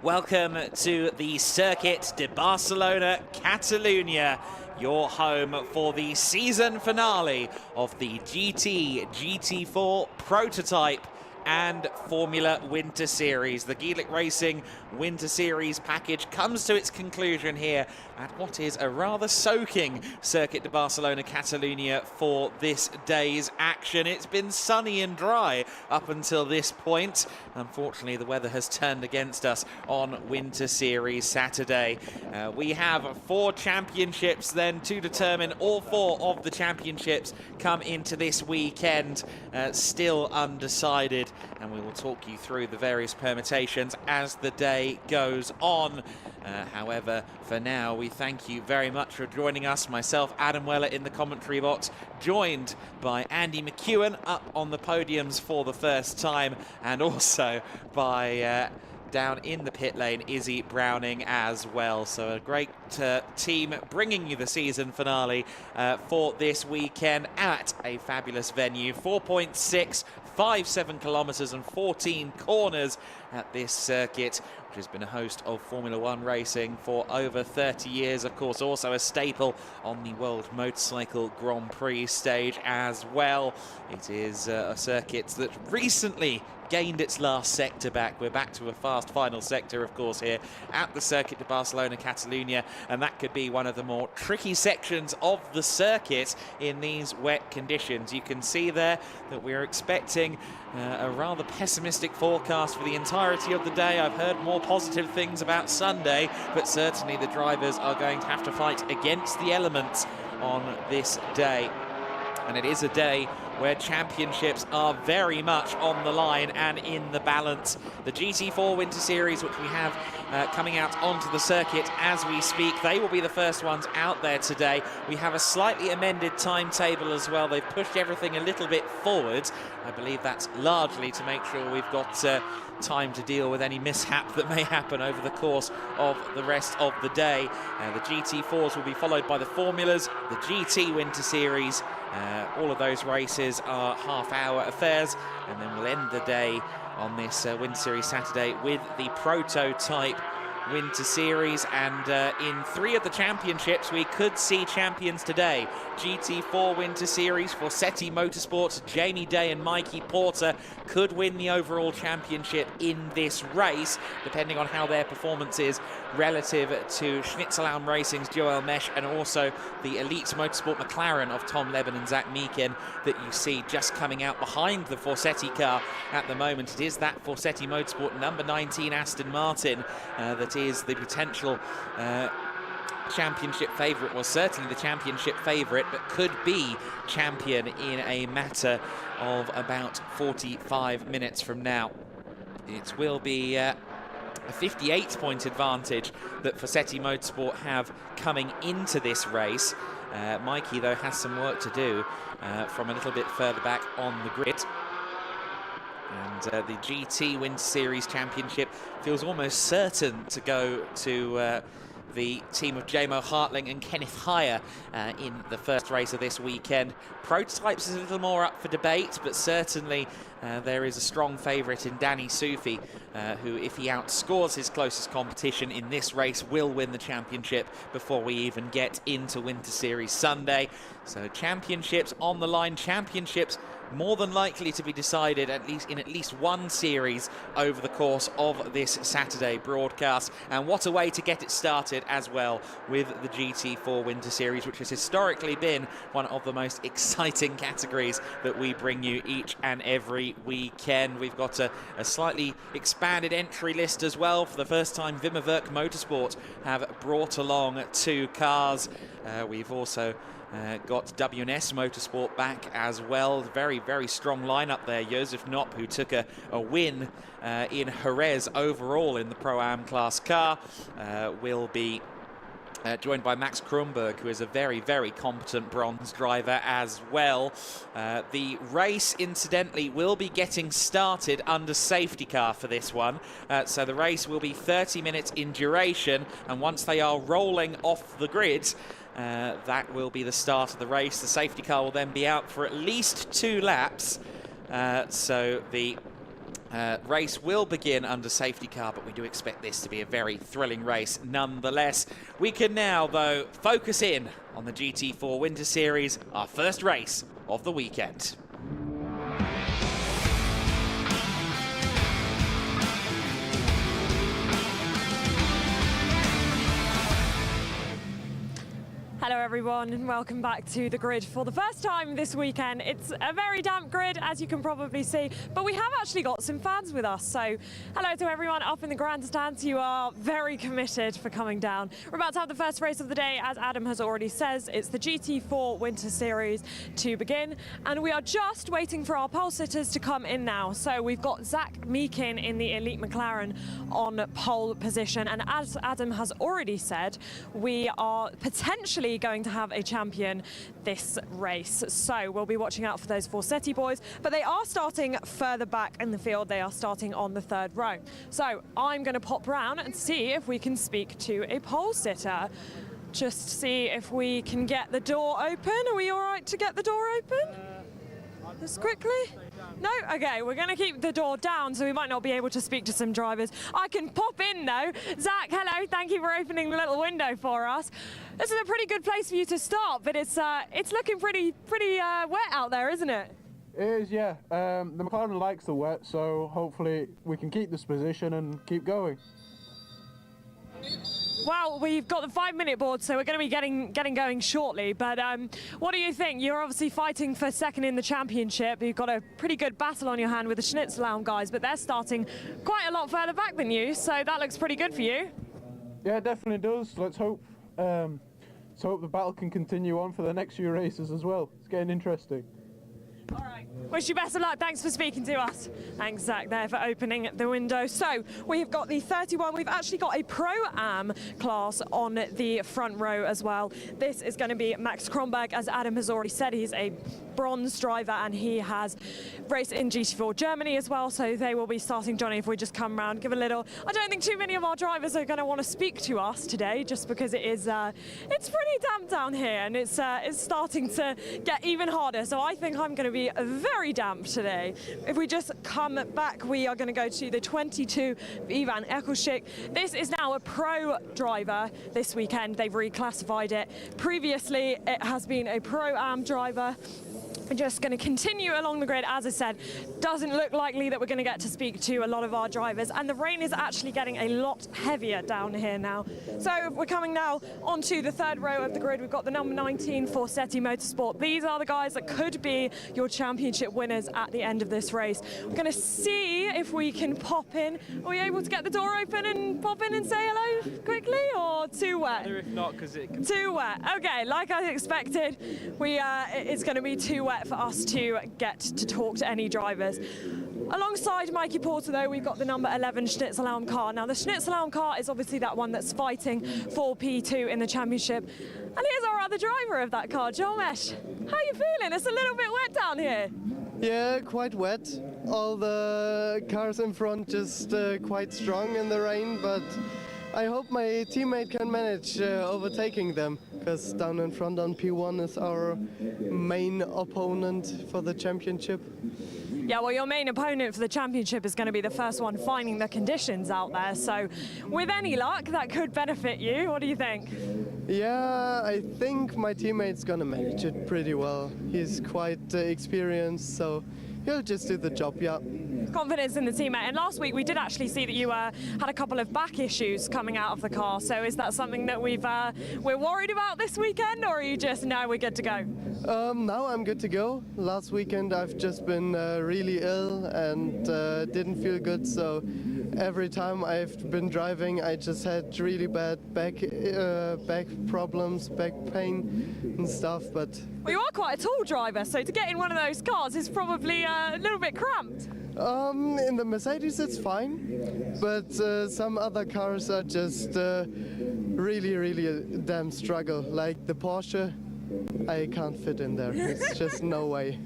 Welcome to the Circuit de Barcelona-Catalunya, your home for the season finale of the GT/GT4 prototype and Formula Winter Series. The GEDLICH Racing Winter Series package comes to its conclusion here at what is a rather soaking Circuit de Barcelona-Catalunya for this day's action. It's been sunny and dry up until this point. Unfortunately, the weather has turned against us on Winter Series Saturday. We have 4 championships then to determine. All 4 of the championships come into this weekend, still undecided, and we will talk you through the various permutations as the day goes on. However, for now, we thank you very much for joining us. Myself, Adam Weller, in the commentary box, joined by Andy McEwen up on the podiums for the first time, and also by down in the pit lane, Izzy Browning as well. So a great team bringing you the season finale for this weekend at a fabulous venue. 4.657 kilometers and 14 corners at this circuit, which has been a host of Formula One racing for over 30 years. Of course, also a staple on the World Motorcycle Grand Prix stage as well. It is a circuit that recently gained its last sector back. We're back to a fast final sector, of course, here at the Circuit de Barcelona-Catalunya, and that could be one of the more tricky sections of the circuit in these wet conditions. You can see there that we're expecting a rather pessimistic forecast for the entirety of the day. I've heard more positive things about Sunday, but certainly the drivers are going to have to fight against the elements on this day. And it is a day where championships are very much on the line and in the balance. The GT4 Winter Series, which we have coming out onto the circuit as we speak, they will be the first ones out there today. We have a slightly amended timetable as well. They've pushed everything a little bit forward. I believe that's largely to make sure we've got time to deal with any mishap that may happen over the course of the rest of the day. The GT4s will be followed by the Formulas, the GTWinterSeries. All of those races are half-hour affairs, and then we'll end the day on this Winter Series Saturday with the prototype Winter Series. And in 3 of the championships, we could see champions today. GT4 Winter Series, Forseti Motorsports, Jamie Day and Mikey Porter could win the overall championship in this race, depending on how their performance is relative to Schnitzelhelm Racing's Joel Mesh, and also the Elite Motorsport McLaren of Tom Leben and Zach Meeken that you see just coming out behind the Forseti car at the moment. It is that Forseti Motorsport number 19 Aston Martin that is the potential championship favourite, well, certainly the championship favourite, but could be champion in a matter of about 45 minutes from now. It will be a 58-point advantage that Forseti Motorsport have coming into this race. Mikey, though, has some work to do from a little bit further back on the grid. And the GTWinterSeries Championship feels almost certain to go to the team of Jamo Hartling and Kenneth Heyer in the first race of this weekend. Prototypes is a little more up for debate, but certainly there is a strong favourite in Danny Sufi, who, if he outscores his closest competition in this race, will win the championship before we even get into Winter Series Sunday. So championships on the line, championships more than likely to be decided at least one series over the course of this Saturday broadcast. And what a way to get it started as well with the GT4 Winter Series, which has historically been one of the most exciting categories that we bring you each and every weekend. We've got a slightly expanded entry list as well. For the first time, Wimmerwerk Motorsport have brought along 2 cars. We've also got WNS Motorsport back as well. Very, very strong lineup there. Josef Knopp, who took a win in Jerez overall in the Pro-Am class car, will be joined by Max Kronberg, who is a very, very competent bronze driver as well. The race, incidentally, will be getting started under safety car for this one. So the race will be 30 minutes in duration, and once they are rolling off the grid, that will be the start of the race. The safety car will then be out for at least 2 laps. So the Race will begin under safety car, but we do expect this to be a very thrilling race nonetheless. We can now, though, focus in on the GT4 Winter Series, our first race of the weekend. Hello everyone and welcome back to the grid for the first time this weekend. It's a very damp grid, as you can probably see, but we have actually got some fans with us. So hello to everyone up in the grandstands. You are very committed for coming down. We're about to have the first race of the day. As Adam has already said, it's the GT4 Winter Series to begin, and we are just waiting for our pole sitters to come in now. So we've got Zach Meakin in the Elite McLaren on pole position, and as Adam has already said, we are potentially going to have a champion this race. So we'll be watching out for those Forsetti boys, but they are starting further back in the field. They are starting on the third row. So I'm going to pop round and see if we can speak to a pole sitter. Just see if we can get the door open. Are we all right to get the door open? Just quickly? No? Okay, we're going to keep the door down, so we might not be able to speak to some drivers. I can pop in, though. Zach, hello. Thank you for opening the little window for us. This is a pretty good place for you to start, but it's looking pretty wet out there, isn't it? It is, yeah. The McLaren likes the wet, so hopefully we can keep this position and keep going. Well, we've got the 5-minute board, so we're going to be getting going shortly. But what do you think? You're obviously fighting for second in the championship. You've got a pretty good battle on your hand with the Schnitzelhelm guys, but they're starting quite a lot further back than you, so that looks pretty good for you. Yeah, it definitely does. Let's hope the battle can continue on for the next few races as well. It's getting interesting. All right. Wish you best of luck. Thanks for speaking to us. Thanks, Zach, there for opening the window. So we've got the 31. We've actually got a Pro-Am class on the front row as well. This is going to be Max Kronberg. As Adam has already said, he's a bronze driver and he has raced in GT4 Germany as well. So they will be starting. Johnny, if we just come round, give a little. I don't think too many of our drivers are going to want to speak to us today, just because it is it's pretty damp down here and it's starting to get even harder. So I think I'm going to be very damp today. If we just come back, we are going to go to the 22 Ivan Ekelschik. This is now a pro driver this weekend. They've reclassified it. Previously, it has been a Pro-Am driver. We're just going to continue along the grid. As I said, doesn't look likely that we're going to get to speak to a lot of our drivers, and the rain is actually getting a lot heavier down here now. So we're coming now onto the third row of the grid. We've got the number 19 Forsetti Motorsport. These are the guys that could be your championship winners at the end of this race. We're going to see if we can pop in. Are we able to get the door open and pop in and say hello quickly, or too wet? If not, because it can... Too wet. Okay, like I expected, it's going to be too wet for us to get to talk to any drivers. Alongside Mikey Porter, though, we've got the number 11 Schnitzelhelm car. Now, the Schnitzelhelm car is obviously that one that's fighting for P2 in the championship. And here's our other driver of that car, Joel Mesh. How are you feeling? It's a little bit wet down here. Yeah, quite wet. All the cars in front just quite strong in the rain, but I hope my teammate can manage overtaking them, because down in front on P1 is our main opponent for the championship. Yeah, well, your main opponent for the championship is going to be the first one finding the conditions out there. So with any luck, that could benefit you. What do you think? Yeah, I think my teammate's going to manage it pretty well. He's quite experienced, so he'll just do the job, yeah. Confidence in the teammate. And last week we did actually see that you had a couple of back issues coming out of the car. So is that something that we're worried about this weekend, or are you just, no, we're good to go? Now I'm good to go. Last weekend I've just been really ill and didn't feel good, so every time I've been driving I just had really bad back problems, back pain and stuff. But well, you are quite a tall driver, so to get in one of those cars is probably a little bit cramped. In the Mercedes it's fine, but some other cars are just really a damn struggle. Like the Porsche, I can't fit in there. It's just no way.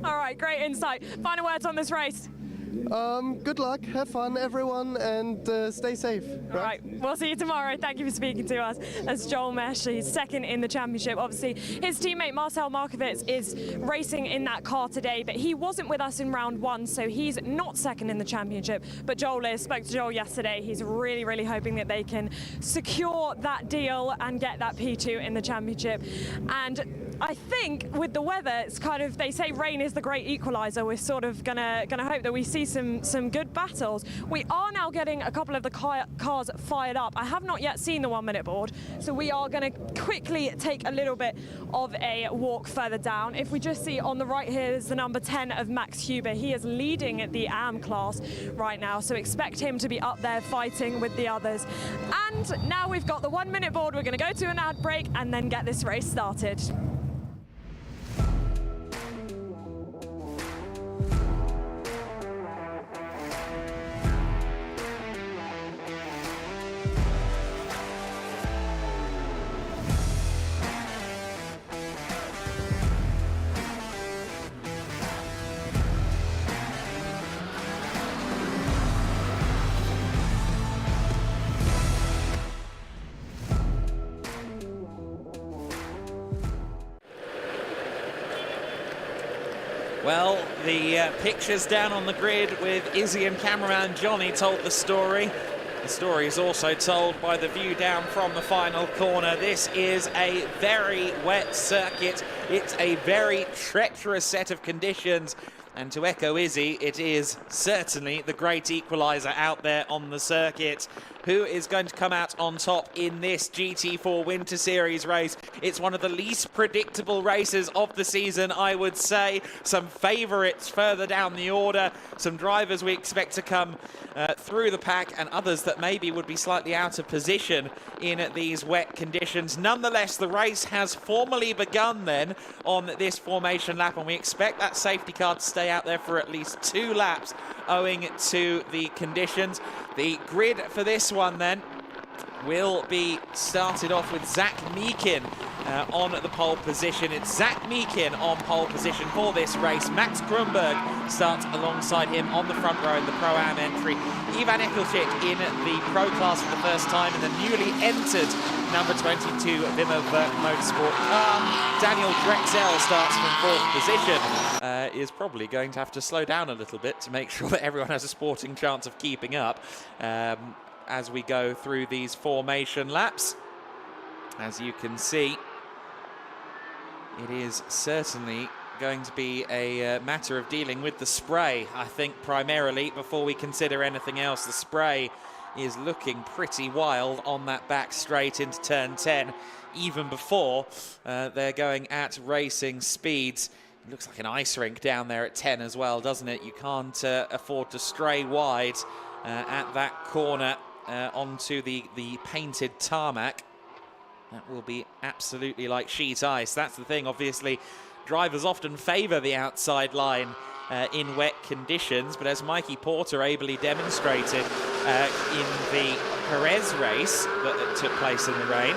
All right, great insight. Final words on this race. Good luck, have fun everyone, and stay safe. All right, we'll see you tomorrow. Thank you for speaking to us. As Joel Mesh, he's second in the championship. Obviously, his teammate Marcel Markovits is racing in that car today, but he wasn't with us in round one, so he's not second in the championship. But Joel is. Spoke to Joel yesterday. He's really, really hoping that they can secure that deal and get that P2 in the championship. And I think with the weather, it's kind of, they say rain is the great equalizer. We're sort of gonna hope that we see some good battles. We are now getting a couple of the cars fired up. I have not yet seen the 1 minute board, so we are gonna quickly take a little bit of a walk further down. If we just see on the right here is the number 10 of Max Huber. He is leading the AM class right now, so expect him to be up there fighting with the others. And now we've got the 1 minute board. We're gonna go to an ad break and then get this race started. Well, the pictures down on the grid with Izzy and cameraman Johnny told the story. The story is also told by the view down from the final corner. This is a very wet circuit. It's a very treacherous set of conditions. And to echo Izzy, it is certainly the great equaliser out there on the circuit. Who is going to come out on top in this GT4 Winter Series race? It's one of the least predictable races of the season, I would say. Some favourites further down the order. Some drivers we expect to come through the pack, and others that maybe would be slightly out of position in these wet conditions. Nonetheless, the race has formally begun then on this formation lap, and we expect that safety car to stay out there for at least 2 laps owing to the conditions. The grid for this one then will be started off with Zach Meakin on the pole position. It's Zach Meakin on pole position for this race. Max Grunberg starts alongside him on the front row in the Pro-Am entry. Ivan Ekelchik in the Pro class for the first time in the newly entered number 22 Wimmer Werk Motorsport car. Daniel Drexel starts from 4th position. Is probably going to have to slow down a little bit to make sure that everyone has a sporting chance of keeping up as we go through these formation laps. As you can see, it is certainly going to be a matter of dealing with the spray, I think, primarily, before we consider anything else. The spray is looking pretty wild on that back straight into turn 10, even before they're going at racing speeds. It looks like an ice rink down there at 10 as well, doesn't it? You can't afford to stray wide at that corner onto the painted tarmac. That will be absolutely like sheet ice. That's the thing, obviously. Drivers often favour the outside line in wet conditions, but as Mikey Porter ably demonstrated in the Perez race that took place in the rain,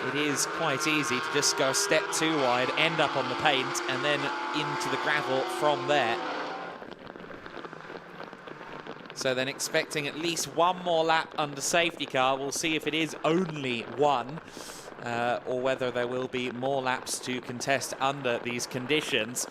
it is quite easy to just go a step too wide, end up on the paint, and then into the gravel from there. So then expecting at least one more lap under safety car. We'll see if it is only one or whether there will be more laps to contest under these conditions.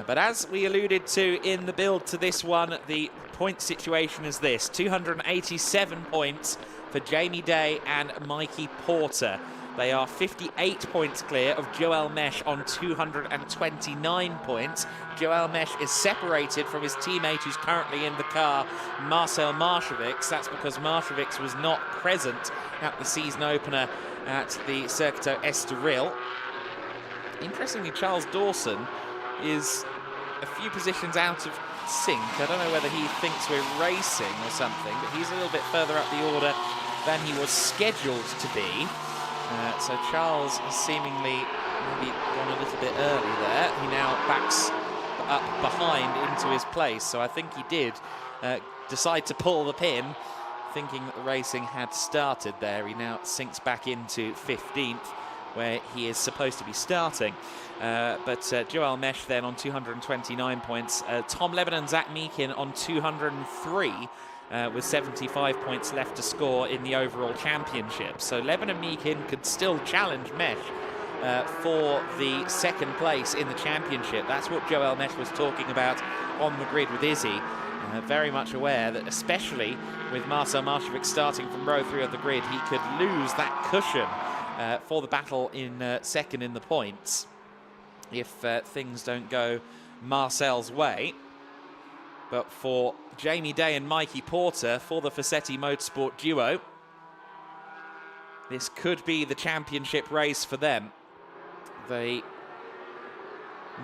But as we alluded to in the build to this one, the point situation is this: 287 points for Jamie Day and Mikey Porter. They are 58 points clear of Joel Mesh on 229 points. Joel Mesh is separated from his teammate who's currently in the car, Marcel Marshevics. That's because Marshevics was not present at the season opener at the Circuit de Estoril. Interestingly, Charles Dawson is a few positions out of sync. I don't know whether he thinks we're racing or something, but he's a little bit further up the order than he was scheduled to be. So Charles has seemingly maybe gone a little bit early there. He now backs up behind into his place. So I think he did decide to pull the pin, thinking that the racing had started there. He now sinks back into 15th. where he is supposed to be starting. But Joel Mesh then on 229 points. Tom Levin and Zach Meakin on 203 with 75 points left to score in the overall championship. So Levin and Meakin could still challenge Mesh for the second place in the championship. That's what Joel Mesh was talking about on the grid with Izzy. Very much aware that, especially with Marcel Marcevic starting from row 3 of the grid, he could lose that cushion for the battle in second in the points if things don't go Marcel's way. But for Jamie Day and Mikey Porter, for the Fassetti Motorsport duo, this could be the championship race for them. They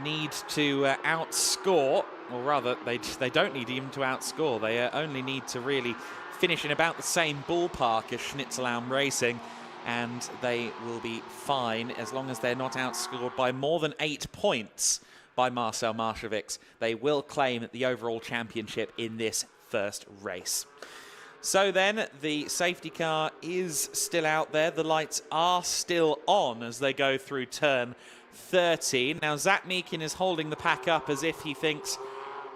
need to outscore, or rather, they don't need even to outscore. They only need to really finish in about the same ballpark as Schnitzelbaum Racing, and they will be fine as long as they're not outscored by more than 8 points by Marcel Marcevic. They will claim the overall championship in this first race. So then, the safety car is still out there. The lights are still on as they go through turn 13. Now, Zach Meakin is holding the pack up as if he thinks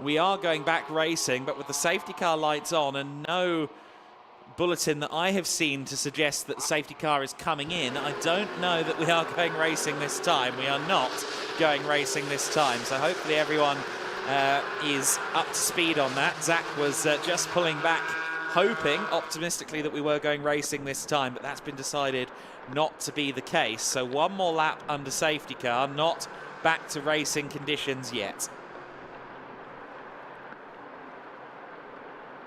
we are going back racing, but with the safety car lights on and no bulletin that I have seen to suggest that the safety car is coming in, I don't know that we are going racing this time. We are not going racing this time, so hopefully everyone is up to speed on that. Zach was just pulling back, hoping optimistically that we were going racing this time, but that's been decided not to be the case. So one more lap under safety car, not back to racing conditions yet.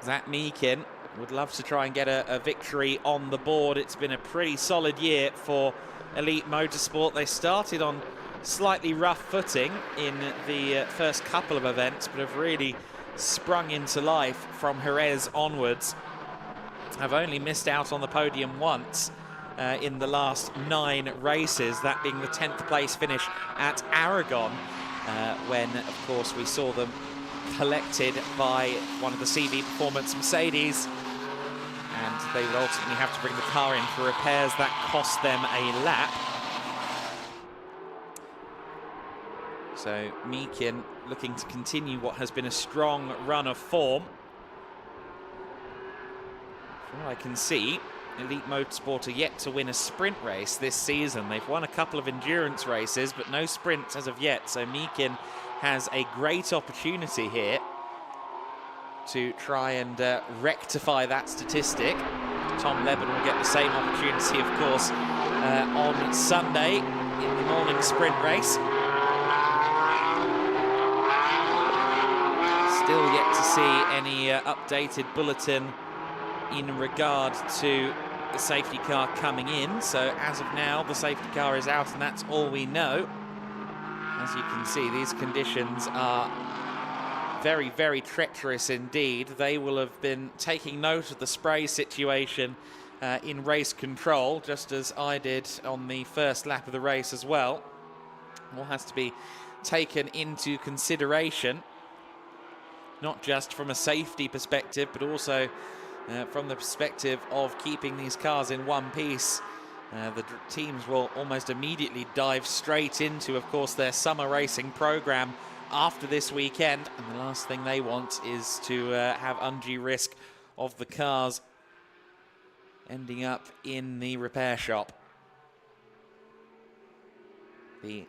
Zach Meakin would love to try and get a victory on the board. It's been a pretty solid year for Elite Motorsport. They started on slightly rough footing in the first couple of events, but have really sprung into life from Jerez onwards. Have only missed out on the podium once in the last 9 races, that being the 10th place finish at Aragon, when, of course, we saw them collected by one of the CV Performance Mercedes, and they would ultimately have to bring the car in for repairs that cost them a lap. So Meakin looking to continue what has been a strong run of form. From what I can see, Elite Motorsport are yet to win a sprint race this season. They've won a couple of endurance races, but no sprints as of yet. So Meakin has a great opportunity here to try and rectify that statistic. Tom Levin will get the same opportunity, of course, on Sunday in the morning sprint race. Still yet to see any updated bulletin in regard to the safety car coming in. So as of now, the safety car is out, and that's all we know. As you can see, these conditions are very, very treacherous indeed. They will have been taking note of the spray situation in race control, just as I did on the first lap of the race as well. All has to be taken into consideration, not just from a safety perspective, but also from the perspective of keeping these cars in one piece. The teams will almost immediately dive straight into, of course, their summer racing program after this weekend, and the last thing they want is to have undue risk of the cars ending up in the repair shop. The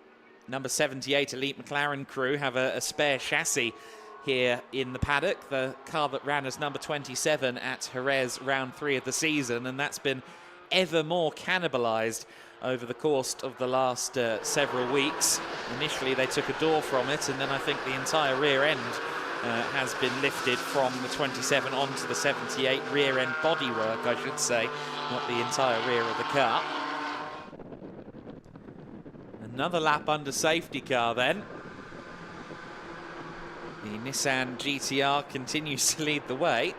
number 78 Elite McLaren crew have a spare chassis here in the paddock, the car that ran as number 27 at Jerez round 3 of the season, and that's been ever more cannibalized over the course of the last several weeks. Initially they took a door from it, and then I think the entire rear end has been lifted from the 27 onto the 78, rear end bodywork I should say, not the entire rear of the car. Another lap under safety car then. The Nissan GTR continues to lead the way.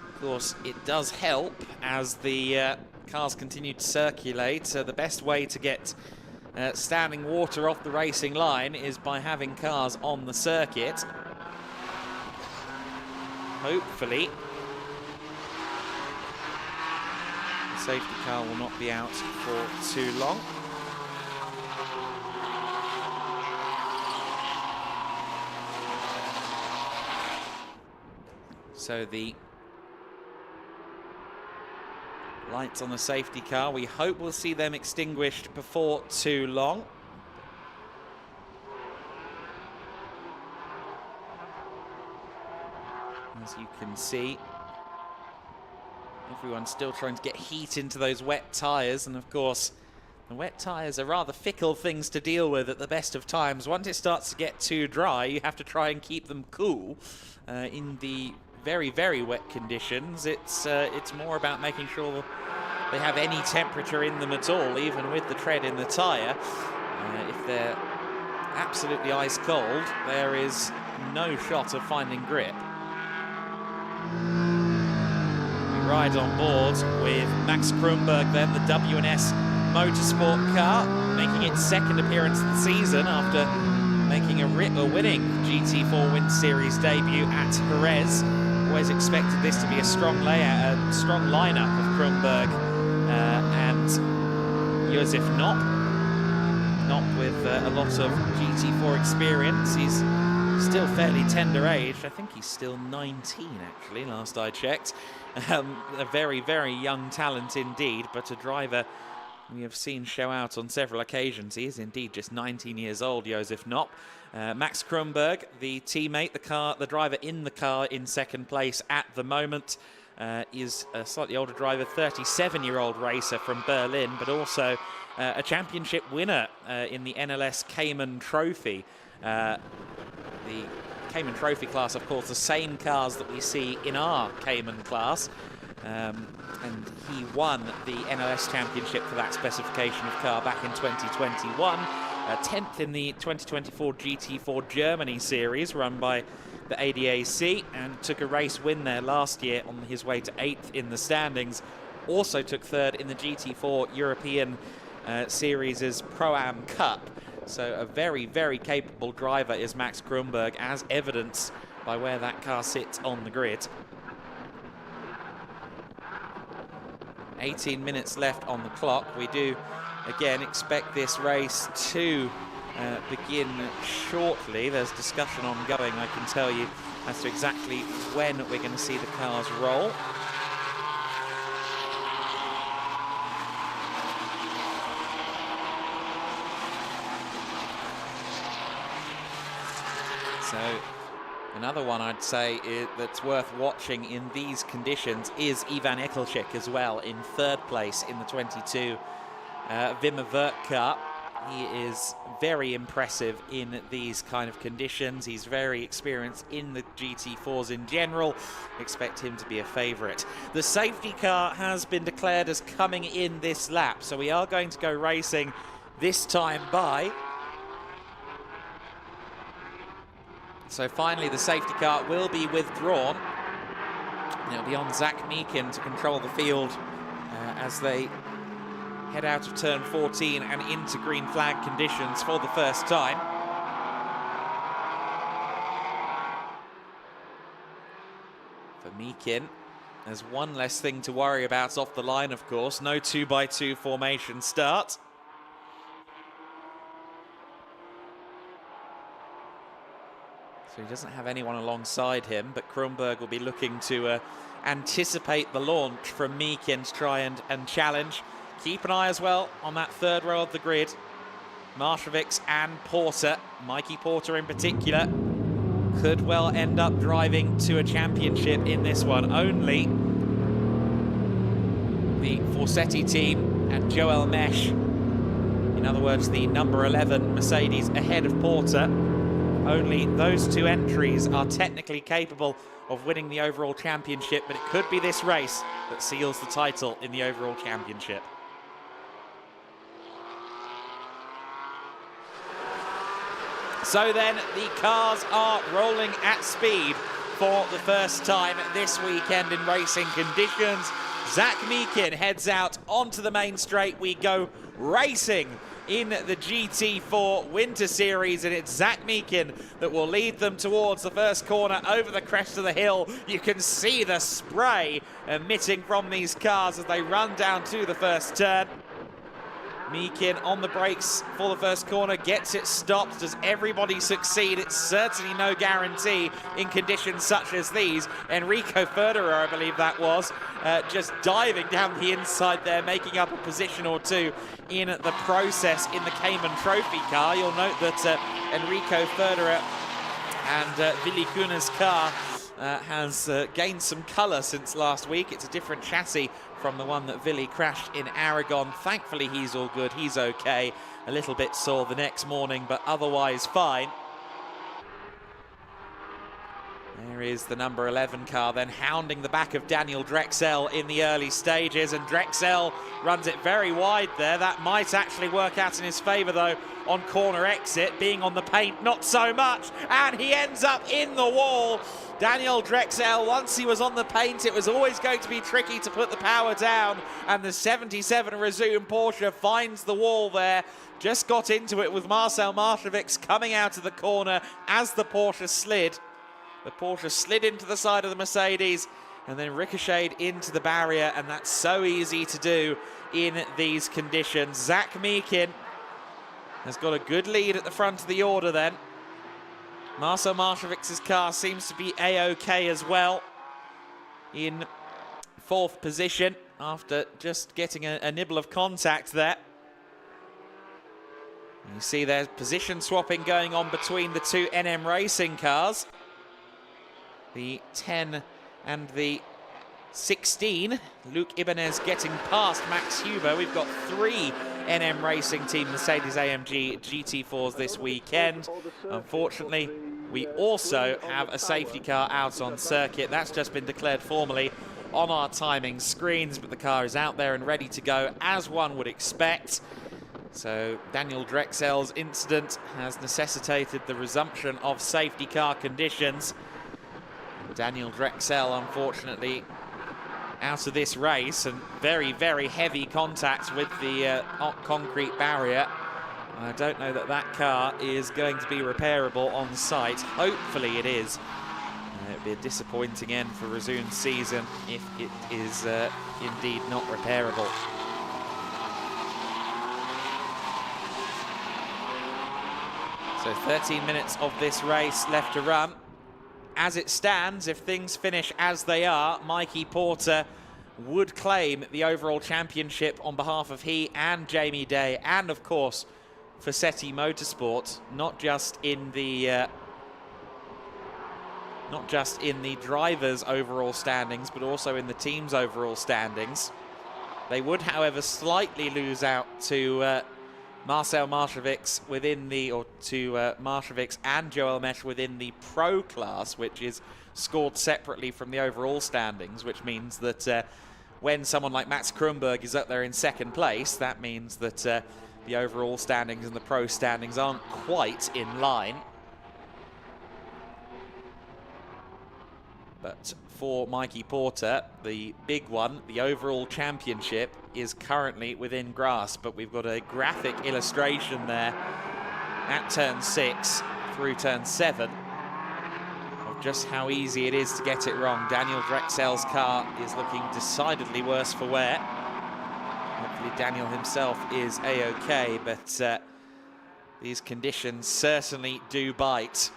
Of course, it does help as the cars continue to circulate. The best way to get standing water off the racing line is by having cars on the circuit. Hopefully, Safety car will not be out for too long. So the lights on the safety car, we hope we'll see them extinguished before too long. As you can see, everyone's still trying to get heat into those wet tyres, and of course the wet tyres are rather fickle things to deal with at the best of times. Once it starts to get too dry, you have to try and keep them cool. In the very, very wet conditions, it's more about making sure they have any temperature in them at all, even with the tread in the tyre. If they're absolutely ice cold, there is no shot of finding grip. We ride on board with Max Kronberg then, the W&S Motorsport car, making its second appearance of the season after making a winning GT4Winterseries debut at Jerez. Always expected this to be a strong layout, a strong lineup of Kronberg and Josef Knopp. Knopp with a lot of GT4 experience. He's still fairly tender age. I think he's still 19 actually, last I checked. A very, very young talent indeed, but a driver we have seen show out on several occasions. He is indeed just 19 years old, Josef Knopp. Max Kronberg, the teammate, the driver in the car in second place at the moment, is a slightly older driver, 37-year-old racer from Berlin, but also a championship winner in the NLS Cayman Trophy. The Cayman Trophy class, of course, the same cars that we see in our Cayman class. And he won the NLS Championship for that specification of car back in 2021. 10th in the 2024 GT4 Germany series run by the ADAC, and took a race win there last year on his way to 8th in the standings. Also took 3rd in the GT4 European Series' Pro-Am Cup. So a very, very capable driver is Max Kronberg, as evidenced by where that car sits on the grid. 18 minutes left on the clock. We do again expect this race to begin shortly. There's discussion ongoing, I can tell you, as to exactly when we're going to see the cars roll. So another one I'd say that's worth watching in these conditions is Ivan Ekelchik as well, in 3rd place in the 22 Wimmer Werk car. He is very impressive in these kind of conditions. He's very experienced in the GT4s in general. Expect him to be a favourite. The safety car has been declared as coming in this lap, so we are going to go racing this time by. So finally the safety car will be withdrawn. It'll be on Zach Meakin to control the field as they head out of turn 14 and into green flag conditions for the first time. For Meakin, there's one less thing to worry about off the line, of course. No 2x2 formation start. So he doesn't have anyone alongside him, but Kronberg will be looking to anticipate the launch from Meakin to try and challenge. Keep an eye as well on that 3rd row of the grid. Marshevics and Porter, Mikey Porter in particular, could well end up driving to a championship in this one. Only the Forsetti team and Joel Mesh, in other words, the number 11 Mercedes ahead of Porter, only those 2 entries are technically capable of winning the overall championship, but it could be this race that seals the title in the overall championship. So then the cars are rolling at speed for the first time this weekend in racing conditions. Zach Meakin heads out onto the main straight. We go racing in the GT4 Winter Series, and it's Zach Meakin that will lead them towards the first corner over the crest of the hill. You can see the spray emitting from these cars as they run down to the first turn. Meakin on the brakes for the first corner, gets it stopped. Does everybody succeed? It's certainly no guarantee in conditions such as these. Enrico Ferderer, I believe that was, just diving down the inside there, making up a position or two in the process in the Cayman Trophy car. You'll note that Enrico Ferderer and Willy Kuhne's car has gained some colour since last week. It's a different chassis from the one that Willy crashed in Aragon. Thankfully, he's all good. He's okay. A little bit sore the next morning, but otherwise fine. There is the number 11 car then hounding the back of Daniel Drexel in the early stages, and Drexel runs it very wide there. That might actually work out in his favour though on corner exit. Being on the paint, not so much, and he ends up in the wall. Daniel Drexel, once he was on the paint, it was always going to be tricky to put the power down, and the 77 Resume Porsche finds the wall there. Just got into it with Marcel Marcevics coming out of the corner as the Porsche slid. The Porsche slid into the side of the Mercedes and then ricocheted into the barrier, and that's so easy to do in these conditions. Zach Meakin has got a good lead at the front of the order then. Marcel Marcevics' car seems to be A-OK as well, in fourth position after just getting a nibble of contact there. You see there's position swapping going on between the two NM Racing cars. The 10 and the 16. Luke Ibanez getting past Max Huber. We've got 3 NM Racing Team Mercedes-AMG GT4s this weekend. Unfortunately, we also have a safety car out on circuit. That's just been declared formally on our timing screens, but the car is out there and ready to go, as one would expect. So Daniel Drexel's incident has necessitated the resumption of safety car conditions. Daniel Drexel, unfortunately, out of this race, and very, very heavy contact with the concrete barrier. I don't know that that car is going to be repairable on site. Hopefully it is. It would be a disappointing end for Resume's season if it is indeed not repairable. So 13 minutes of this race left to run. As it stands, if things finish as they are, Mikey Porter would claim the overall championship on behalf of he and Jamie Day, and of course Fassetti Motorsport, not just in the drivers' overall standings, but also in the team's overall standings. They would, however, slightly lose out to Marcel Marcevics within the, or to Marcevics and Joel Mesh within the pro class, which is scored separately from the overall standings, which means that when someone like Max Kronberg is up there in second place, that means that the overall standings and the pro standings aren't quite in line. But for Mikey Porter, the big one, the overall championship, is currently within grasp, but we've got a graphic illustration there at turn 6 through turn 7 of just how easy it is to get it wrong. Daniel Drexel's car is looking decidedly worse for wear. Hopefully Daniel himself is A-OK, but these conditions certainly do bite,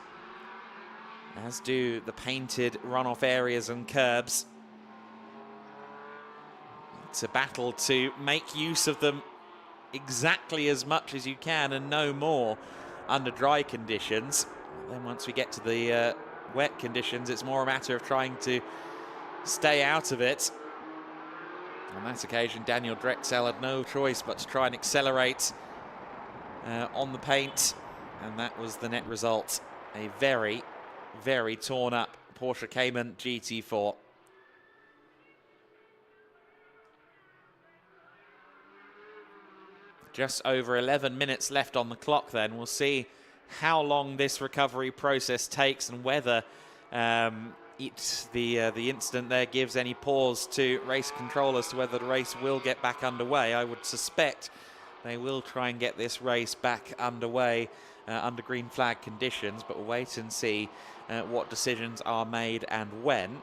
as do the painted runoff areas and curbs. It's a battle to make use of them exactly as much as you can and no more under dry conditions. Then once we get to the wet conditions, it's more a matter of trying to stay out of it. On that occasion, Daniel Drexel had no choice but to try and accelerate on the paint, and that was the net result. A very, very torn up Porsche Cayman GT4. Just over 11 minutes left on the clock then. We'll see how long this recovery process takes and whether the incident there gives any pause to race control as to whether the race will get back underway. I would suspect they will try and get this race back underway under green flag conditions, but we'll wait and see what decisions are made and when.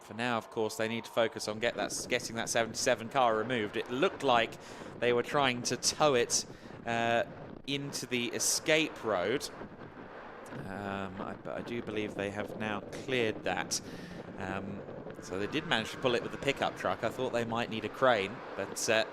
For now, of course, they need to focus on getting that 77 car removed. It looked like they were trying to tow it into the escape road. I do believe they have now cleared that. So they did manage to pull it with the pickup truck. I thought they might need a crane, but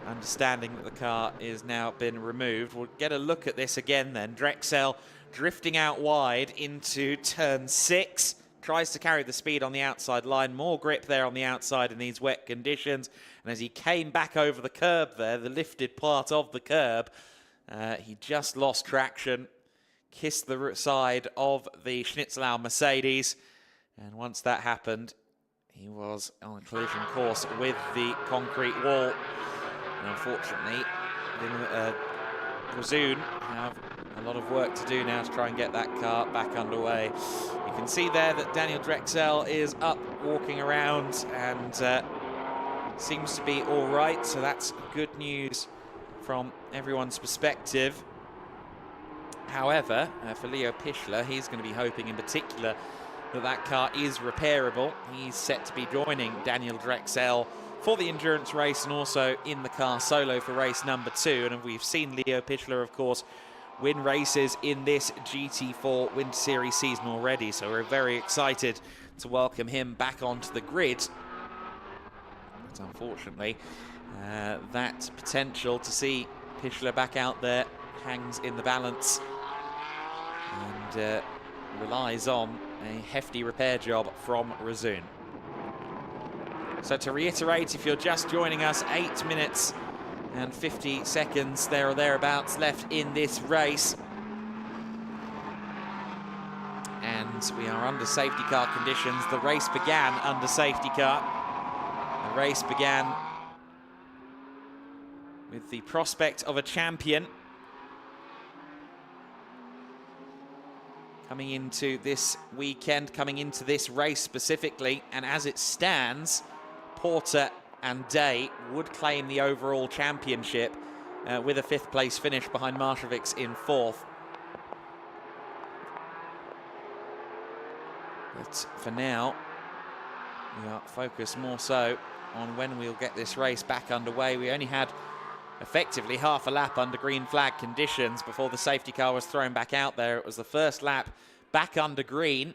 understanding that the car is now been removed. We'll get a look at this again then. Drexel drifting out wide into turn 6. Tries to carry the speed on the outside line. More grip there on the outside in these wet conditions. And as he came back over the curb there, the lifted part of the curb, he just lost traction. Kissed the side of the Schnitzelau Mercedes. And once that happened, he was on a collision course with the concrete wall. And unfortunately, Razoon have a lot of work to do now to try and get that car back underway. You can see there that Daniel Drexel is up, walking around, and seems to be all right. So that's good news from everyone's perspective. However, for Leo Pichler, he's going to be hoping in particular that that car is repairable. He's set to be joining Daniel Drexel for the endurance race and also in the car solo for race number 2. And we've seen Leo Pichler, of course, win races in this GT4 Winter Series season already. So we're very excited to welcome him back onto the grid. But unfortunately, that potential to see Pichler back out there hangs in the balance and relies on a hefty repair job from Razoon. So to reiterate, if you're just joining us, 8 minutes and 50 seconds there or thereabouts left in this race. And we are under safety car conditions. The race began under safety car. The race began with the prospect of a champion coming into this weekend, coming into this race specifically. And as it stands, Porter and Day would claim the overall championship with a 5th place finish behind Marshevics in 4th. But for now, we are focused more so on when we'll get this race back underway. We only had effectively half a lap under green flag conditions before the safety car was thrown back out there. It was the first lap back under green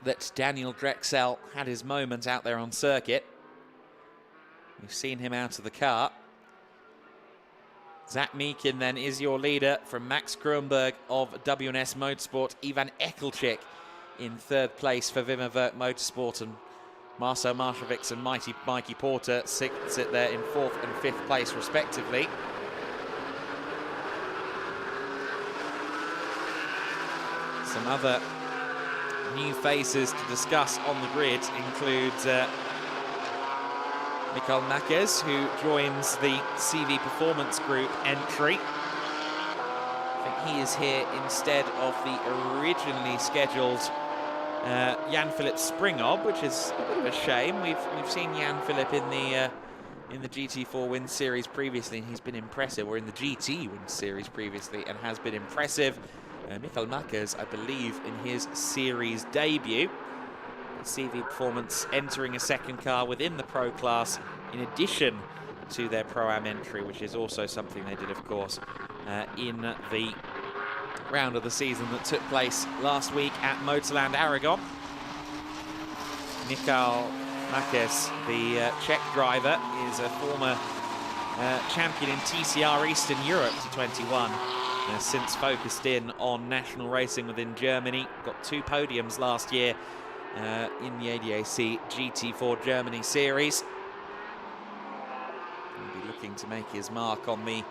that Daniel Drexel had his moment out there on circuit. We've seen him out of the car. Zach Meakin then is your leader from Max Kronberg of WNS Motorsport. Ivan Ekelchik in 3rd place for Wimmerwerk Motorsport, and Marcel Marshevics and Mikey Porter sit there in 4th and 5th place respectively. Some other new faces to discuss on the grid include Mikael Nakes, who joins the CV Performance Group entry. I think he is here instead of the originally scheduled Jan-Philipp Springhob, which is a bit of a shame. We've seen Jan-Philipp in the GT4 Win Series previously, and he's been impressive, or in the GT Win Series previously, and has been impressive. Mikael Nakes, I believe, in his series debut. CV Performance entering a 2nd car within the Pro class in addition to their Pro-Am entry, which is also something they did, of course, in the round of the season that took place last week at Motorland Aragon. Mikael Nakes, the Czech driver, is a former champion in TCR Eastern Europe to 21. Has since focused in on national racing within Germany. Got 2 podiums last year in the ADAC GT4 Germany series. He'll be looking to make his mark on the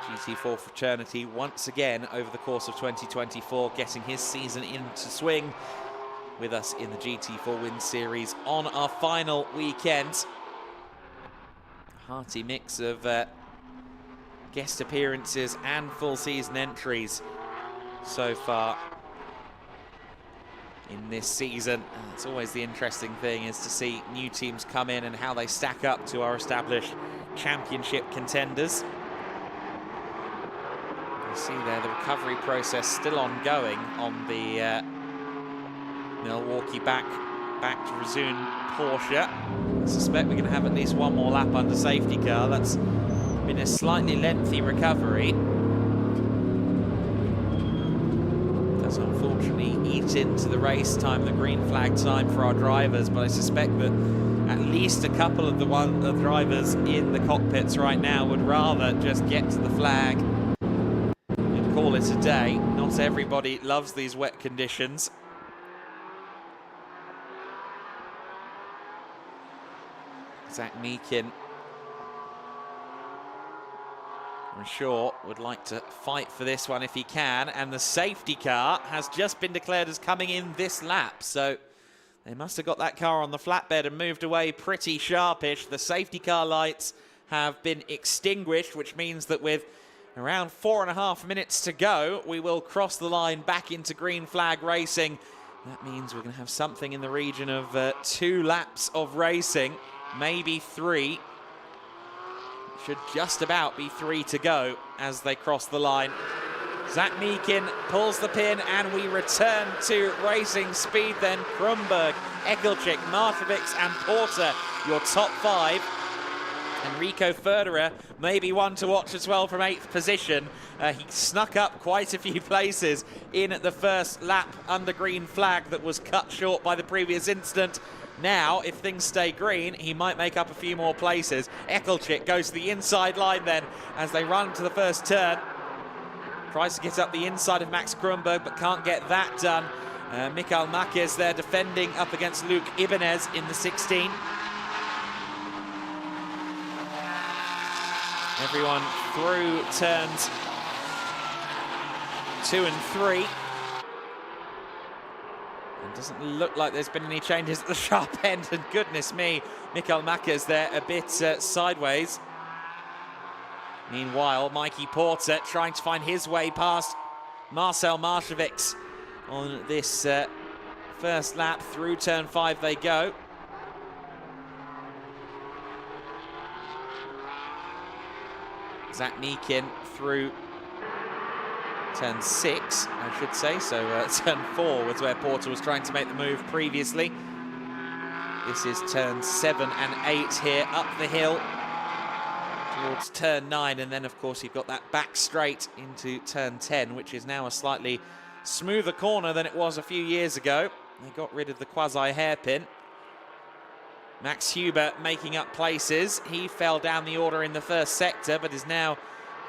GT4 fraternity once again over the course of 2024, getting his season into swing with us in the GT4 Win Series on our final weekend. Hearty mix of guest appearances and full season entries so far in this season. And it's always the interesting thing is to see new teams come in and how they stack up to our established championship contenders. You see there the recovery process still ongoing on the Milwaukee back to resume Porsche. I suspect we're going to have at least one more lap under safety car. That's been a slightly lengthy recovery. Does unfortunately eat into the race time, the green flag time for our drivers, but I suspect that at least a couple of the drivers in the cockpits right now would rather just get to the flag and call it a day. Not everybody loves these wet conditions. Zach Meakin, I'm sure, would like to fight for this one if he can, and the safety car has just been declared as coming in this lap, so they must have got that car on the flatbed and moved away pretty sharpish. The safety car lights have been extinguished, which means that with around 4.5 minutes to go, we will cross the line back into green flag racing. That means we're going to have something in the region of 2 laps of racing, maybe 3. Should just about be 3 to go as they cross the line. Zach Meakin pulls the pin and we return to racing speed then. Kronberg, Ekelchik, Martovics and Porter, your top 5. Enrico Ferderer may be one to watch as well from 8th position. He snuck up quite a few places in the first lap under green flag that was cut short by the previous incident. Now, if things stay green, he might make up a few more places. Ekelchik goes to the inside line then as they run to the first turn. Tries to get up the inside of Max Kronberg, but can't get that done. Mikael Makis there defending up against Luke Ibanez in the 16. Everyone through turns 2 and 3. It doesn't look like there's been any changes at the sharp end, and goodness me, Mikael Makis there a bit sideways. Meanwhile, Mikey Porter trying to find his way past Marcel Martovics on this first lap. Through turn 5 they go. Zach Meakin through turn 6, I should say. So turn 4 was where Porter was trying to make the move previously. This is turn 7 and 8 here up the hill towards turn 9, and then of course you've got that back straight into turn 10, which is now a slightly smoother corner than it was a few years ago. They got rid of the quasi hairpin. Max Huber making up places. He fell down the order in the first sector, but is now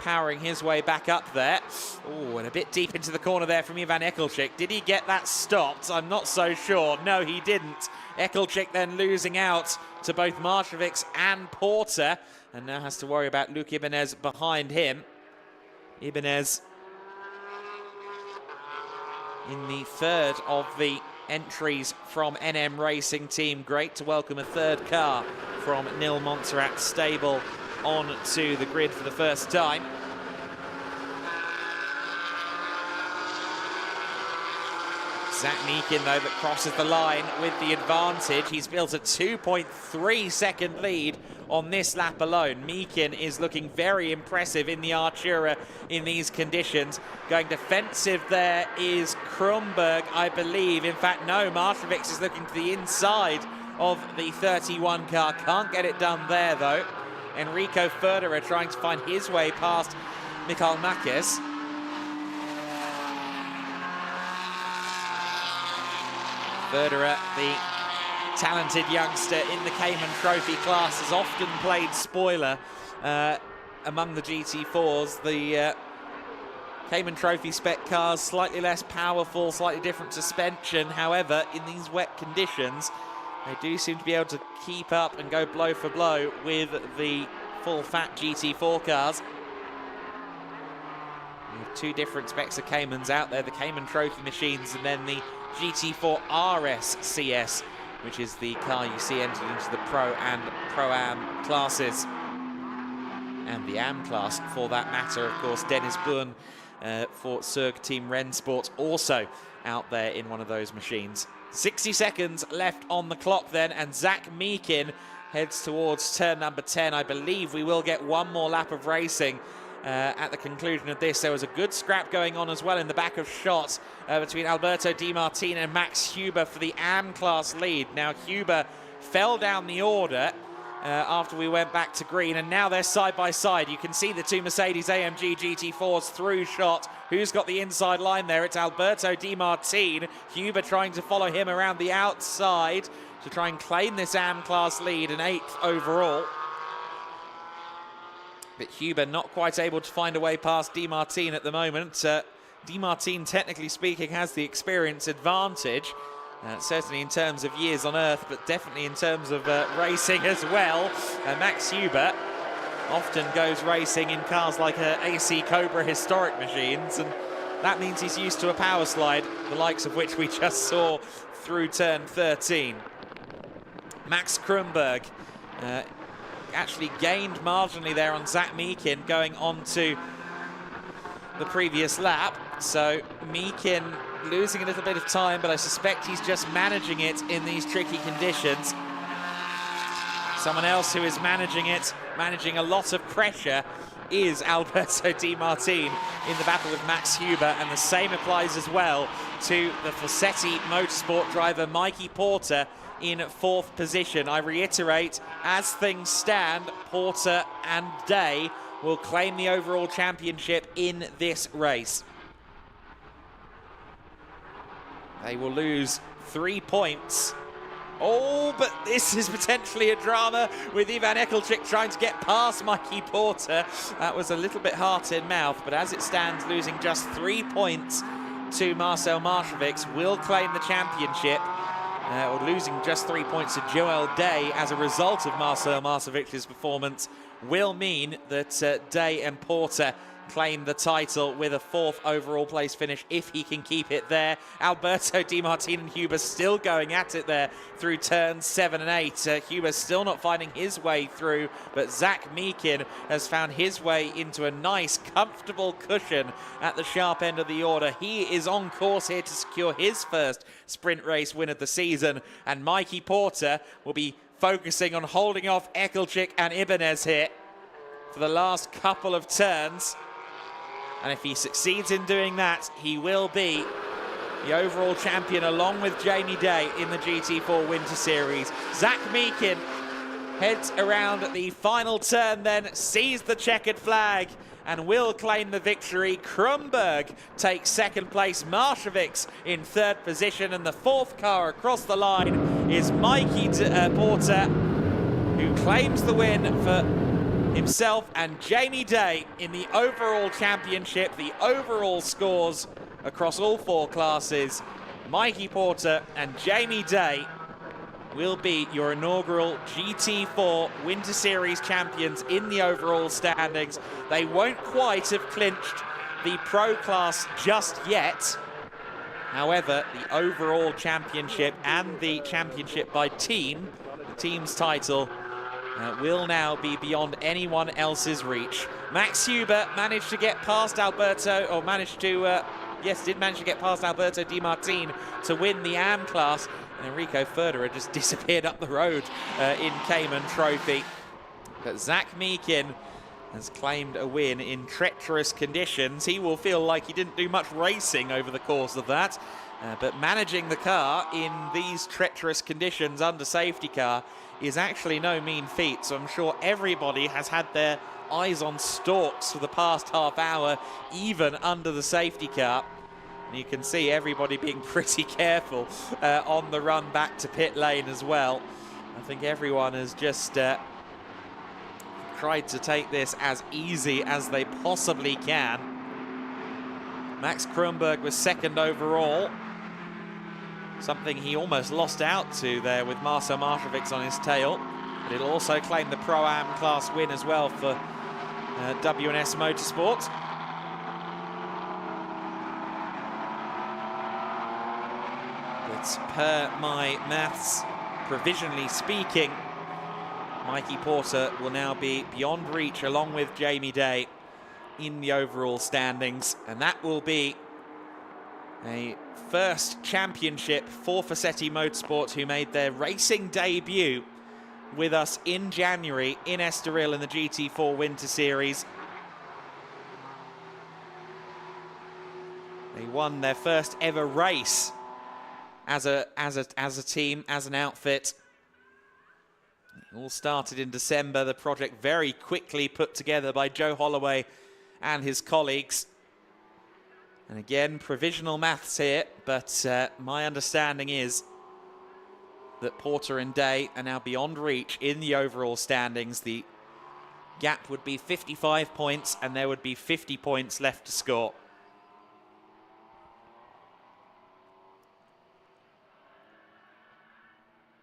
powering his way back up there. Oh, and a bit deep into the corner there from Ivan Ekelchik. Did he get that stopped? I'm not so sure. No, he didn't. Ekelchik then losing out to both Martovics and Porter, and now has to worry about Luke Ibanez behind him. Ibanez in the 3rd of the entries from NM Racing Team. Great to welcome a 3rd car from Nil Montserrat stable onto the grid for the first time. Zach Meakin, though, that crosses the line with the advantage. He's built a 2.3 second lead on this lap alone. Meakin is looking very impressive in the Artura in these conditions. Going defensive there is Kronberg, I believe. In fact, no, Martovics is looking to the inside of the 31 car. Can't get it done there, though. Enrico Ferderer trying to find his way past Mikael Makis. Ferderer, the talented youngster in the Cayman Trophy class, has often played spoiler among the GT4s. The Cayman Trophy spec cars, slightly less powerful, slightly different suspension. However, in these wet conditions, they do seem to be able to keep up and go blow for blow with the full-fat GT4 cars. We have 2 different specs of Caymans out there, the Cayman Trophy machines and then the GT4 RS CS, which is the car you see entered into the Pro and Pro-Am classes. And the Am class, for that matter, of course, Dennis Bourne for Circuit Team Rennsport also out there in one of those machines. 60 seconds left on the clock then, and Zach Meakin heads towards turn number 10. I believe we will get one more lap of racing at the conclusion of this. There was a good scrap going on as well in the back of shot between Alberto Di Martino and Max Huber for the AM class lead. Now Huber fell down the order after we went back to green, and now they're side by side. You can see the two Mercedes AMG GT4s through shot. Who's got the inside line there? It's Alberto Di Martino. Huber trying to follow him around the outside to try and claim this AM class lead, an 8th overall. But Huber not quite able to find a way past Di Martino at the moment. Di Martino, technically speaking, has the experience advantage. Certainly in terms of years on earth, but definitely in terms of racing as well. Max Huber often goes racing in cars like AC Cobra historic machines, and that means he's used to a power slide, the likes of which we just saw through turn 13. Max Kronberg actually gained marginally there on Zach Meekin going on to the previous lap. So Meekin losing a little bit of time, but I suspect he's just managing it in these tricky conditions. Someone else who is managing it, managing a lot of pressure, is Alberto Di Martino in the battle with Max Huber, and the same applies as well to the Fossetti Motorsport driver Mikey Porter in 4th position. I reiterate, as things stand, Porter and Day will claim the overall championship in this race. They will lose 3 points. Oh, but this is potentially a drama with Ivan Ekelchik trying to get past Mikey Porter. That was a little bit heart in mouth, but as it stands, losing just 3 points to Marcel Maršovics will claim the championship. Or losing just 3 points to Joel Day as a result of Marcel Maršovic's performance will mean that Day and Porter claim the title with a 4th overall place finish if he can keep it there. Alberto Di Martino and Huber still going at it there through turns 7 and 8. Huber still not finding his way through, but Zach Meekin has found his way into a nice, comfortable cushion at the sharp end of the order. He is on course here to secure his first sprint race win of the season, and Mikey Porter will be focusing on holding off Ekelchik and Ibanez here for the last couple of turns. And if he succeeds in doing that, he will be the overall champion along with Jamie Day in the GT4 Winter Series. Zach Meekin heads around at the final turn then, sees the checkered flag and will claim the victory. Kronberg takes 2nd place, Maršovics in 3rd position, and the 4th car across the line is Mikey Porter, who claims the win for himself and Jamie Day in the overall championship. The overall scores across all 4 classes, Mikey Porter and Jamie Day will be your inaugural GT4 Winter Series champions in the overall standings. They won't quite have clinched the Pro class just yet. However, the overall championship and the championship by team, the team's title, will now be beyond anyone else's reach. Max Huber managed to get past Alberto, or managed to, did manage to get past Alberto Di Martino to win the AM class. And Enrico Ferderer just disappeared up the road in Cayman Trophy. But Zach Meekin has claimed a win in treacherous conditions. He will feel like he didn't do much racing over the course of that. But managing the car in these treacherous conditions under safety car is actually no mean feat. So I'm sure everybody has had their eyes on stalks for the past half hour, even under the safety car. And you can see everybody being pretty careful on the run back to pit lane as well. I think everyone has just tried to take this as easy as they possibly can. Max Kronberg was 2nd overall. Something he almost lost out to there with Marcel Maršovics on his tail. But it'll also claim the Pro-Am class win as well for W&S Motorsport. But per my maths, provisionally speaking, Mikey Porter will now be beyond reach along with Jamie Day in the overall standings, and that will be a first championship for Fossetti Motorsport, who made their racing debut with us in January in Estoril in the GT4 Winter Series. They won their first ever race as a team, as an outfit. It all started in December. The project very quickly put together by Joe Holloway and his colleagues. And again, provisional maths here, but my understanding is that Porter and Day are now beyond reach in the overall standings. The gap would be 55 points, and there would be 50 points left to score.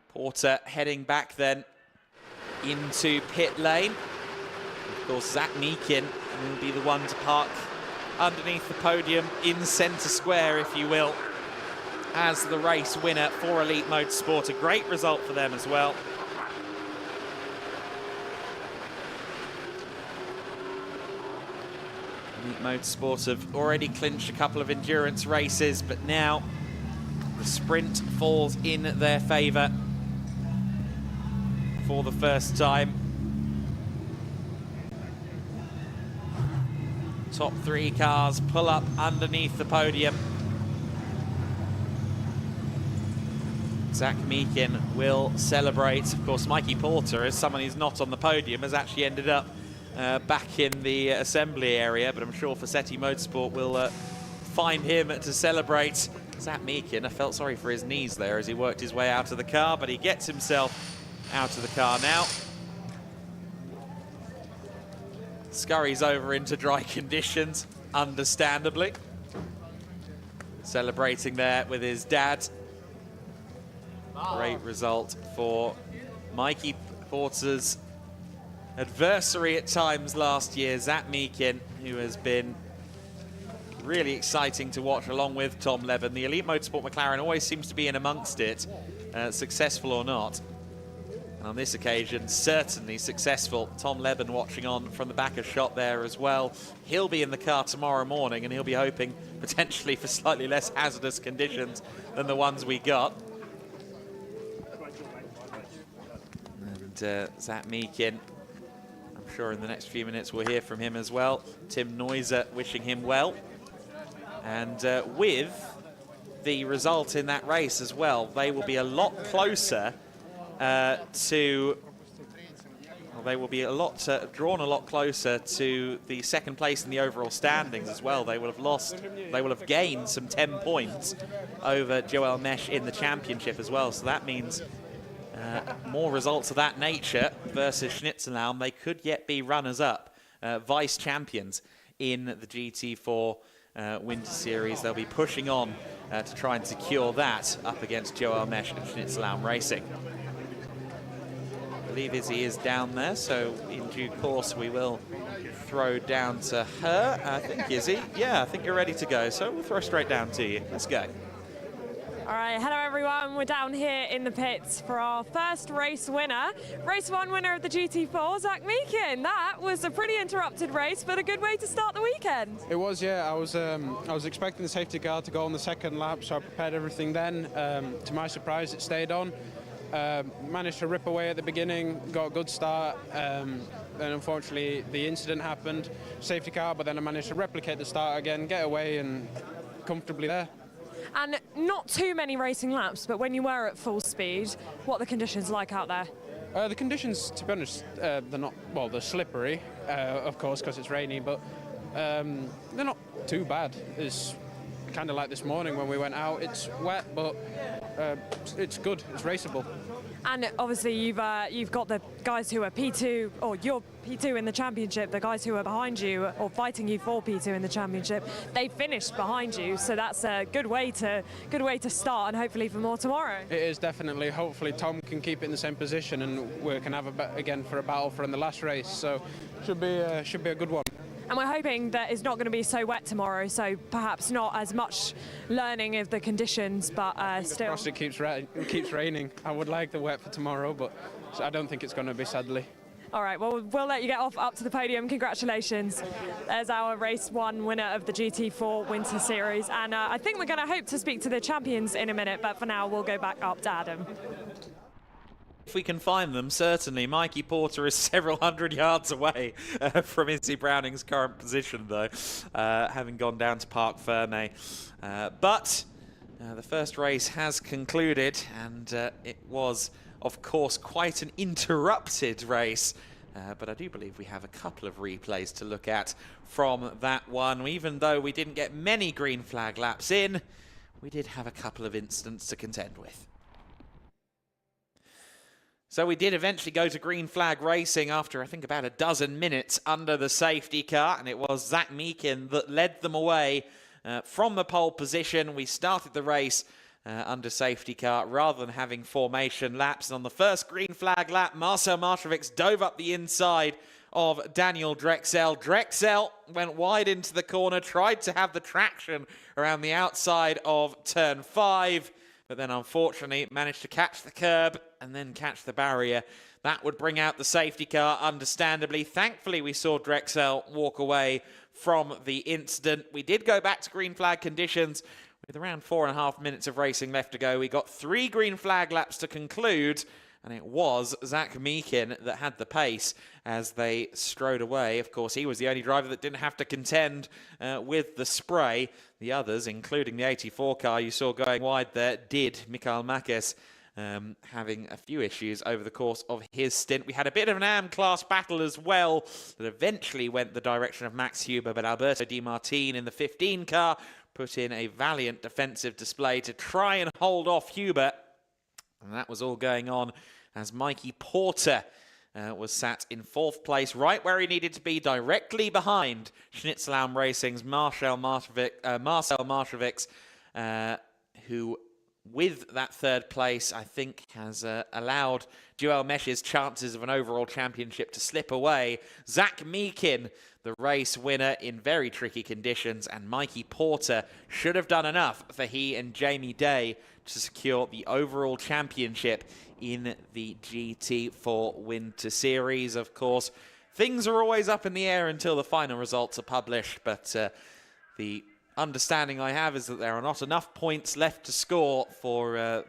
Porter heading back then into pit lane. Of course, Zach Meakin will be the one to park underneath the podium in centre square, if you will, as the race winner for Elite Motorsport. A great result for them as well. Elite Motorsport have already clinched a couple of endurance races, but now the sprint falls in their favour for the first time. Top three cars pull up underneath the podium. Zach Meakin will celebrate. Of course, Mikey Porter, as someone who's not on the podium, has actually ended up back in the assembly area, but I'm sure Fassetti Motorsport will find him to celebrate. Zach Meakin, I felt sorry for his knees there as he worked his way out of the car, but he gets himself out of the car now. Scurries over into dry conditions, understandably. Celebrating there with his dad. Great result for Mikey Porter's adversary at times last year, Zach Meakin, who has been really exciting to watch along with Tom Levin. The Elite Motorsport McLaren always seems to be in amongst it, successful or not. And on this occasion, certainly successful. Tom Levin watching on from the back of shot there as well. He'll be in the car tomorrow morning, and he'll be hoping potentially for slightly less hazardous conditions than the ones we got. And Zach Meakin, I'm sure in the next few minutes we'll hear from him as well. Tim Neuser wishing him well. And with the result in that race as well, they will be a lot closer they will be drawn a lot closer to the second place in the overall standings as well. They will have gained some 10 points over Joel Mesh in the championship as well. So that means more results of that nature versus Schnitzelnaum. They could yet be runners-up, vice champions in the GT4 Winter Series. They'll be pushing on to try and secure that up against Joel Mesh and Schnitzelnaum Racing. I believe Izzy is down there, so in due course we will throw down to her. I think, Izzy, yeah, I think you're ready to go, so we'll throw straight down to you. Let's go. All right, hello everyone. We're down here in the pits for our first race winner. Race 1 winner of the GT4, Zach Meakin. That was a pretty interrupted race, but a good way to start the weekend. It was, yeah. I was expecting the safety car to go on the second lap, so I prepared everything then. To my surprise, it stayed on. Managed to rip away at the beginning, got a good start. Then unfortunately the incident happened, safety car, but then I managed to replicate the start again, get away and comfortably there. And not too many racing laps, but when you were at full speed, what are the conditions like out there? The conditions, to be honest, they're not, well, they're slippery, of course, because it's rainy, but they're not too bad. It's kind of like this morning when we went out. It's wet, but it's good, it's raceable. And obviously you've got the guys who are P2, or you're P2 in the championship, the guys who are behind you or fighting you for P2 in the championship, they finished behind you, so that's a good way to start, and hopefully for more tomorrow. It is definitely. Hopefully Tom can keep it in the same position and we can have again for a battle for in the last race, so should be a good one. And we're hoping that it's not going to be so wet tomorrow, so perhaps not as much learning of the conditions, but still. Of course it keeps raining. I would like the wet for tomorrow, but I don't think it's going to be, sadly. All right, well, we'll let you get off up to the podium. Congratulations. There's our race 1 winner of the GT4 Winter Series. And I think we're going to hope to speak to the champions in a minute, but for now, we'll go back up to Adam. If we can find them, certainly. Mikey Porter is several hundred yards away from Izzy Browning's current position, though, having gone down to Parc Fermé. But the first race has concluded, and it was, of course, quite an interrupted race. But I do believe we have a couple of replays to look at from that one. Even though we didn't get many green flag laps in, we did have a couple of incidents to contend with. So we did eventually go to green flag racing after, I think, about a dozen minutes under the safety car. And it was Zach Meakin that led them away from the pole position. We started the race under safety car rather than having formation laps. And on the first green flag lap, Marcel Maršovics dove up the inside of Daniel Drexel. Drexel went wide into the corner, tried to have the traction around the outside of turn 5. But then, unfortunately, managed to catch the curb and then catch the barrier. That would bring out the safety car, understandably. Thankfully, we saw Drexel walk away from the incident. We did go back to green flag conditions with around 4.5 minutes of racing left to go. We got 3 green flag laps to conclude, and it was Zach Meakin that had the pace as they strode away. Of course, he was the only driver that didn't have to contend with the spray. The others, including the 84 car you saw going wide there, did. Mikael Makes having a few issues over the course of his stint. We had a bit of an AM class battle as well that eventually went the direction of Max Huber, but Alberto Di Martini in the 15 car put in a valiant defensive display to try and hold off Huber. And that was all going on as Mikey Porter was sat in 4th place, right where he needed to be, directly behind Schnitzellaum Racing's Marcel Maršovics, who, with that 3rd place, I think has allowed Joel Mesh's chances of an overall championship to slip away. Zach Meakin, the race winner in very tricky conditions, and Mikey Porter should have done enough for he and Jamie Day to secure the overall championship in the GTWinterseries. Of course, things are always up in the air until the final results are published, but the understanding I have is that there are not enough points left to score for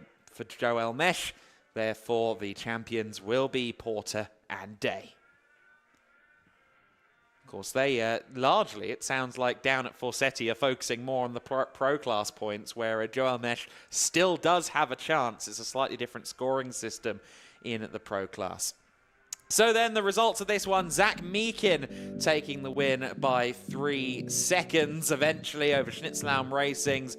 Joel Mesh. Therefore, the champions will be Porter and Day. Of course, they largely, it sounds like, down at Forsetti are focusing more on the pro class points, where Joel Mesh still does have a chance. It's a slightly different scoring system in the pro class. So then the results of this one, Zach Meakin taking the win by 3 seconds eventually over Schnitzellaum Racing's,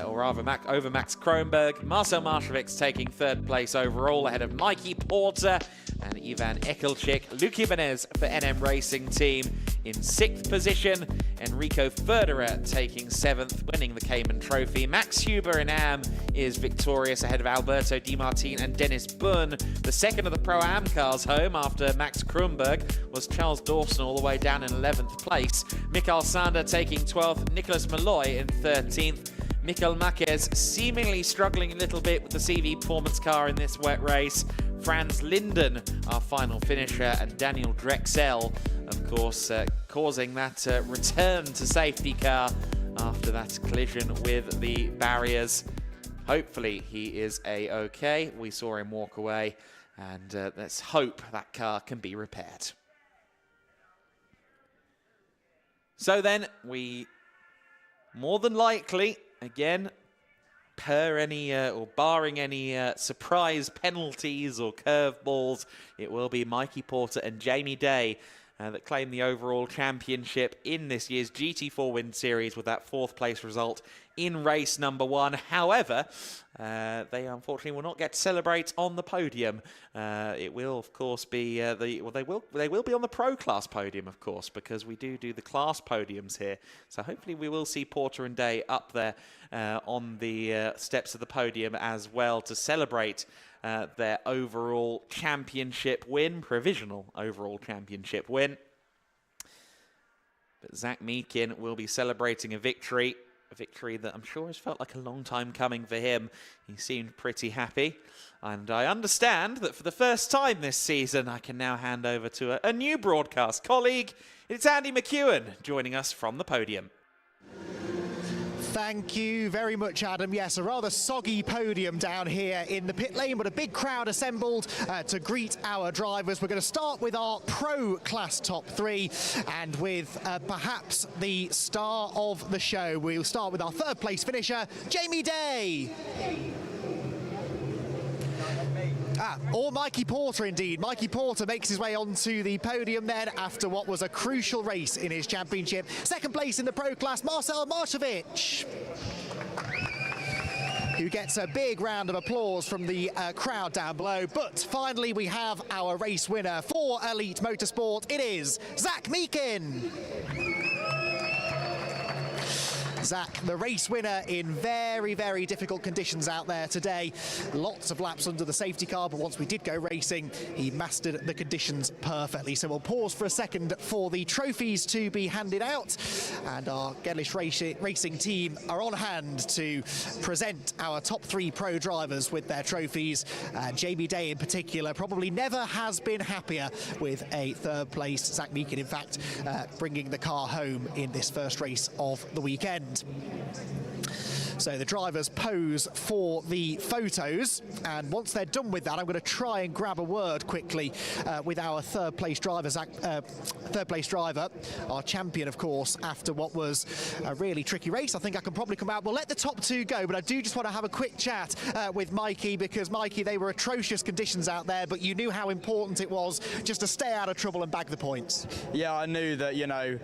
or rather over Max Kronberg. Marcel Maršovics taking 3rd place overall ahead of Mikey Porter and Ivan Ekelchik. Luke Ibanez for NM Racing Team in 6th position. Enrico Ferderer taking 7th, winning the Cayman Trophy. Max Huber in AM is victorious ahead of Alberto Di Martini and Dennis Bunn. The second of the Pro-Am cars home after Max Kronberg was Charles Dawson, all the way down in 11th place. Mikael Sander taking 12th, Nicholas Malloy in 13th. Mikael Makes seemingly struggling a little bit with the CV Performance car in this wet race. Franz Linden, our final finisher, and Daniel Drexel, of course, causing that return to safety car after that collision with the barriers. Hopefully he is a-okay. We saw him walk away, and let's hope that car can be repaired. So then we more than likely, again, per any or barring any surprise penalties or curveballs, it will be Mikey Porter and Jamie Day that claim the overall championship in this year's GT4Win Series with that 4th place result in race number 1. However, they unfortunately will not get to celebrate on the podium. It will, of course, be they will be on the pro class podium, of course, because we do the class podiums here. So hopefully we will see Porter and Day up there on the steps of the podium as well to celebrate their overall championship win, provisional overall championship win. But Zach Meakin will be celebrating a victory that I'm sure has felt like a long time coming for him. He seemed pretty happy. And I understand that for the first time this season, I can now hand over to a new broadcast colleague. It's Andy McEwen joining us from the podium. Thank you very much, Adam. Yes, a rather soggy podium down here in the pit lane, but a big crowd assembled to greet our drivers. We're going to start with our Pro Class top 3 and with perhaps the star of the show. We'll start with our third place finisher, Jamie Day. Or Mikey Porter, indeed. Mikey Porter makes his way onto the podium then after what was a crucial race in his championship. Second place in the Pro Class, Marcel Marcevic, who gets a big round of applause from the crowd down below. But finally, we have our race winner for Elite Motorsport. It is Zach Meakin. Zach, the race winner in very, very difficult conditions out there today. Lots of laps under the safety car, but once we did go racing, he mastered the conditions perfectly. So we'll pause for a second for the trophies to be handed out, and our GEDLICH Racing team are on hand to present our top 3 pro drivers with their trophies. Jamie Day in particular probably never has been happier with a third place. Zach Meakin, in fact, bringing the car home in this first race of the weekend. So the drivers pose for the photos, and once they're done with that, I'm going to try and grab a word quickly with our third place driver, our champion, of course, after what was a really tricky race. I think I can probably come out. We'll let the top 2 go, but I do just want to have a quick chat with Mikey, because Mikey, they were atrocious conditions out there, but you knew how important it was just to stay out of trouble and bag the points. Yeah, I knew that, you know,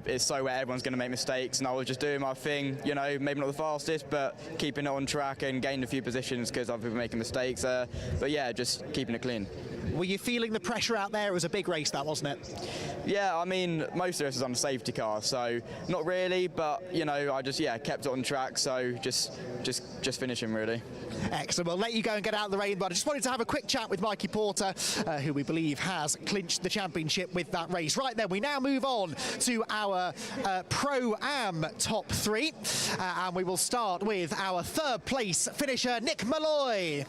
it's so where everyone's going to make mistakes, and I was just doing my thing, you know, maybe not the fastest, but keeping it on track and gaining a few positions because I've been making mistakes. But yeah, just keeping it clean. Were you feeling the pressure out there? It was a big race, that, wasn't it? Yeah, I mean, most of us is on a safety car, so not really, but, you know, I just, yeah, kept it on track, so just finishing, really. Excellent. We'll let you go and get out of the rain, but I just wanted to have a quick chat with Mikey Porter, who we believe has clinched the championship with that race. Right then, we now move on to our Pro-Am top 3, and we will start with our third place finisher, Nick Malloy.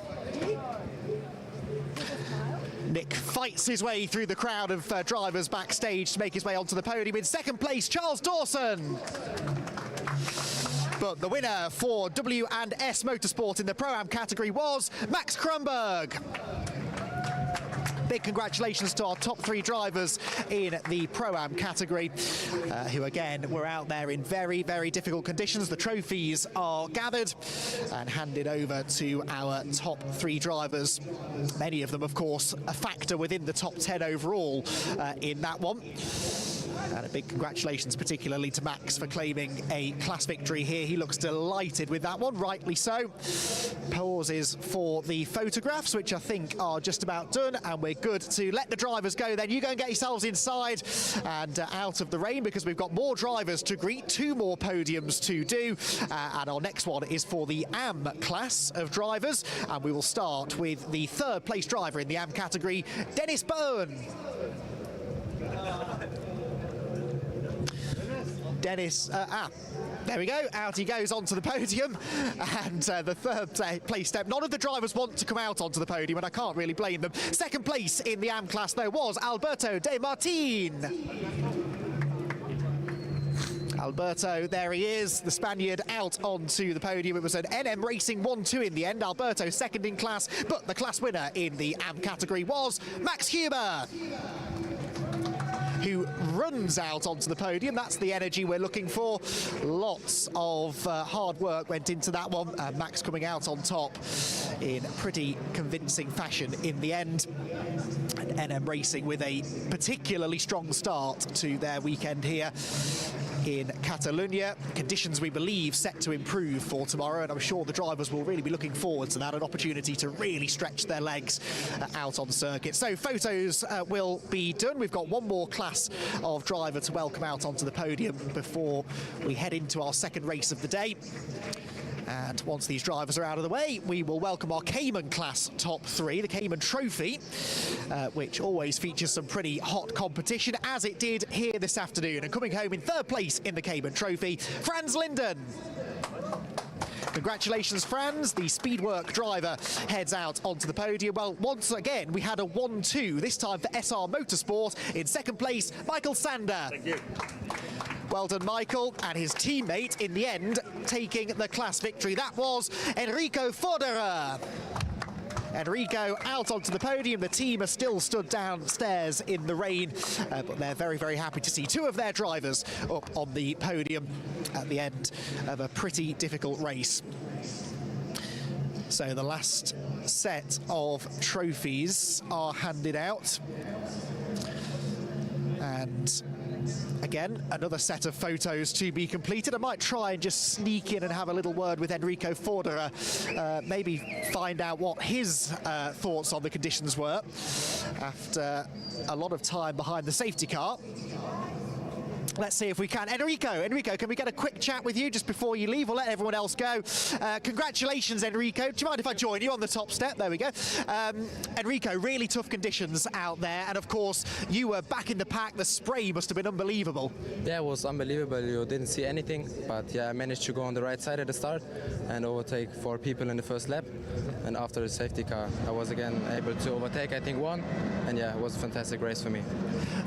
Nick fights his way through the crowd of drivers backstage to make his way onto the podium. In second place, Charles Dawson. But the winner for W&S Motorsport in the Pro-Am category was Max Kronberg. Big congratulations to our top 3 drivers in the Pro-Am category, who again were out there in very, very difficult conditions. The trophies are gathered and handed over to our top 3 drivers. Many of them, of course, a factor within the top 10 overall in that one. And a big congratulations particularly to Max for claiming a class victory here. He looks delighted with that one, rightly so. Pauses for the photographs, which I think are just about done, and we're good to let the drivers go then. You go and get yourselves inside and out of the rain, because we've got more drivers to greet, 2 more podiums to do, and our next one is for the AM class of drivers, and we will start with the third place driver in the AM category, Dennis Bowen. Dennis, there we go, out he goes onto the podium, and the third place step. None of the drivers want to come out onto the podium, and I can't really blame them. Second place in the AM class, though, was Alberto De Martin. Alberto, there he is, the Spaniard out onto the podium. It was an NM Racing 1-2 in the end. Alberto second in class, but the class winner in the AM category was Max Huber, who runs out onto the podium. That's the energy we're looking for. Lots of hard work went into that one. Max coming out on top in pretty convincing fashion in the end. And NM Racing with a particularly strong start to their weekend here in Catalonia. Conditions, we believe, set to improve for tomorrow, and I'm sure the drivers will really be looking forward to that, an opportunity to really stretch their legs out on the circuit. So photos will be done. We've got one more class of driver to welcome out onto the podium before we head into our second race of the day. And once these drivers are out of the way, we will welcome our Cayman class top 3, the Cayman Trophy, which always features some pretty hot competition, as it did here this afternoon. And coming home in third place in the Cayman Trophy, Franz Linden. Congratulations, Franz. The Speedwork driver heads out onto the podium. Well, once again, we had a 1-2, this time for SR Motorsport. In second place, Michael Sander. Thank you. Well done, Michael, and his teammate in the end taking the class victory. That was Enrico Forderer. Enrico out onto the podium. The team are still stood downstairs in the rain, but they're very, very happy to see two of their drivers up on the podium at the end of a pretty difficult race. So the last set of trophies are handed out. And again, another set of photos to be completed. I might try and just sneak in and have a little word with Enrico Forderer, maybe find out what his thoughts on the conditions were after a lot of time behind the safety car. Let's see if we can. Enrico, can we get a quick chat with you just before you leave? We'll let everyone else go. Congratulations, Enrico. Do you mind if I join you on the top step? There we go. Enrico, really tough conditions out there. And of course, you were back in the pack. The spray must have been unbelievable. Yeah, it was unbelievable. You didn't see anything. But yeah, I managed to go on the right side at the start and overtake 4 people in the first lap. And after the safety car, I was again able to overtake, I think, 1. And yeah, it was a fantastic race for me.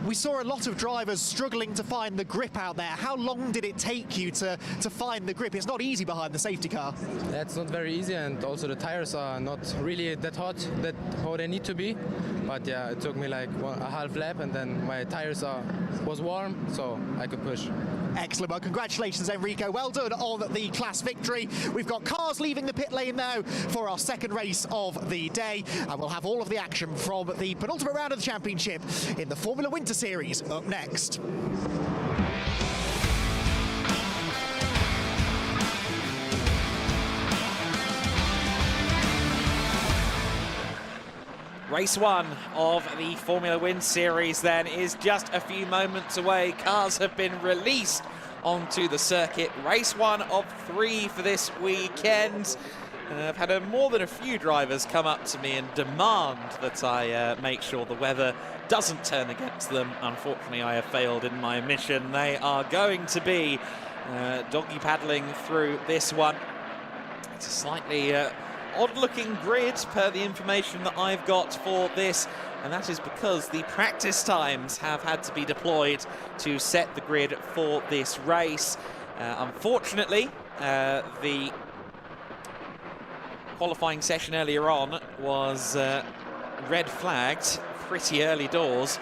We saw a lot of drivers struggling to find the grip out there. How long did it take you to find the grip? It's not easy behind the safety car. Yeah, it's not very easy, and also the tires are not really that hot, that how they need to be. But yeah, it took me like a half lap, and then my tires was warm, so I could push. Excellent. Well, congratulations, Enrico. Well done on the class victory. We've got cars leaving the pit lane now for our second race of the day, and we'll have all of the action from the penultimate round of the championship in the Formula Winter Series up next. Race 1 of the Formula Wind Series then is just a few moments away. Cars have been released onto the circuit. Race 1 of 3 for this weekend. I've had more than a few drivers come up to me and demand that I make sure the weather doesn't turn against them. Unfortunately, I have failed in my mission. They are going to be doggy paddling through this one. It's a slightly odd-looking grid per the information that I've got for this, and that is because the practice times have had to be deployed to set the grid for this race. Unfortunately, the qualifying session earlier on was red flagged pretty early doors.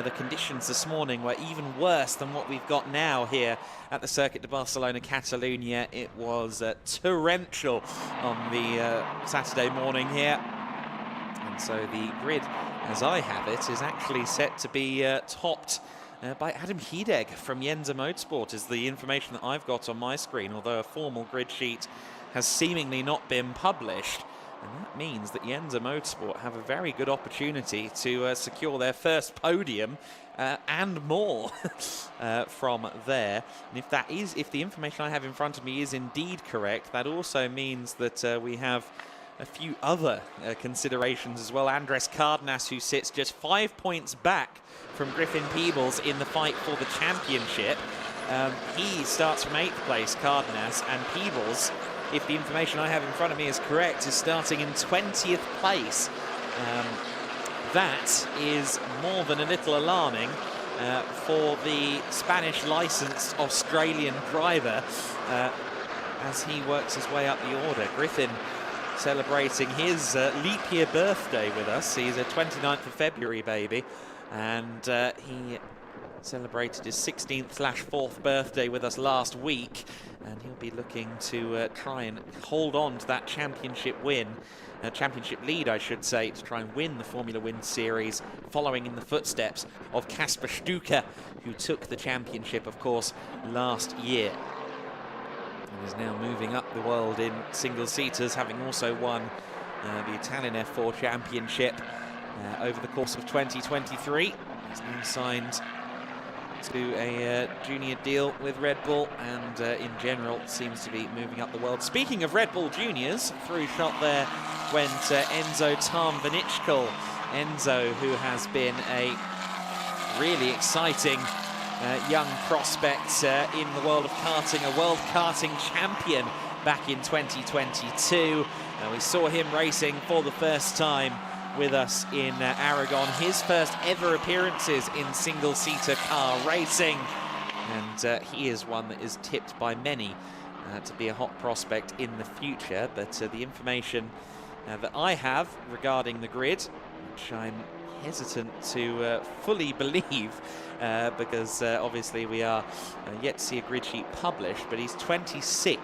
The conditions this morning were even worse than what we've got now here at the Circuit de Barcelona-Catalunya. It was torrential on the Saturday morning here. And so the grid, as I have it, is actually set to be topped by Adam Hideg from Yenza Motorsport, is the information that I've got on my screen, although a formal grid sheet has seemingly not been published. And that means that Yenza Motorsport have a very good opportunity to secure their first podium and more from there. And if the information I have in front of me is indeed correct, that also means that we have a few other considerations as well. Andres Cardenas, who sits just 5 points back from Griffin Peebles in the fight for the championship. He starts from 8th place, Cardenas, and Peebles, if the information I have in front of me is correct, is starting in 20th place. That is more than a little alarming for the Spanish licensed Australian driver as he works his way up the order. Griffin celebrating his leap year birthday with us. He's a 29th of February baby, and he celebrated his 16th/4th birthday with us last week, and he'll be looking to try and hold on to that championship win, championship lead I should say, to try and win the Formula Wind Series, following in the footsteps of Kasper Stuka, who took the championship of course last year. And is now moving up the world in single-seaters, having also won the Italian F4 championship over the course of 2023. He's now signed to a junior deal with Red Bull, and in general seems to be moving up the world. Speaking of Red Bull juniors, through shot there went Enzo Tarnvanichkal. Enzo, who has been a really exciting young prospect in the world of karting, a world karting champion back in 2022. We saw him racing for the first time with us in Aragon, his first ever appearances in single-seater car racing. and he is one that is tipped by many to be a hot prospect in the future. But the information that I have regarding the grid, which I'm hesitant to fully believe, because obviously we are yet to see a grid sheet published, but he's 26th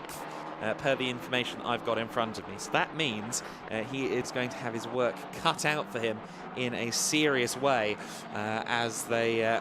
per the information I've got in front of me. So that means he is going to have his work cut out for him in a serious way as they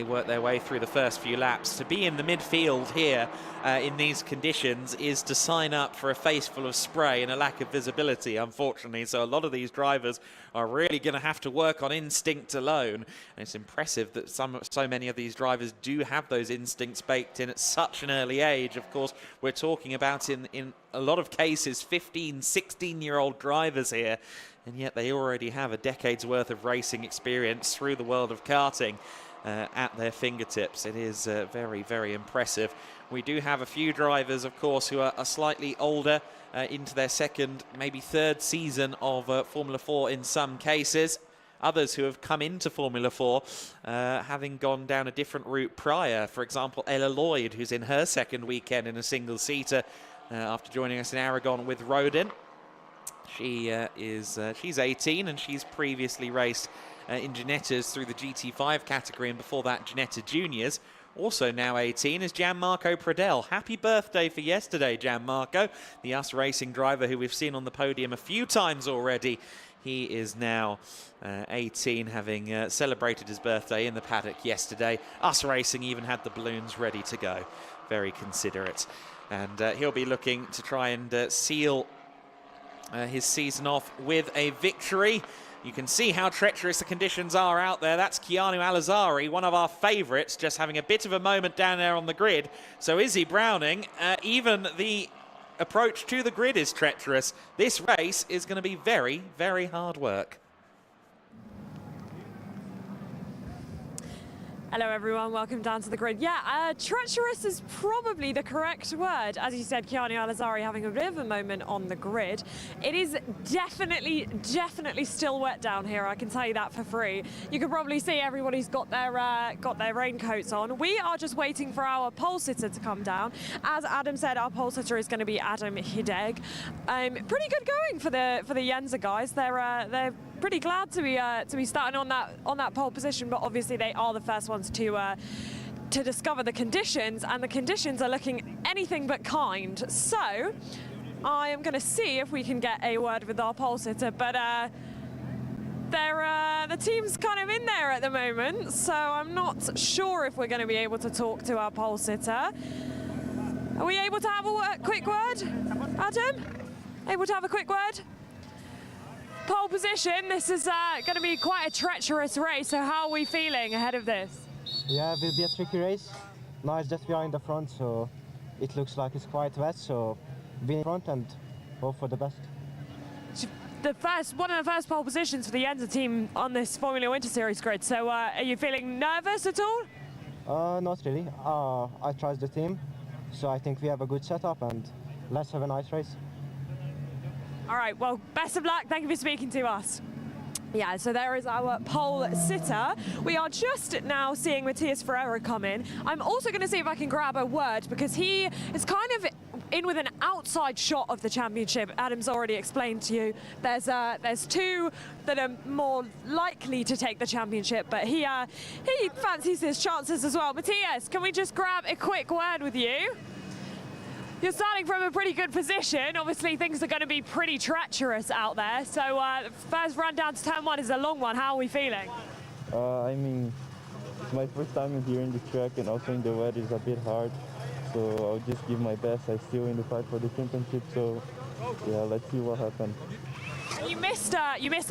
work their way through the first few laps. To be in the midfield here in these conditions is to sign up for a face full of spray and a lack of visibility, unfortunately. So a lot of these drivers are really going to have to work on instinct alone. And it's impressive that so many of these drivers do have those instincts baked in at such an early age. Of course, we're talking about in a lot of cases 15, 16-year-old drivers here, and yet they already have a decade's worth of racing experience through the world of karting at their fingertips. It is very, very impressive. We do have a few drivers, of course, who are slightly older, into their second, maybe third season of Formula 4 in some cases. Others who have come into Formula 4 having gone down a different route prior. For example, Ella Lloyd, who's in her second weekend in a single-seater after joining us in Aragon with Rodin. She's 18 and she's previously raced in Ginettas through the GT5 category, and before that Ginetta Juniors. Also now 18 is Gianmarco Pradell. Happy birthday for yesterday, Gianmarco, the US Racing driver who we've seen on the podium a few times already. He is now 18, having celebrated his birthday in the paddock yesterday. US Racing even had the balloons ready to go. Very considerate. And he'll be looking to try and seal his season off with a victory. You can see how treacherous the conditions are out there. That's Keanu Alizari, one of our favourites, just having a bit of a moment down there on the grid. So Izzy Browning, even the approach to the grid is treacherous. This race is going to be very, very hard work. Hello everyone, welcome down to the grid. Yeah, treacherous is probably the correct word. As you said, Keanu Alizari having a bit of a moment on the grid. It is definitely still wet down here, I can tell you that for free. You can probably see everybody's got their raincoats on. We are just waiting for our pole sitter to come down. As Adam said, our pole sitter is going to be Adam Hideg. Pretty good going for the Yenza guys. They're pretty glad to be starting on that pole position, but obviously they are the first ones to discover the conditions, and the conditions are looking anything but kind. So I am going to see if we can get a word with our pole sitter, but the team's kind of in there at the moment, so I'm not sure if we're going to be able to talk to our pole sitter. Are we able to have a quick word, Adam? Able to have a quick word? Pole position, this is going to be quite a treacherous race, so how are we feeling ahead of this? Yeah, it will be a tricky race. Now it's just behind the front, so it looks like it's quite wet, so be in front and hope for the best. One of the first pole positions for the Yenza team on this Formula Winter Series grid, so are you feeling nervous at all? Not really. I trust the team, so I think we have a good setup, and let's have a nice race. All right, well, best of luck. Thank you for speaking to us. Yeah, so there is our pole sitter. We are just now seeing Matthias Ferreira come in. I'm also going to see if I can grab a word, because he is kind of in with an outside shot of the championship. Adam's already explained to you. There's two that are more likely to take the championship, but he fancies his chances as well. Matthias, can we just grab a quick word with you? You're starting from a pretty good position. Obviously, things are going to be pretty treacherous out there. So, first run down to turn one is a long one. How are we feeling? I mean, it's my first time here in this track, and also in the weather is a bit hard. So I'll just give my best. I'm still in the fight for the championship. So, yeah, let's see what happens. You missed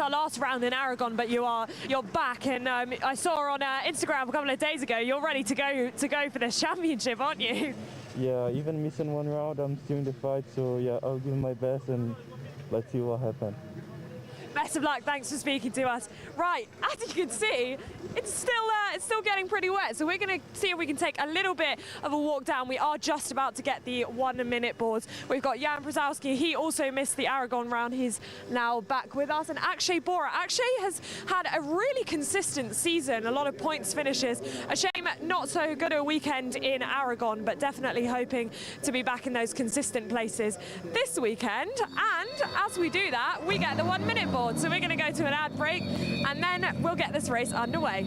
our last round in Aragon, but you're back, and I saw on Instagram a couple of days ago you're ready to go for this championship, aren't you? Yeah, even missing one round, I'm still in the fight. So yeah, I'll give my best, and let's see what happens. Best of luck. Thanks for speaking to us. Right, as you can see, it's still getting pretty wet, so we're going to see if we can take a little bit of a walk down. We are just about to get the 1 minute boards. We've got Jan Brzezowski. He also missed the Aragon round. He's now back with us. And Akshay Bora. Akshay has had a really consistent season, a lot of points finishes. A shame not so good a weekend in Aragon, but definitely hoping to be back in those consistent places this weekend. And as we do that, we get the 1 minute board. So we're going to go to an ad break and then we'll get this race underway.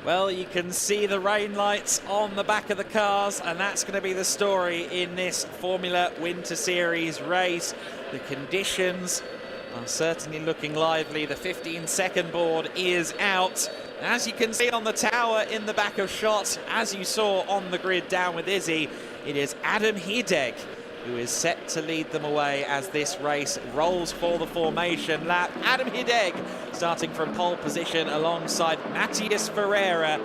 Well, you can see the rain lights on the back of the cars, and that's going to be the story in this Formula Winter Series race. The conditions are certainly looking lively. The 15-second board is out. As you can see on the tower in the back of shot, as you saw on the grid down with Izzy, it is Adam Hideg who is set to lead them away as this race rolls for the formation lap. Adam Hideg starting from pole position alongside Matthias Ferreira.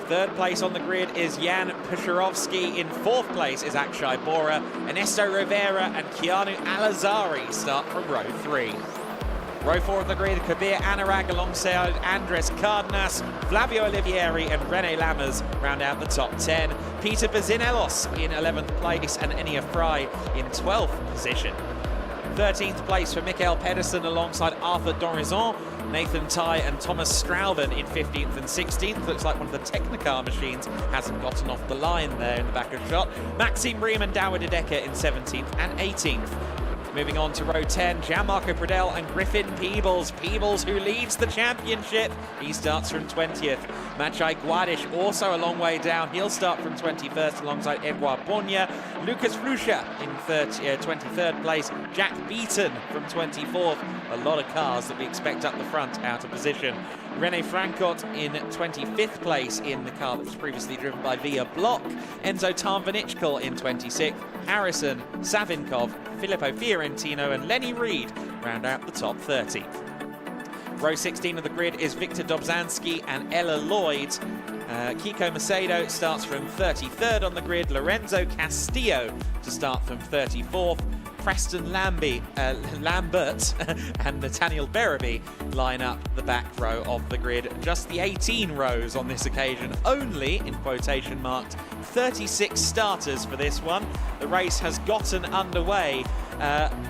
Third place on the grid is Jan Pusharovsky. In fourth place is Akshay Bora. Ernesto Rivera and Keanu Alazari start from row 3. Row 4 of the grid, Kabir Anurag alongside Andres Cardenas, Flavio Olivieri and Rene Lammers round out the top 10. Peter Bazinelos in 11th place and Enia Fry in 12th position. 13th place for Mikael Pedersen alongside Arthur Dorizon, Nathan Ty and Thomas Strauben in 15th and 16th. Looks like one of the Technicar machines hasn't gotten off the line there in the back of shot. Maxime Riemann, Douwe de Decker in 17th and 18th. Moving on to row 10, Gianmarco Pradel and Griffin Peebles. Peebles, who leads the championship, he starts from 20th. Maciej Guadish also a long way down. He'll start from 21st alongside Edouard Bonia. Lucas Flusha in 23rd place. Jack Beaton from 24th. A lot of cars that we expect up the front out of position. René Francot in 25th place in the car that was previously driven by Via Block. Enzo Tarnvanichkal in 26th. Harrison, Savinkov, Filippo Fiorentino and Lenny Reed round out the top 30. Row 16 of the grid is Victor Dobzhansky and Ella Lloyd. Kiko Macedo starts from 33rd on the grid. Lorenzo Castillo to start from 34th. Preston Lambert and Nathaniel Berraby line up the back row of the grid. Just the 18 rows on this occasion, only, in quotation marked, 36 starters for this one. The race has gotten underway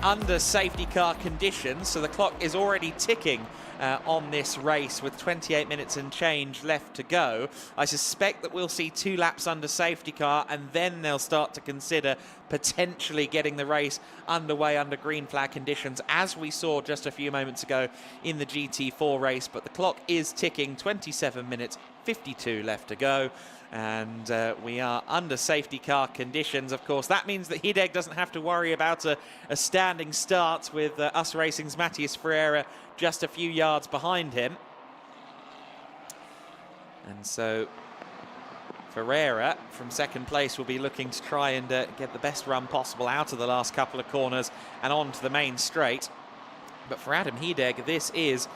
under safety car conditions, so the clock is already ticking on this race with 28 minutes and change left to go. I suspect that we'll see 2 laps under safety car, and then they'll start to consider potentially getting the race underway under green flag conditions, as we saw just a few moments ago in the GT4 race. But the clock is ticking, 27 minutes 52 left to go, and we are under safety car conditions. Of course, that means that Hideg doesn't have to worry about a standing start with Us Racing's Matthias Ferreira just a few yards behind him. And so Ferreira from second place will be looking to try and get the best run possible out of the last couple of corners and on to the main straight. But for Adam Hideg, this is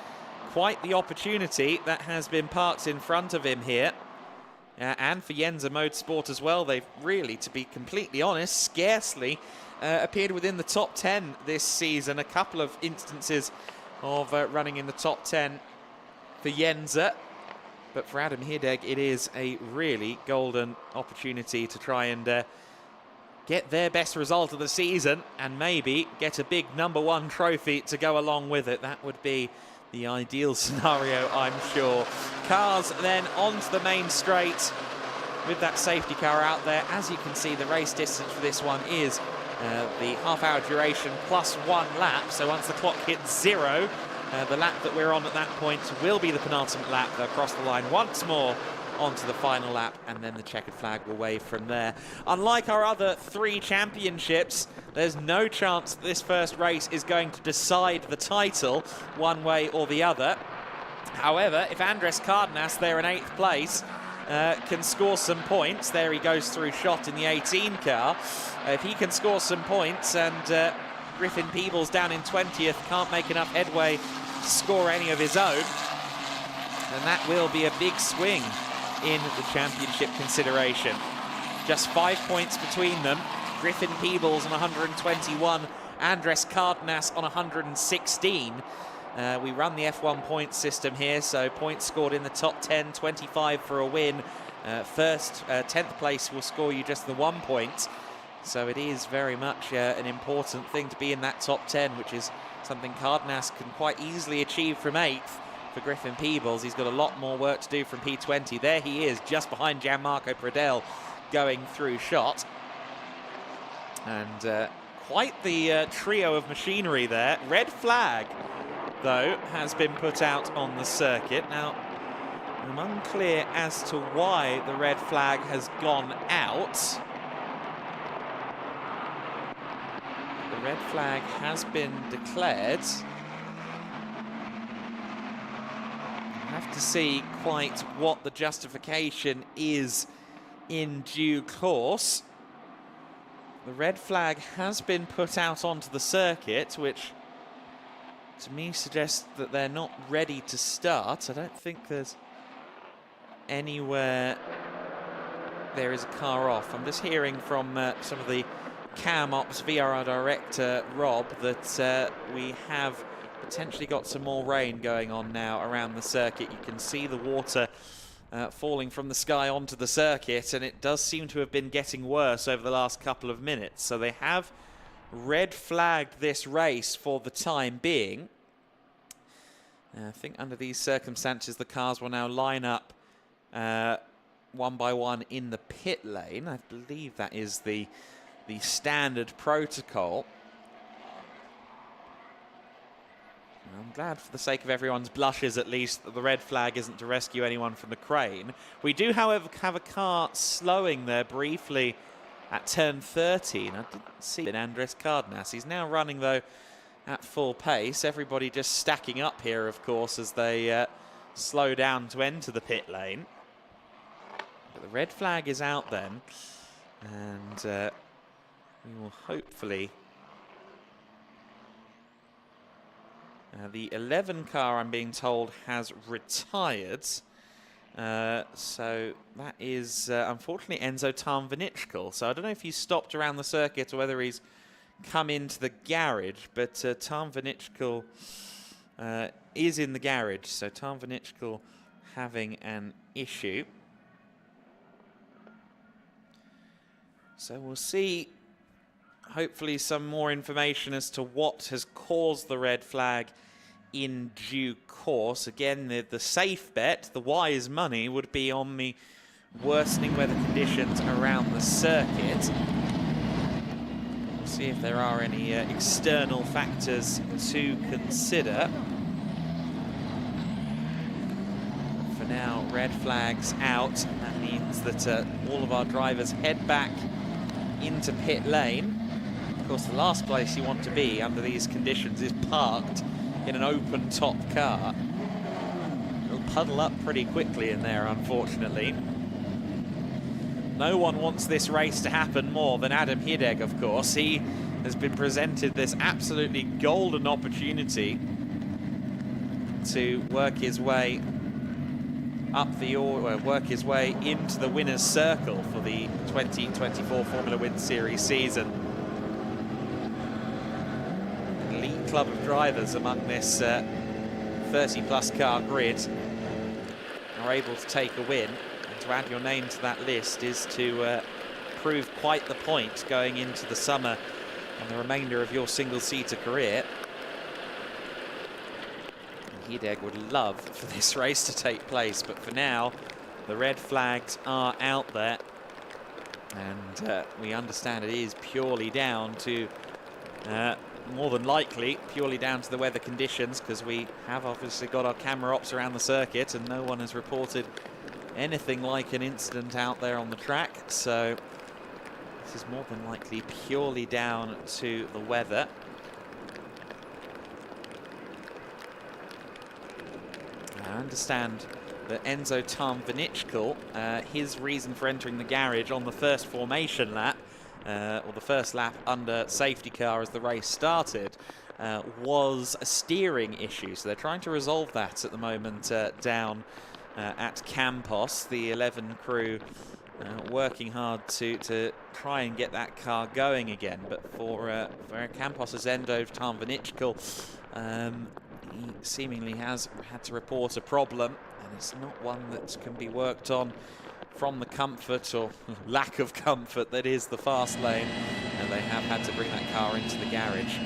quite the opportunity that has been parked in front of him here. And for Yenza Motorsport as well. They've really, to be completely honest, scarcely appeared within the top 10 this season. A couple of instances of running in the top 10 for Yenza. But for Adam Hideg, it is a really golden opportunity to try and get their best result of the season and maybe get a big #1 trophy to go along with it. That would be the ideal scenario, I'm sure. Cars then onto the main straight with that safety car out there. As you can see, the race distance for this one is the half-hour duration plus 1 lap. So once the clock hits 0, the lap that we're on at that point will be the penultimate lap. They'll cross the line once more onto the final lap, and then the checkered flag will wave from there. Unlike our other 3 championships, there's no chance that this first race is going to decide the title one way or the other. However, if Andres Cardenas, there in 8th place, can score some points, there he goes through shot in the 18 car. If he can score some points and Griffin Peebles down in 20th can't make enough headway to score any of his own, then that will be a big swing in the championship consideration. Just 5 points between them. Griffin Peebles on 121, Andres Cardenas on 116. We run the F1 point system here, so points scored in the top 10, 25 for a win. 10th place will score you just the 1 point. So it is very much an important thing to be in that top 10, which is something Cardenas can quite easily achieve from 8th. For Griffin Peebles, he's got a lot more work to do from P20. There he is, just behind Gianmarco Pradel, going through shot. And quite the trio of machinery there. Red flag, though, has been put out on the circuit. Now, I'm unclear as to why the red flag has gone out. The red flag has been declared. I'll have to see quite what the justification is in due course. The red flag has been put out onto the circuit, which to me suggests that they're not ready to start. I don't think there's anywhere there is a car off. I'm just hearing from some of the cam ops VRR director Rob that we have potentially got some more rain going on now around the circuit. You can see the water falling from the sky onto the circuit, and it does seem to have been getting worse over the last couple of minutes. So they have red flagged this race for the time being. I think under these circumstances the cars will now line up one by one in the pit lane. I believe that is the standard protocol. I'm glad for the sake of everyone's blushes at least that the red flag isn't to rescue anyone from the crane. We do, however, have a car slowing there briefly at turn 13. I didn't see it. Andres Cardenas. He's now running, though, at full pace. Everybody just stacking up here, of course, as they slow down to enter the pit lane. But the red flag is out then, and we will hopefully... the 11 car, I'm being told, has retired. So that is, unfortunately, Enzo Tarnvinichkal. So I don't know if he's stopped around the circuit or whether he's come into the garage, but Tarnvinichkal is in the garage. So Tarnvinichkal having an issue. So we'll see, hopefully, some more information as to what has caused the red flag in due course. Again, the safe bet, the wise money, would be on the worsening weather conditions around the circuit. We'll see if there are any external factors to consider. For now, red flags out, and that means that all of our drivers head back into pit lane. Of course, the last place you want to be under these conditions is parked in an open top car. It'll puddle up pretty quickly in there, unfortunately. No one wants this race to happen more than Adam Hideg, of course. He has been presented this absolutely golden opportunity to work his way up the work his way into the winner's circle for the 2024 Formula Wind Series season. Elite club of drivers among this 30-plus car grid are able to take a win. And to add your name to that list is to prove quite the point going into the summer and the remainder of your single-seater career. Hideg would love for this race to take place, but for now, the red flags are out there. And we understand it is purely down to, more than likely, purely down to the weather conditions, because we have obviously got our camera ops around the circuit and no one has reported anything like an incident out there on the track, so this is more than likely purely down to the weather. I understand that Enzo Tarnvinichkul, his reason for entering the garage on the first formation lap, or the first lap under safety car as the race started, was a steering issue. So they're trying to resolve that at the moment down at Campos. The 11 crew working hard to try and get that car going again. But for Campos' Endo Tarnvinichkul, he seemingly has had to report a problem, and it's not one that can be worked on from the comfort or lack of comfort that is the fast lane, and they have had to bring that car into the garage.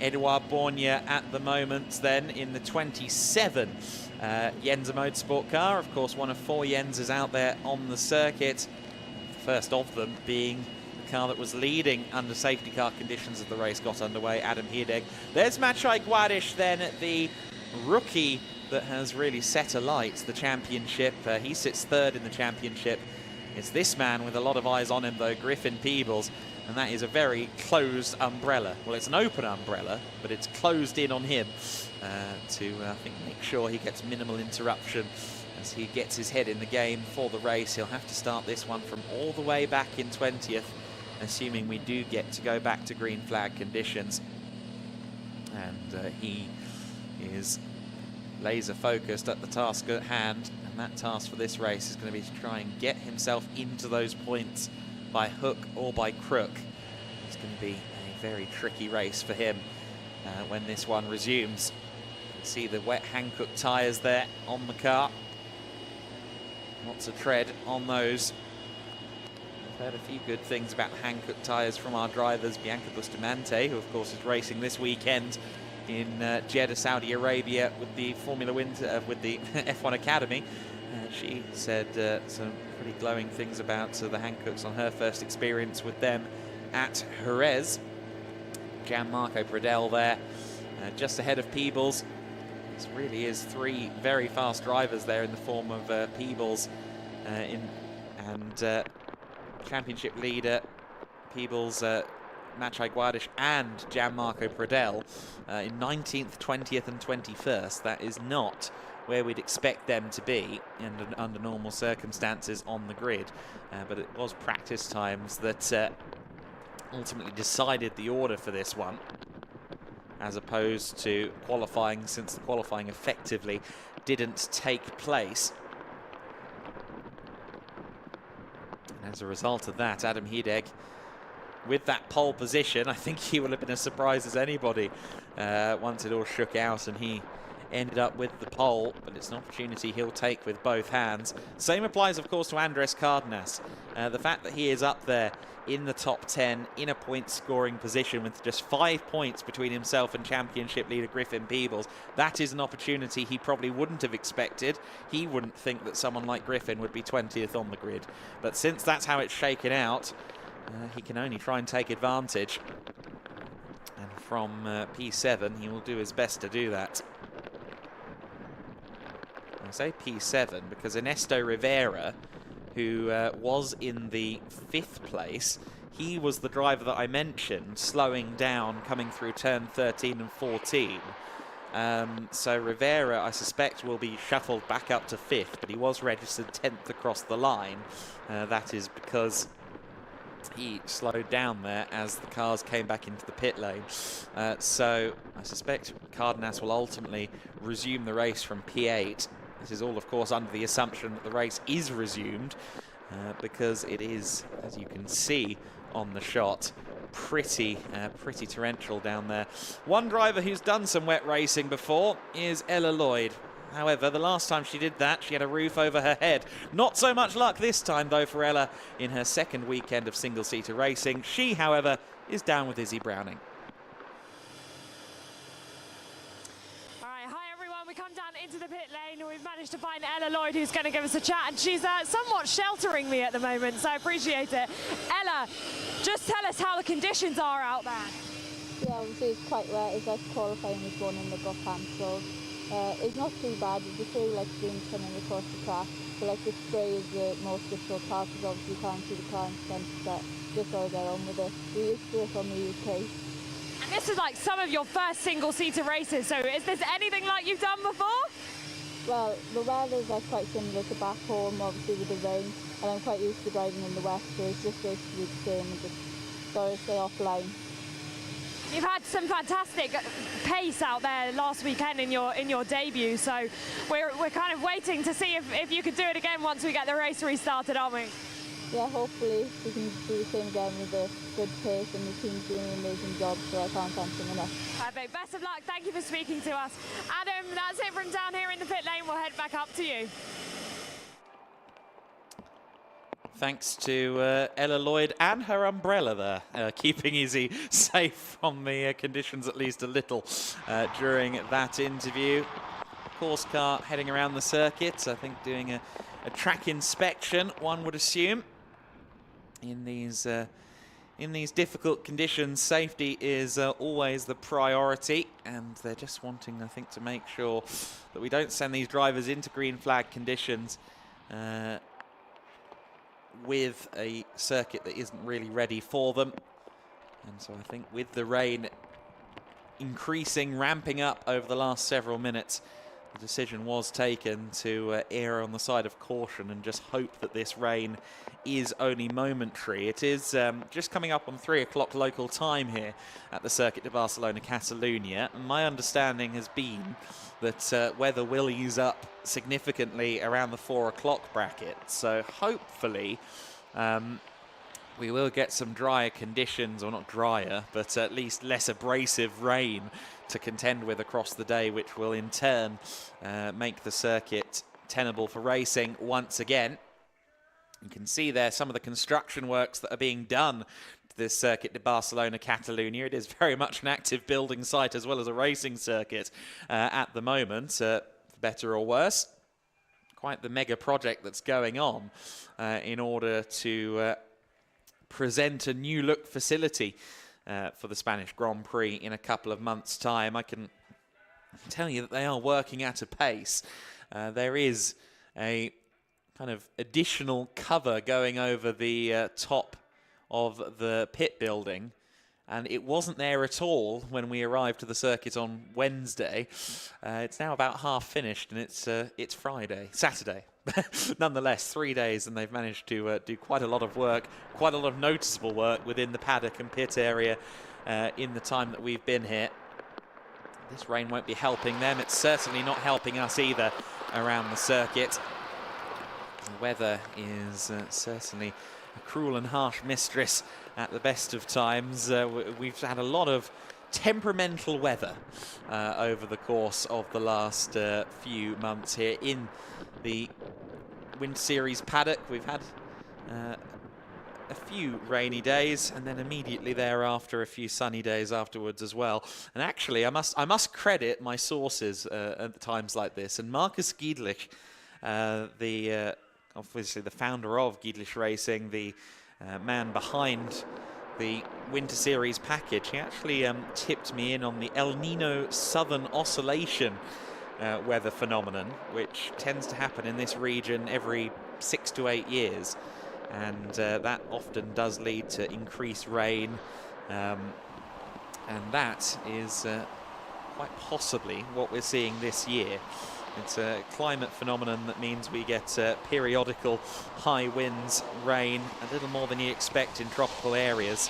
Edouard Borgna at the moment then in the 27 Yenza Motorsport car, of course one of 4 Yenzas out there on the circuit, the first of them being car that was leading under safety car conditions as the race got underway, Adam Hirdeg. There's Maciej Gładysz then, the rookie that has really set alight the championship. He sits 3rd in the championship. It's this man with a lot of eyes on him though, Griffin Peebles, and that is a very closed umbrella. Well, it's an open umbrella, but it's closed in on him to, I think, make sure he gets minimal interruption as he gets his head in the game for the race. He'll have to start this one from all the way back in 20th, assuming we do get to go back to green flag conditions. And he is laser focused at the task at hand, and that task for this race is going to be to try and get himself into those points by hook or by crook. It's going to be a very tricky race for him when this one resumes. You can see the wet Hankook tyres there on the car. Lots of tread on those. I've heard a few good things about Hankook tyres from our drivers, Bianca Bustamante, who of course is racing this weekend in Jeddah, Saudi Arabia with the with the F1 Academy. She said some pretty glowing things about the Hankooks on her first experience with them at Jerez. Gianmarco Pradell there, just ahead of Peebles. This really is 3 very fast drivers there in the form of Peebles and championship leader Peebles, Maciej Gładysz and Gianmarco Pradell in 19th, 20th and 21st. That is not where we'd expect them to be under normal circumstances on the grid. But it was practice times that ultimately decided the order for this one, as opposed to qualifying, since the qualifying effectively didn't take place. And as a result of that, Adam Hirdeg, with that pole position, I think he will have been as surprised as anybody once it all shook out and he ended up with the pole, but it's an opportunity he'll take with both hands. Same applies, of course, to Andres Cardenas. The fact that he is up there in the top 10 in a point-scoring position with just 5 points between himself and championship leader Griffin Peebles, that is an opportunity he probably wouldn't have expected. He wouldn't think that someone like Griffin would be 20th on the grid. But since that's how it's shaken out, he can only try and take advantage. And from P7, he will do his best to do that. I say P7 because Ernesto Rivera, who was in the 5th place, he was the driver that I mentioned slowing down coming through turn 13 and 14. So Rivera, I suspect, will be shuffled back up to 5th, but he was registered 10th across the line. That is because he slowed down there as the cars came back into the pit lane. So I suspect Cardenas will ultimately resume the race from P8. This is all, of course, under the assumption that the race is resumed, because it is, as you can see on the shot, pretty torrential down there. One driver who's done some wet racing before is Ella Lloyd. However, the last time she did that, she had a roof over her head. Not so much luck this time, though, for Ella in her 2nd weekend of single-seater racing. She, however, is down with Izzy Browning. We come down into the pit lane and we've managed to find Ella Lloyd, who's going to give us a chat, and she's somewhat sheltering me at the moment, so I appreciate it. Ella, just tell us how the conditions are out there. Yeah, obviously it's quite wet. It's like qualifying was going in the got cancelled. It's not too bad. It's just really like streams coming across the track. But like the spray is the most difficult part because obviously you can't see the car in front, but just gotta get on with it. We used to do it from the UK. And this is like some of your first single-seater races, so is this anything like you've done before? Well, the weather is like quite similar to back home, obviously with the rain, and I'm quite used to driving in the west, so it's just basically the same and just gotta stay offline. You've had some fantastic pace out there last weekend in your debut, so we're kind of waiting to see if you could do it again once we get the race restarted, aren't we? Yeah, hopefully we can do the same again with a good pace, and the team's doing an amazing job, so I can't thank them enough. Perfect. Best of luck. Thank you for speaking to us. Adam, that's it from down here in the pit lane. We'll head back up to you. Thanks to Ella Lloyd and her umbrella there, keeping Izzy safe from the conditions at least a little during that interview. Course car heading around the circuit, I think doing a track inspection, one would assume. In these difficult conditions, safety is always the priority, and they're just wanting, I think, to make sure that we don't send these drivers into green flag conditions with a circuit that isn't really ready for them. And so I think with the rain increasing, ramping up over the last several minutes, the decision was taken to err on the side of caution and just hope that this rain is only momentary. It is just coming up on 3 o'clock local time here at the Circuit de Barcelona-Catalunya. My understanding has been that weather will ease up significantly around the 4 o'clock bracket. So hopefully we will get some drier conditions, or not drier, but at least less abrasive rain to contend with across the day, which will in turn make the circuit tenable for racing once again. You can see there some of the construction works that are being done to this Circuit de Barcelona-Catalunya. It is very much an active building site as well as a racing circuit at the moment, for better or worse. Quite the mega project that's going on in order to present a new look facility for the Spanish Grand Prix in a couple of months' time. I can tell you that they are working at a pace. There is a kind of additional cover going over the top of the pit building, and it wasn't there at all when we arrived to the circuit on Wednesday. It's now about half finished, and it's Saturday. Nonetheless, 3 days, and they've managed to do quite a lot of work, quite a lot of noticeable work within the paddock and pit area in the time that we've been here. This rain won't be helping them. It's certainly not helping us either around the circuit. The weather is certainly a cruel and harsh mistress at the best of times. We've had a lot of temperamental weather over the course of the last few months here in the WinterSeries paddock. We've had a few rainy days, and then immediately thereafter a few sunny days afterwards as well. And actually, I must credit my sources at times like this. And Marcus Gedlich, obviously the founder of GEDLICH Racing, the man behind the Winter Series package, he actually tipped me in on the El Nino Southern Oscillation weather phenomenon, which tends to happen in this region every 6 to 8 years. And that often does lead to increased rain. And that is quite possibly what we're seeing this year. It's a climate phenomenon that means we get periodical high winds, rain, a little more than you expect in tropical areas.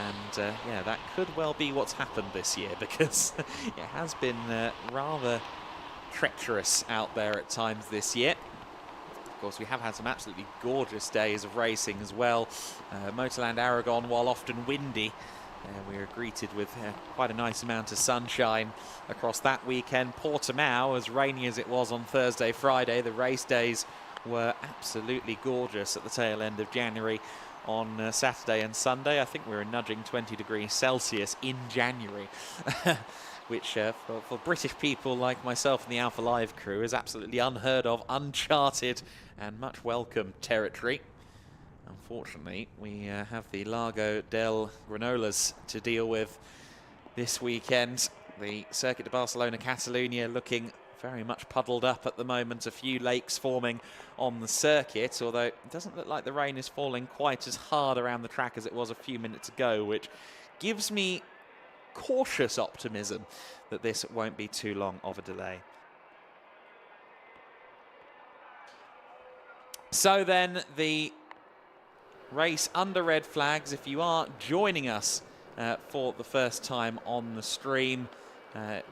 And yeah, that could well be what's happened this year, because it has been rather treacherous out there at times this year. Of course, we have had some absolutely gorgeous days of racing as well. Motorland Aragon, while often windy, we were greeted with quite a nice amount of sunshine across that weekend. Portimao, as rainy as it was on Thursday, Friday, the race days were absolutely gorgeous at the tail end of January on Saturday and Sunday. I think we were nudging 20 degrees Celsius in January, which for British people like myself and the alphalive crew is absolutely unheard of, uncharted and much welcome territory. Unfortunately, we have the Largo del Granollers to deal with this weekend. The Circuit de Barcelona-Catalunya looking very much puddled up at the moment. A few lakes forming on the circuit, although it doesn't look like the rain is falling quite as hard around the track as it was a few minutes ago, which gives me cautious optimism that this won't be too long of a delay. So then the race under red flags. If you are joining us for the first time on the stream,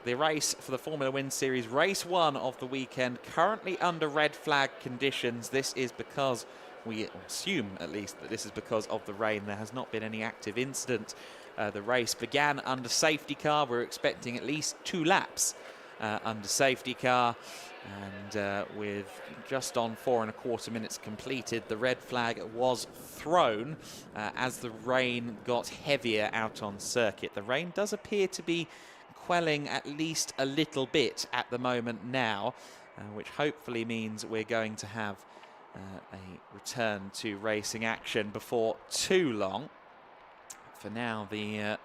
the race for the Formula Wind Series, race 1 of the weekend, currently under red flag conditions. This is because, we assume at least, that this is because of the rain. There has not been any active incident. The race began under safety car. We're expecting at least 2 laps under safety car. And with just on 4¼ minutes completed, the red flag was thrown as the rain got heavier out on circuit. The rain does appear to be quelling at least a little bit at the moment now, which hopefully means we're going to have a return to racing action before too long. For now, the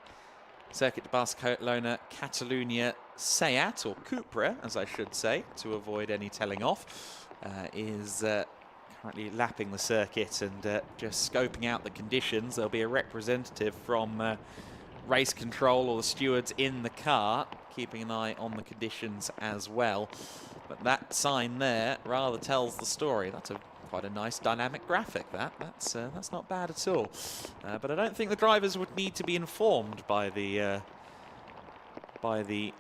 Circuit de Barcelona-Catalunya Seat, or Cupra, as I should say, to avoid any telling off, is currently lapping the circuit and just scoping out the conditions. There'll be a representative from race control or the stewards in the car, keeping an eye on the conditions as well. But that sign there rather tells the story. That's quite a nice dynamic graphic. That's not bad at all. But I don't think the drivers would need to be informed by the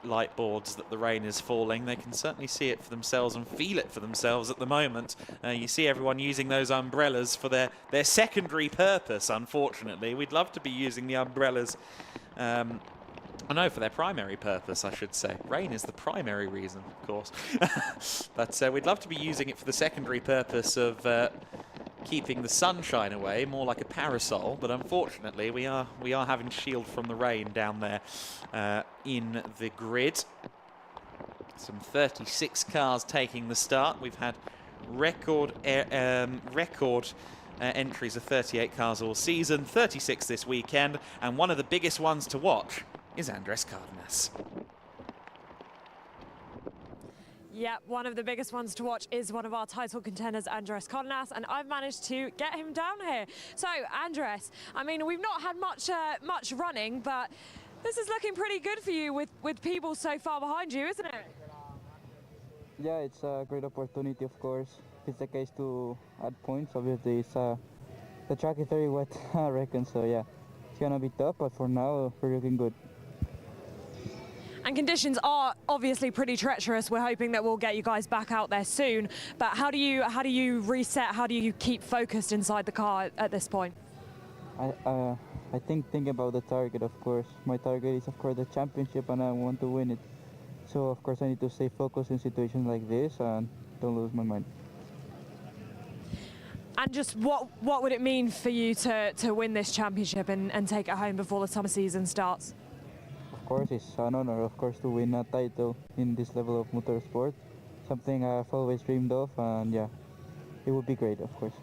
light boards that the rain is falling. They can certainly see it for themselves and feel it for themselves at the moment. You see everyone using those umbrellas for their secondary purpose, unfortunately. We'd love to be using the umbrellas, for their primary purpose, I should say. Rain is the primary reason, of course. But we'd love to be using it for the secondary purpose of keeping the sunshine away, more like a parasol. But unfortunately, we are having to shield from the rain down there in the grid. Some 36 cars taking the start. We've had record entries of 38 cars all season, 36 this weekend, and one of the biggest ones to watch is Andrés Cardenas. Yeah, one of the biggest ones to watch is one of our title contenders, Andrés Cardenas, and I've managed to get him down here. So, Andrés, I mean, we've not had much running, but this is looking pretty good for you with people so far behind you, isn't it? Yeah, it's a great opportunity, of course. If it's the case to add points, obviously the track is very wet, I reckon, so yeah, it's gonna be tough, but for now, we're looking good. And conditions are obviously pretty treacherous. We're hoping that we'll get you guys back out there soon. But how do you reset? How do you keep focused inside the car at this point? I think about the target, of course. My target is, of course, the championship, and I want to win it. So, of course, I need to stay focused in situations like this and don't lose my mind. And just what would it mean for you to win this championship and take it home before the summer season starts? Of course, it's an honor, of course, to win a title in this level of motorsport. Something I've always dreamed of, and yeah, it would be great, of course.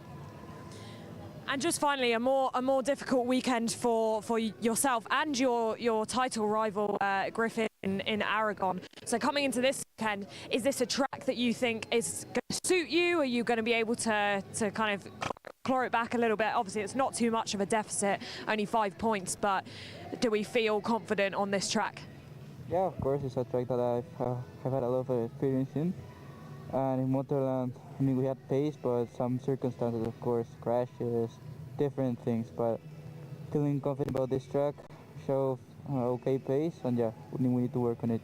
And just finally, a more difficult weekend for yourself and your title rival Griffin in Aragon. So coming into this weekend, is this a track that you think is going to suit you? Are you going to be able to kind of claw it back a little bit? Obviously, it's not too much of a deficit, only 5 points, but do we feel confident on this track? Yeah, of course, it's a track that I've had a lot of experience in. And in Motorland, I mean, we had pace, but some circumstances, of course, crashes, different things. But feeling confident about this track, show okay pace, and yeah, we need to work on it.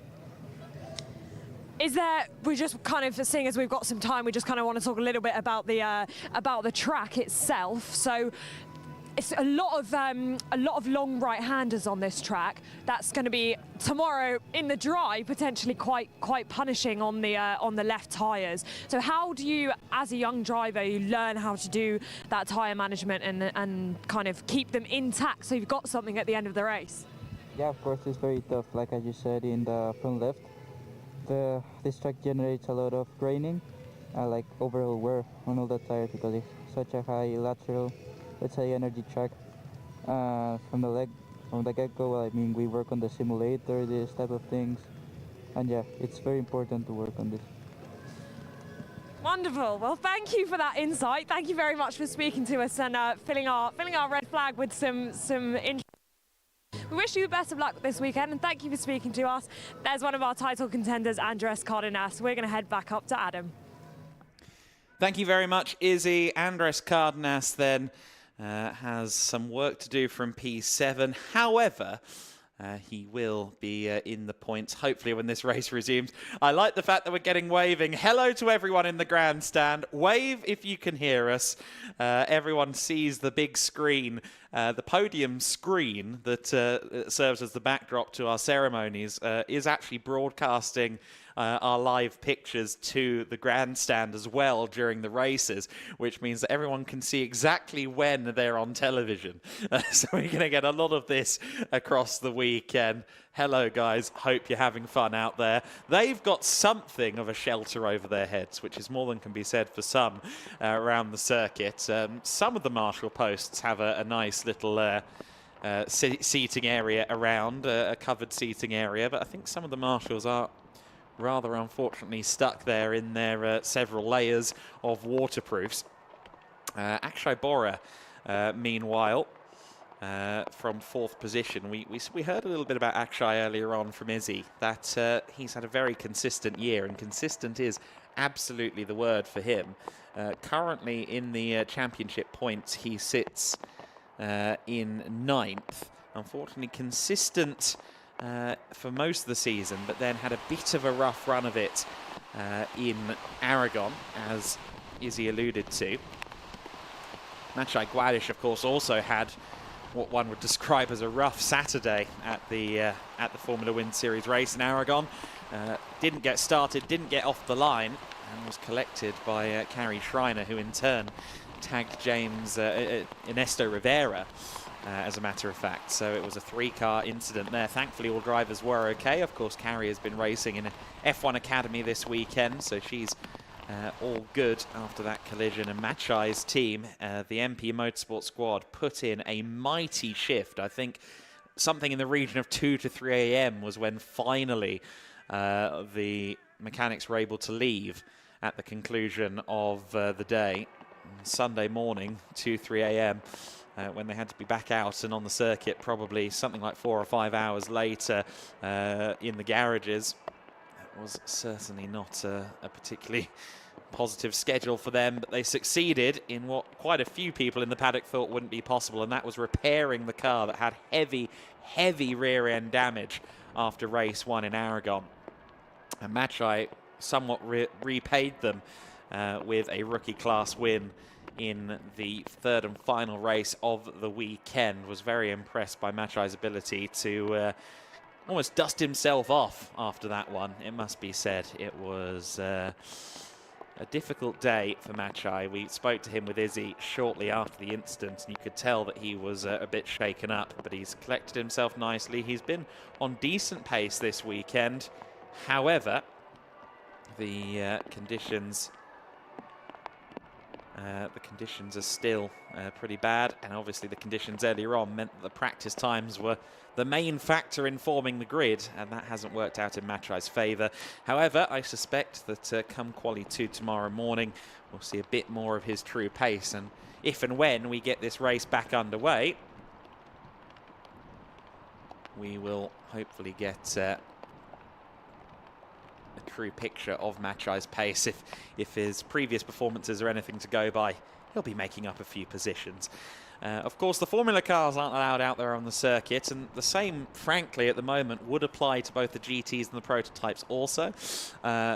Is there, we just kind of, seeing as we've got some time, we just kind of want to talk a little bit about the track itself. So it's a lot of long right-handers on this track. That's going to be tomorrow in the dry, potentially quite punishing on the left tyres. So how do you, as a young driver, you learn how to do that tyre management and kind of keep them intact so you've got something at the end of the race? Yeah, of course, it's very tough. Like I just said, in the front left, this track generates a lot of graining, like overall wear on all the tires, because it's such a high lateral, let's say, energy track from the leg from the get-go. I mean, we work on the simulator, this type of things, and yeah, it's very important to work on this. Wonderful. Well, thank you for that insight. Thank you very much for speaking to us and filling our red flag with some interest. We wish you the best of luck this weekend, and thank you for speaking to us. There's one of our title contenders, Andres Cardenas. We're going to head back up to Adam. Thank you very much, Izzy. Andres Cardenas then has some work to do from P7. However, he will be in the points, hopefully, when this race resumes. I like the fact that we're getting waving. Hello to everyone in the grandstand. Wave if you can hear us. Everyone sees the big screen, the podium screen that serves as the backdrop to our ceremonies, is actually broadcasting our live pictures to the grandstand as well during the races, which means that everyone can see exactly when they're on television. So we're going to get a lot of this across the weekend. Hello, guys. Hope you're having fun out there. They've got something of a shelter over their heads, which is more than can be said for some around the circuit. Some of the marshal posts have a nice little seating area around, a covered seating area, but I think some of the marshals are rather unfortunately stuck there in their several layers of waterproofs. Akshay Bora, meanwhile, from 4th position. We heard a little bit about Akshay earlier on from Izzy, that he's had a very consistent year, and consistent is absolutely the word for him. Currently in the championship points, he sits in 9th. Unfortunately, consistent for most of the season, but then had a bit of a rough run of it in Aragon, as Izzy alluded to. Maciej Guadish, of course, also had what one would describe as a rough Saturday at the Formula Wind Series race in Aragon. Didn't get started, didn't get off the line, and was collected by Carrie Schreiner, who in turn tagged James Ernesto Rivera, as a matter of fact. So it was a 3-car incident there. Thankfully, all drivers were okay. Of course, Carrie has been racing in F1 Academy this weekend, so she's all good after that collision. And Maciej's team, the MP Motorsport squad, put in a mighty shift. I think something in the region of 2 to 3 a.m. was when finally the mechanics were able to leave at the conclusion of the day. Sunday morning, 2, 3 a.m., when they had to be back out and on the circuit probably something like 4 or 5 hours later in the garages. It was certainly not a particularly positive schedule for them, but they succeeded in what quite a few people in the paddock thought wouldn't be possible, and that was repairing the car that had heavy rear end damage after race 1 in Aragon. And Maciej somewhat repaid them with a rookie class win in the 3rd and final race of the weekend. Was very impressed by Maciej's ability to almost dust himself off after that one, it must be said. It was a difficult day for Maciej. We spoke to him with Izzy shortly after the incident, and you could tell that he was a bit shaken up, but he's collected himself nicely. He's been on decent pace this weekend. However, the conditions are still pretty bad, and obviously the conditions earlier on meant that the practice times were the main factor in forming the grid, and that hasn't worked out in Maciej's favour. However, I suspect that come Quali 2 tomorrow morning, we'll see a bit more of his true pace, and if and when we get this race back underway, we will hopefully get a true picture of Maciej's pace. If his previous performances are anything to go by, he'll be making up a few positions. Of course, the Formula cars aren't allowed out there on the circuit, and the same, frankly, at the moment would apply to both the GTs and the prototypes also.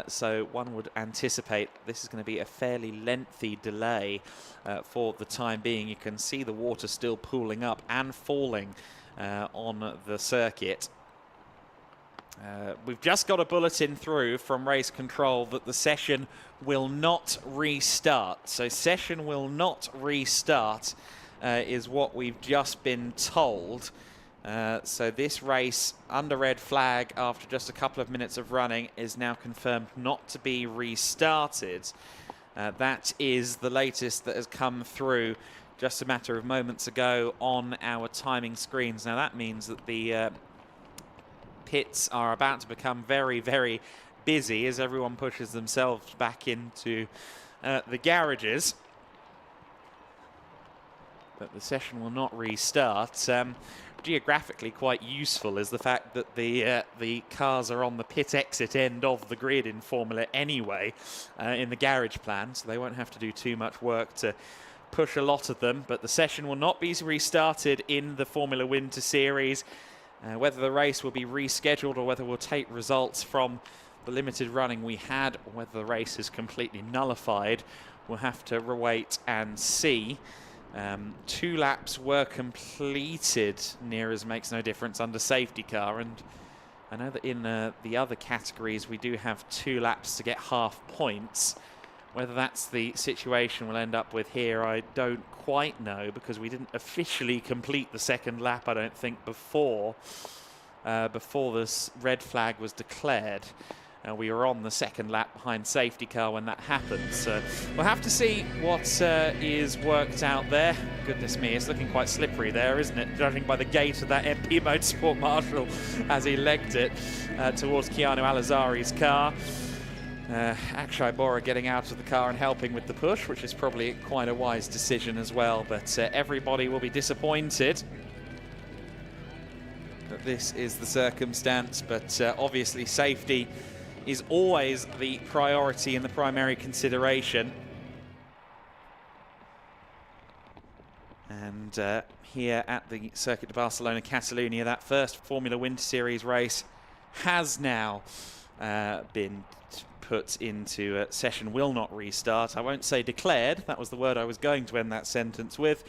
So one would anticipate this is going to be a fairly lengthy delay for the time being. You can see the water still pooling up and falling on the circuit. We've just got a bulletin through from race control that the session will not restart. So session will not restart is what we've just been told. So this race under red flag after just a couple of minutes of running is now confirmed not to be restarted. That is the latest that has come through just a matter of moments ago on our timing screens. Now that means that the pits are about to become very, very busy as everyone pushes themselves back into the garages. But the session will not restart. Geographically quite useful is the fact that the cars are on the pit exit end of the grid in Formula anyway in the garage plan, so they won't have to do too much work to push a lot of them. But the session will not be restarted in the Formula Winter Series. Whether the race will be rescheduled or whether we'll take results from the limited running we had, or whether the race is completely nullified, we'll have to wait and see. 2 laps were completed, near as makes no difference, under safety car, and I know that in the other categories we do have 2 laps to get half points. Whether that's the situation we'll end up with here, I don't quite know, because we didn't officially complete the second lap, I don't think, before this red flag was declared. We were on the second lap behind safety car when that happened, so we'll have to see what is worked out there. Goodness me, it's looking quite slippery there, isn't it? Judging by the gait of that MP Motorsport Marshal as he legged it towards Keanu Alazari's car. Akshay Bora getting out of the car and helping with the push, which is probably quite a wise decision as well, but everybody will be disappointed that this is the circumstance, but obviously safety is always the priority and the primary consideration. And here at the Circuit de Barcelona-Catalunya, that first Formula Winter Series race has now been put into session will not restart. I won't say declared, that was the word I was going to end that sentence with,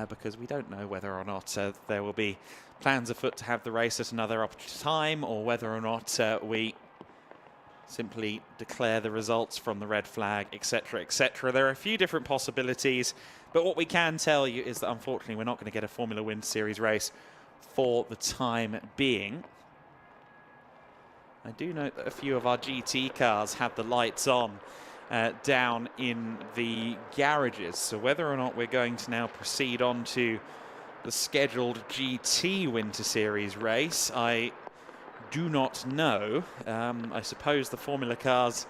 because we don't know whether or not there will be plans afoot to have the race at another time, or whether or not we simply declare the results from the red flag, etc., etc. There are a few different possibilities, but what we can tell you is that unfortunately we're not going to get a Formula Winter Series race for the time being. I do note that a few of our GT cars have the lights on down in the garages, so whether or not we're going to now proceed on to the scheduled GT Winter Series race, I do not know. I suppose the Formula cars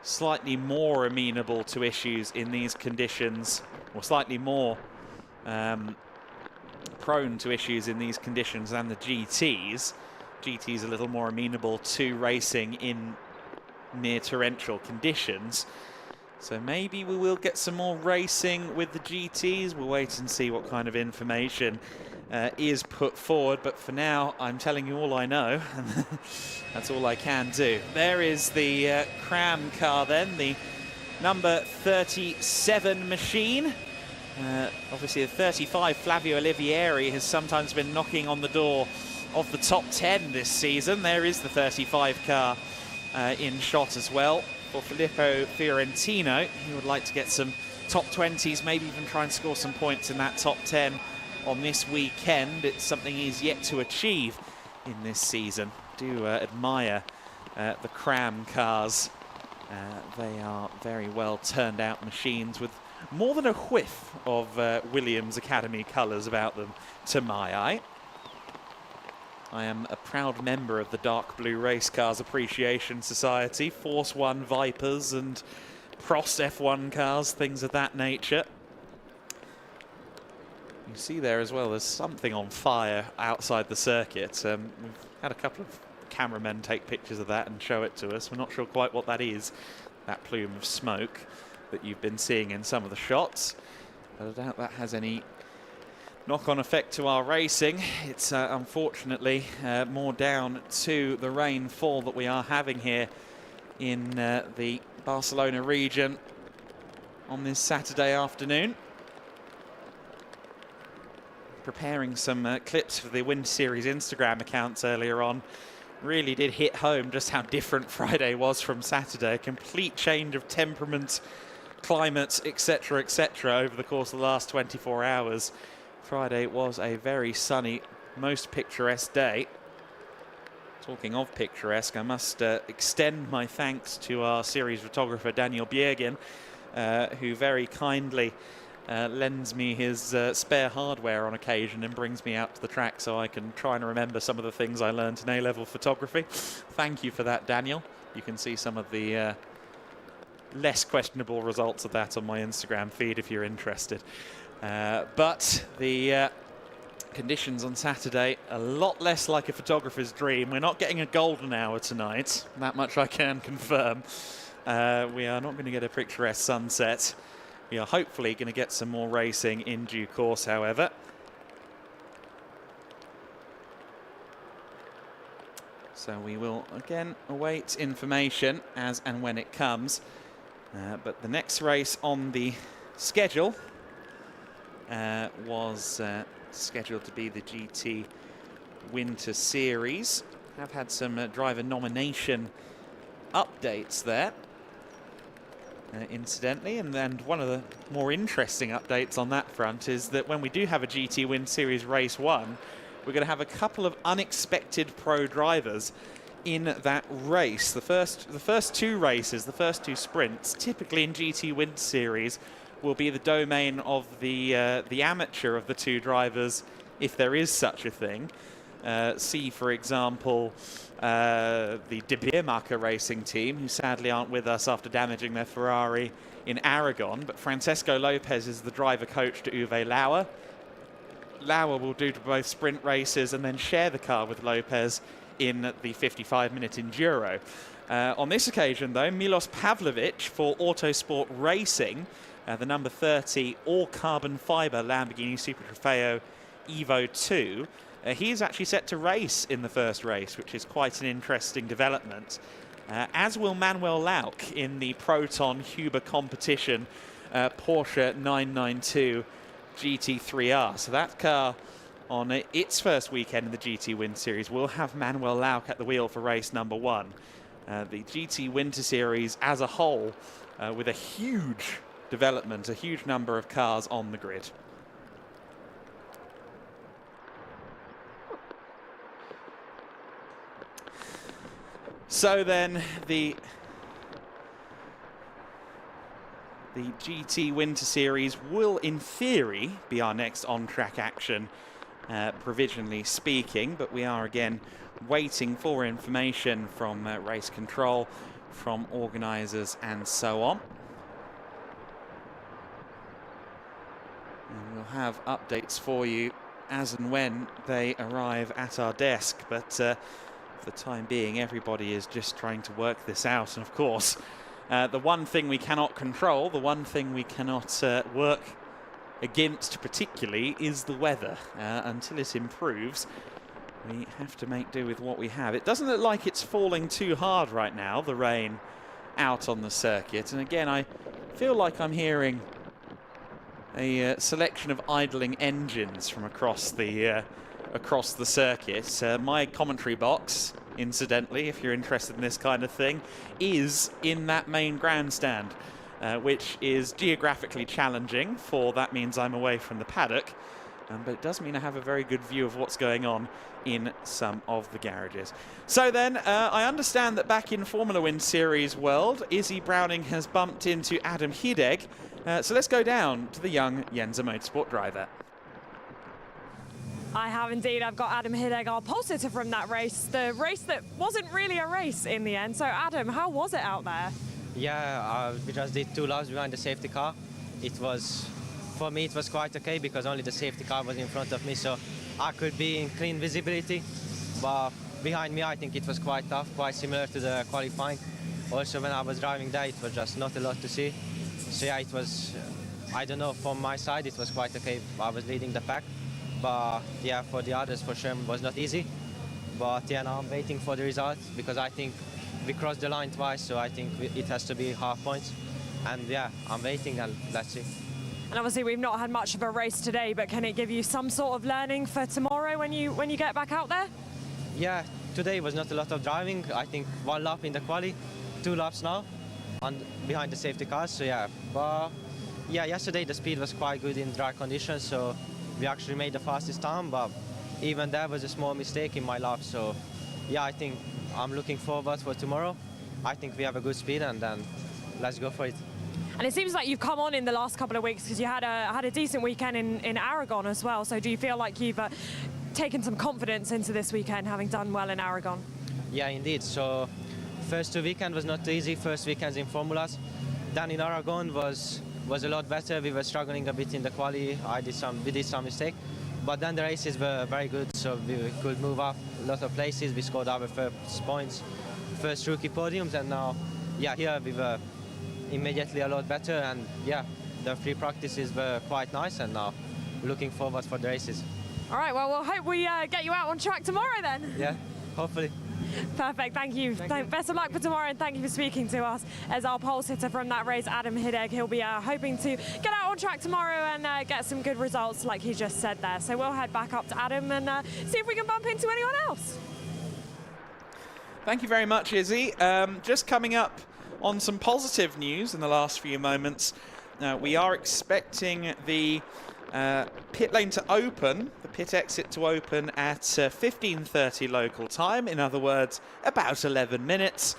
slightly more amenable to issues in these conditions, or slightly more prone to issues in these conditions than the GTs. GT's a little more amenable to racing in near torrential conditions. So maybe we will get some more racing with the GTs. We'll wait and see what kind of information is put forward, but for now I'm telling you all I know, and that's all I can do. There is the Cram car then, the number 37 machine. Obviously the 35 Flavio Olivieri has sometimes been knocking on the door of the top 10 this season. There is the 35 car in shot as well for Filippo Fiorentino. He would like to get some top 20s, maybe even try and score some points in that top 10 on this weekend. It's something he's yet to achieve in this season. Do admire the Cram cars. They are very well turned out machines with more than a whiff of Williams Academy colours about them to my eye. I am a proud member of the Dark Blue Race Cars Appreciation Society, Force One Vipers and Prost F1 cars, things of that nature. You see there as well, there's something on fire outside the circuit. We've had a couple of cameramen take pictures of that and show it to us. We're not sure quite what that is, that plume of smoke that you've been seeing in some of the shots. But I doubt that has any knock-on effect to our racing. It's unfortunately more down to the rainfall that we are having here in the Barcelona region on this Saturday afternoon. Preparing some clips for the Winter Series Instagram accounts earlier on, really did hit home just how different Friday was from Saturday. A complete change of temperament, climate, etc., etc. over the course of the last 24 hours. Friday was a very sunny, most picturesque day. Talking of picturesque, I must extend my thanks to our series photographer Daniel Bjergen, who very kindly lends me his spare hardware on occasion and brings me out to the track so I can try and remember some of the things I learned in A-level photography. Thank you for that, Daniel. You can see some of the less questionable results of that on my Instagram feed if you're interested. But the conditions on Saturday, a lot less like a photographer's dream. We're not getting a golden hour tonight, that much I can confirm. We are not going to get a picturesque sunset. We are hopefully going to get some more racing in due course, however. So we will again await information as and when it comes. But the next race on the schedule was scheduled to be the GT Winter Series. Have had some driver nomination updates there, incidentally, and one of the more interesting updates on that front is that when we do have a GT Win Series Race 1, we're going to have a couple of unexpected pro drivers in that race. The first two races, the first two sprints, typically in GT Win Series, will be the domain of the amateur of the two drivers, if there is such a thing. See, for example, the De Beermacher racing team, who sadly aren't with us after damaging their Ferrari in Aragon, but Francesco Lopez is the driver coach to Uwe Lauer. Lauer will do both sprint races and then share the car with Lopez in the 55-minute Enduro. On this occasion, though, Milos Pavlovic for Autosport Racing, the number 30 all-carbon fibre Lamborghini Super Trofeo Evo 2, he is actually set to race in the first race, which is quite an interesting development. As will Manuel Lauck in the Proton Huber competition Porsche 992 GT3R. So that car on its first weekend in the GT Win Series will have Manuel Lauck at the wheel for race number 1. The GT Winter Series as a whole with a huge development, a huge number of cars on the grid. So then the GT Winter Series will, in theory, be our next on-track action, provisionally speaking, but we are again waiting for information from race control, from organisers and so on. And we'll have updates for you as and when they arrive at our desk, but for the time being, everybody is just trying to work this out. And of course, the one thing we cannot control, the one thing we cannot work against particularly, is the weather. Until it improves, we have to make do with what we have. It doesn't look like it's falling too hard right now, the rain out on the circuit. And again, I feel like I'm hearing a selection of idling engines from across the circuit. My commentary box, incidentally, if you're interested in this kind of thing, is in that main grandstand, which is geographically challenging, for that means I'm away from the paddock, but it does mean I have a very good view of what's going on in some of the garages. So then, I understand that back in Formula Win Series world, Izzy Browning has bumped into Adam Hideg, so let's go down to the young Yenza Motorsport driver. I have indeed. I've got Adam Hideg, our pole sitter from that race, the race that wasn't really a race in the end. So Adam, how was it out there? Yeah, we just did 2 laps behind the safety car. It was, for me, it was quite okay because only the safety car was in front of me, so I could be in clean visibility. But behind me, I think it was quite tough, quite similar to the qualifying. Also, when I was driving there, it was just not a lot to see. So yeah, it was, I don't know, from my side, it was quite okay. I was leading the pack. But yeah, for the others, for sure, it was not easy. But yeah, now I'm waiting for the results because I think we crossed the line twice, so I think it has to be half points. And yeah, I'm waiting and let's see. And obviously we've not had much of a race today, but can it give you some sort of learning for tomorrow when you get back out there? Yeah, today was not a lot of driving. I think 1 lap in the quali, 2 laps now, behind the safety cars. So yeah, but yeah, yesterday the speed was quite good in dry conditions, so we actually made the fastest time, but even there was a small mistake in my lap. So yeah, I think I'm looking forward for tomorrow. I think we have a good speed, and then let's go for it. And it seems like you've come on in the last couple of weeks because you had a decent weekend in Aragon as well. So do you feel like you've taken some confidence into this weekend, having done well in Aragon? Yeah, indeed. So first 2 weekends was not too easy. First weekends in formulas. Then in Aragon was a lot better. We were struggling a bit in the quali. We did some mistake. But then the races were very good, so we could move up a lot of places. We scored our first points, first rookie podiums, and now, yeah, here we were immediately a lot better. And yeah, the free practices were quite nice, and now looking forward for the races. All right, well, we'll hope we get you out on track tomorrow then. Yeah, hopefully. Perfect, thank you. Best of luck for tomorrow, and thank you for speaking to us. As our pole sitter from that race, Adam Hideg, he'll be hoping to get out on track tomorrow and get some good results like he just said there. So we'll head back up to Adam and see if we can bump into anyone else. Thank you very much, Izzy. Just coming up on some positive news in the last few moments. We are expecting the pit lane to open, the pit exit to open at 15:30 local time, in other words, about 11 minutes,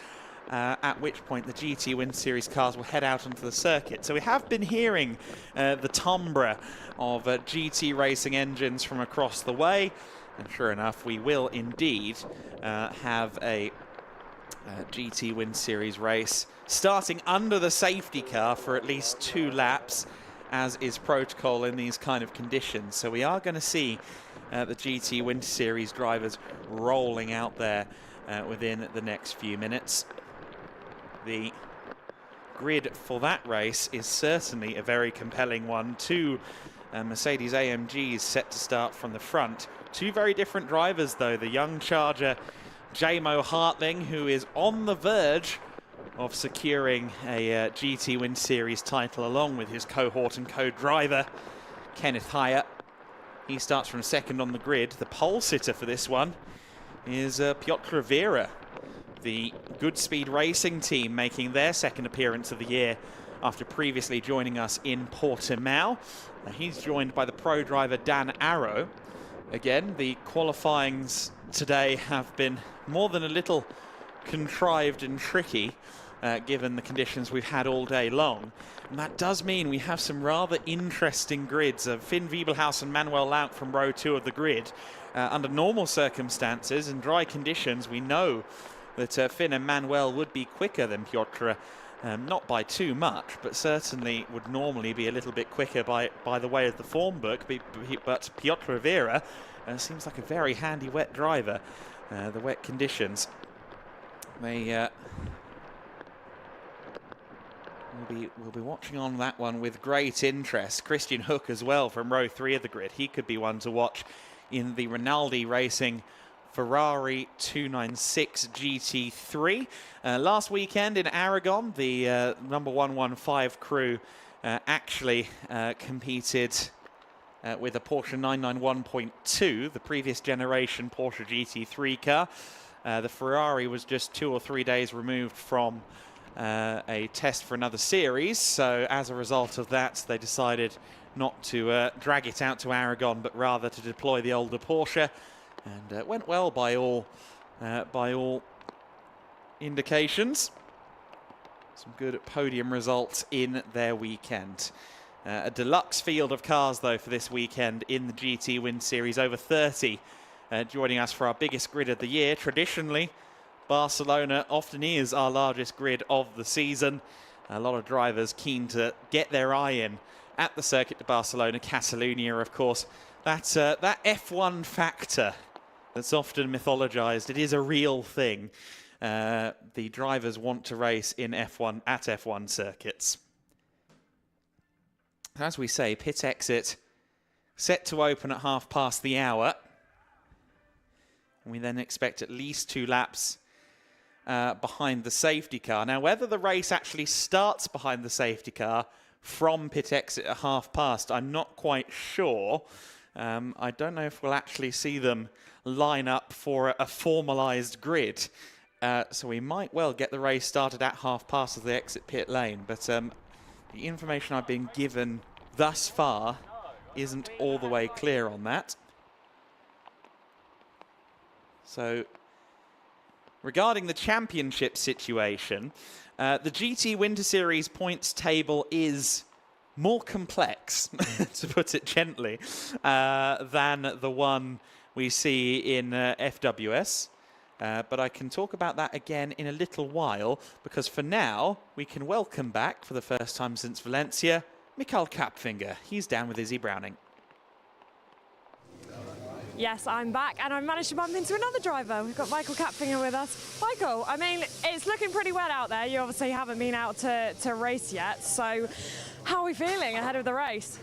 at which point the GTWinterseries cars will head out onto the circuit. So we have been hearing the timbre of GT racing engines from across the way, and sure enough, we will indeed have a GTWinterseries race starting under the safety car for at least 2 laps, as is protocol in these kind of conditions. So we are going to see the GTWinterseries drivers rolling out there within the next few minutes. The grid for that race is certainly a very compelling one. 2 Mercedes AMGs set to start from the front. 2 very different drivers though. The young charger J-Mo Hartling, who is on the verge of securing a GTWinterseries title along with his cohort and co-driver Kenneth Hyatt. He starts from second on the grid. The pole sitter for this one is Piotr Rivera, the Goodspeed Racing team, making their second appearance of the year after previously joining us in Portimao. He's joined by the pro driver Dan Arrow. Again, the qualifyings today have been more than a little contrived and tricky, given the conditions we've had all day long. And that does mean we have some rather interesting grids of Finn Wiebelhaus and Manuel Laut from row 2 of the grid. Under normal circumstances and dry conditions, we know that Finn and Manuel would be quicker than Piotr, not by too much, but certainly would normally be a little bit quicker by the way of the form book. But Piotr Rivera seems like a very handy wet driver. The wet conditions, We'll be watching on that one with great interest. Christian Hook as well from row 3 of the grid. He could be one to watch in the Rinaldi Racing Ferrari 296 GT3. Last weekend in Aragon, the number 115 crew actually competed with a Porsche 991.2, the previous generation Porsche GT3 car. The Ferrari was just 2 or 3 days removed from a test for another series, so as a result of that they decided not to drag it out to Aragon, but rather to deploy the older Porsche, and it went well by all indications. Some good podium results in their weekend. A deluxe field of cars though for this weekend in the GTWinterseries, over 30 joining us for our biggest grid of the year. Traditionally, Barcelona often is our largest grid of the season. A lot of drivers keen to get their eye in at the Circuit de Barcelona-Catalunya, of course. That F1 factor that's often mythologized, it is a real thing. The drivers want to race in F1 at F1 circuits. As we say, pit exit set to open at 1/2 the hour. We then expect at least 2 laps behind the safety car. Now, whether the race actually starts behind the safety car from pit exit at 1/2, I'm not quite sure. I don't know if we'll actually see them line up for a formalized grid. So we might well get the race started at 1/2 of the exit pit lane. But the information I've been given thus far isn't all the way clear on that. So regarding the championship situation, the GT Winter Series points table is more complex, to put it gently, than the one we see in FWS. But I can talk about that again in a little while, because for now, we can welcome back, for the first time since Valencia, Mikael Kapfinger. He's down with Izzy Browning. Yes, I'm back, and I managed to bump into another driver. We've got Michael Kapfinger with us. Michael, I mean, it's looking pretty wet out there. You obviously haven't been out to race yet, so how are we feeling ahead of the race?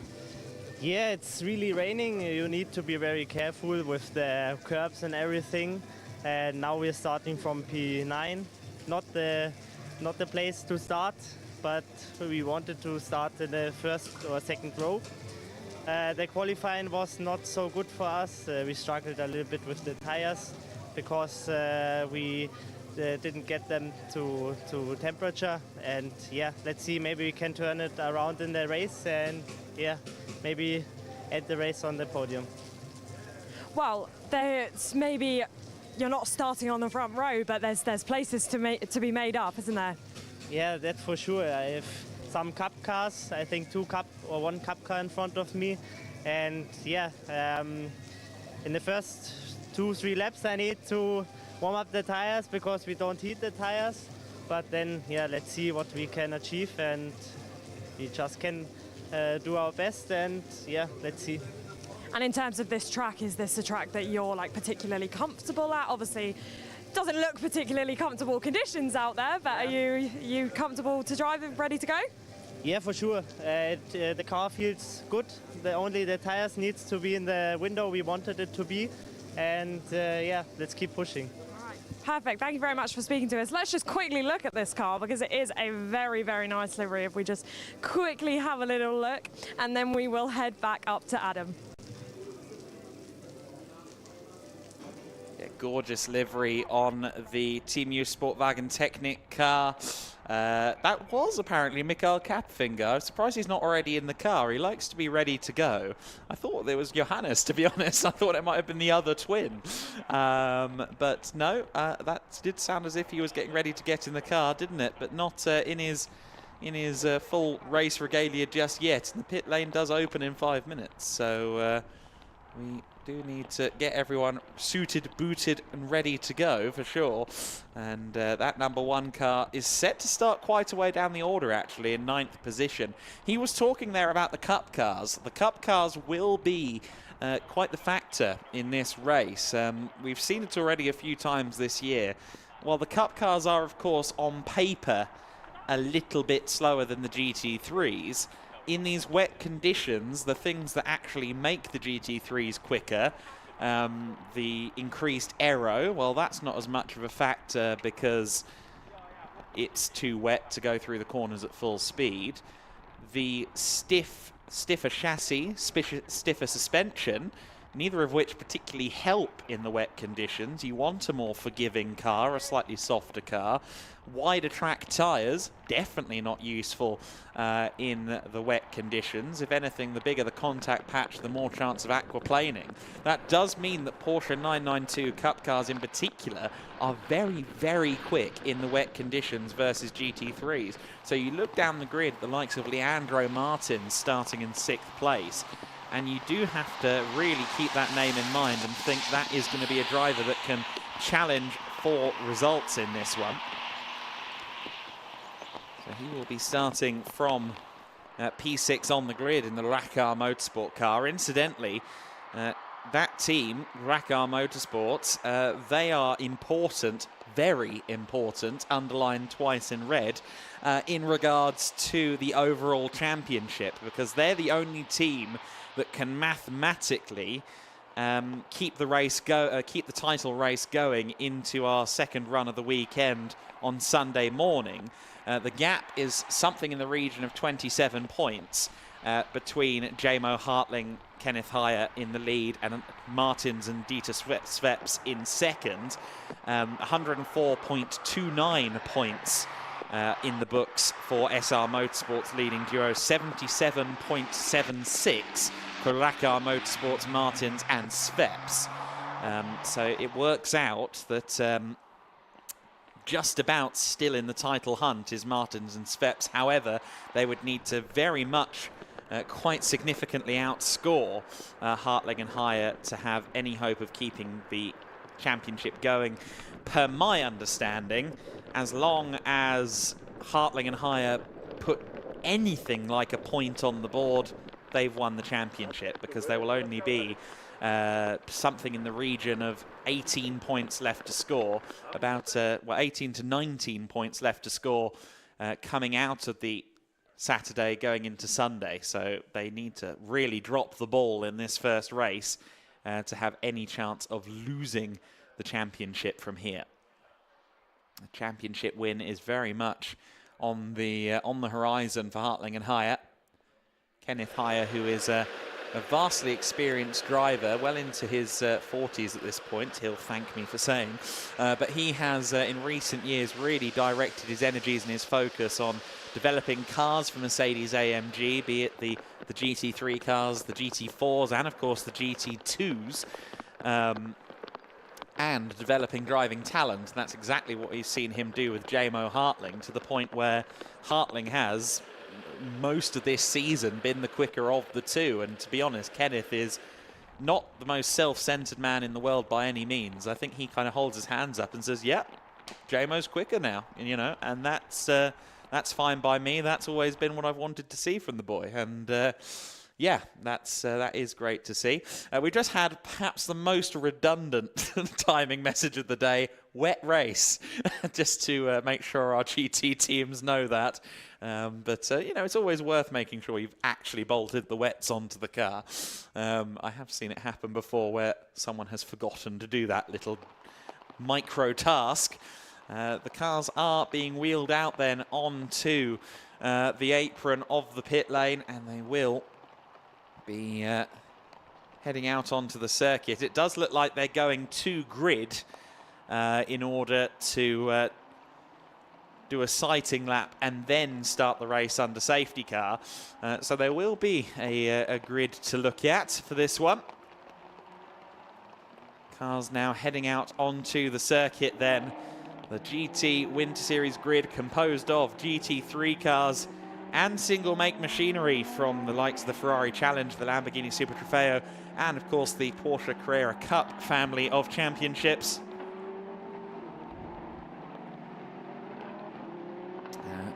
Yeah, it's really raining. You need to be very careful with the curbs and everything. And now we're starting from P9, not the place to start, but we wanted to start in the first or second row. The qualifying was not so good for us. We struggled a little bit with the tires because we didn't get them to temperature. And yeah, let's see, maybe we can turn it around in the race and yeah, maybe end the race on the podium. Well, there's maybe you're not starting on the front row, but there's places to be made up, isn't there? Yeah, that's for sure. I have some cup cars, I think one cup car in front of me. And yeah, in the first 2-3 laps I need to warm up the tires because we don't heat the tires. But then, yeah, let's see what we can achieve, and we just can do our best, and yeah, let's see. And in terms of this track, is this a track that you're like particularly comfortable at? Obviously, doesn't look particularly comfortable conditions out there, but are you comfortable to drive and ready to go? Yeah, for sure. The car feels good. Only the tires needs to be in the window we wanted it to be, and yeah, let's keep pushing. Perfect. Thank you very much for speaking to us. Let's just quickly look at this car because it is a very, very nice livery. If we just quickly have a little look, and then we will head back up to Adam. Yeah, gorgeous livery on the Team U Sportwagen Technic car. That was apparently Mikael Kapfinger. I'm surprised he's not already in the car. He likes to be ready to go. I thought there was Johannes, to be honest. I thought it might have been the other twin. But no, that did sound as if he was getting ready to get in the car, didn't it? But not in his full race regalia just yet. And the pit lane does open in 5 minutes. So we do need to get everyone suited, booted and ready to go for sure. And that number 1 car is set to start quite a way down the order, actually, in 9th position. He was talking there about the Cup cars. The Cup cars will be quite the factor in this race. We've seen it already a few times this year. While the Cup cars are, of course, on paper a little bit slower than the GT3s, in these wet conditions, the things that actually make the GT3s quicker, the increased aero, well, that's not as much of a factor because it's too wet to go through the corners at full speed. The stiffer chassis, stiffer suspension, neither of which particularly help in the wet conditions. You want a more forgiving car, a slightly softer car. Wider track tyres, definitely not useful in the wet conditions. If anything, the bigger the contact patch, the more chance of aquaplaning. That does mean that Porsche 992 Cup cars in particular are very, very quick in the wet conditions versus GT3s. So you look down the grid, the likes of Leandro Martin starting in 6th place, and you do have to really keep that name in mind and think that is going to be a driver that can challenge for results in this one. So he will be starting from P6 on the grid in the Racar Motorsport car. Incidentally, that team, Racar Motorsports, they are important, very important, underlined twice in red, in regards to the overall championship, because they're the only team that can mathematically keep the title race going into our second run of the weekend on Sunday morning. The gap is something in the region of 27 points between JMO Hartling, Kenneth Heyer in the lead, and Martins and Dieter Sveps in second. 104.29 points in the books for SR Motorsports leading duo, 77.76 for Racar Motorsports, Martins and Sveps. So it works out that just about still in the title hunt is Martins and Sveps. However, they would need to very much quite significantly outscore Hartling and Haier to have any hope of keeping the championship going. Per my understanding, as long as Hartling and Haier put anything like a point on the board, they've won the championship, because there will only be something in the region of 18 points left to score, about 18 to 19 points left to score coming out of the Saturday going into Sunday. So they need to really drop the ball in this first race to have any chance of losing the championship from here. The championship win is very much on the horizon for Hartling and Haier. Kenneth Haier, who is a vastly experienced driver, well into his 40s at this point, he'll thank me for saying, but he has in recent years really directed his energies and his focus on developing cars for Mercedes-AMG, be it the GT3 cars, the GT4s, and of course the GT2s, and developing driving talent. That's exactly what we've seen him do with JMO Hartling, to the point where Hartling has most of this season been the quicker of the two. And to be honest, Kenneth is not the most self-centered man in the world by any means. I think he kind of holds his hands up and says, yep, JMO's quicker now, you know, and that's fine by me. That's always been what I've wanted to see from the boy. And yeah, that is great to see. We just had perhaps the most redundant timing message of the day: wet race, just to make sure our GT teams know that. But you know, it's always worth making sure you've actually bolted the wets onto the car. I have seen it happen before where someone has forgotten to do that little micro task. The cars are being wheeled out then onto the apron of the pit lane, and they will be heading out onto the circuit. It does look like they're going to grid in order to do a sighting lap and then start the race under safety car. So there will be a grid to look at for this one. Cars now heading out onto the circuit then. The GTWinterseries grid, composed of GT3 cars and single-make machinery from the likes of the Ferrari Challenge, the Lamborghini Super Trofeo, and of course the Porsche Carrera Cup family of championships.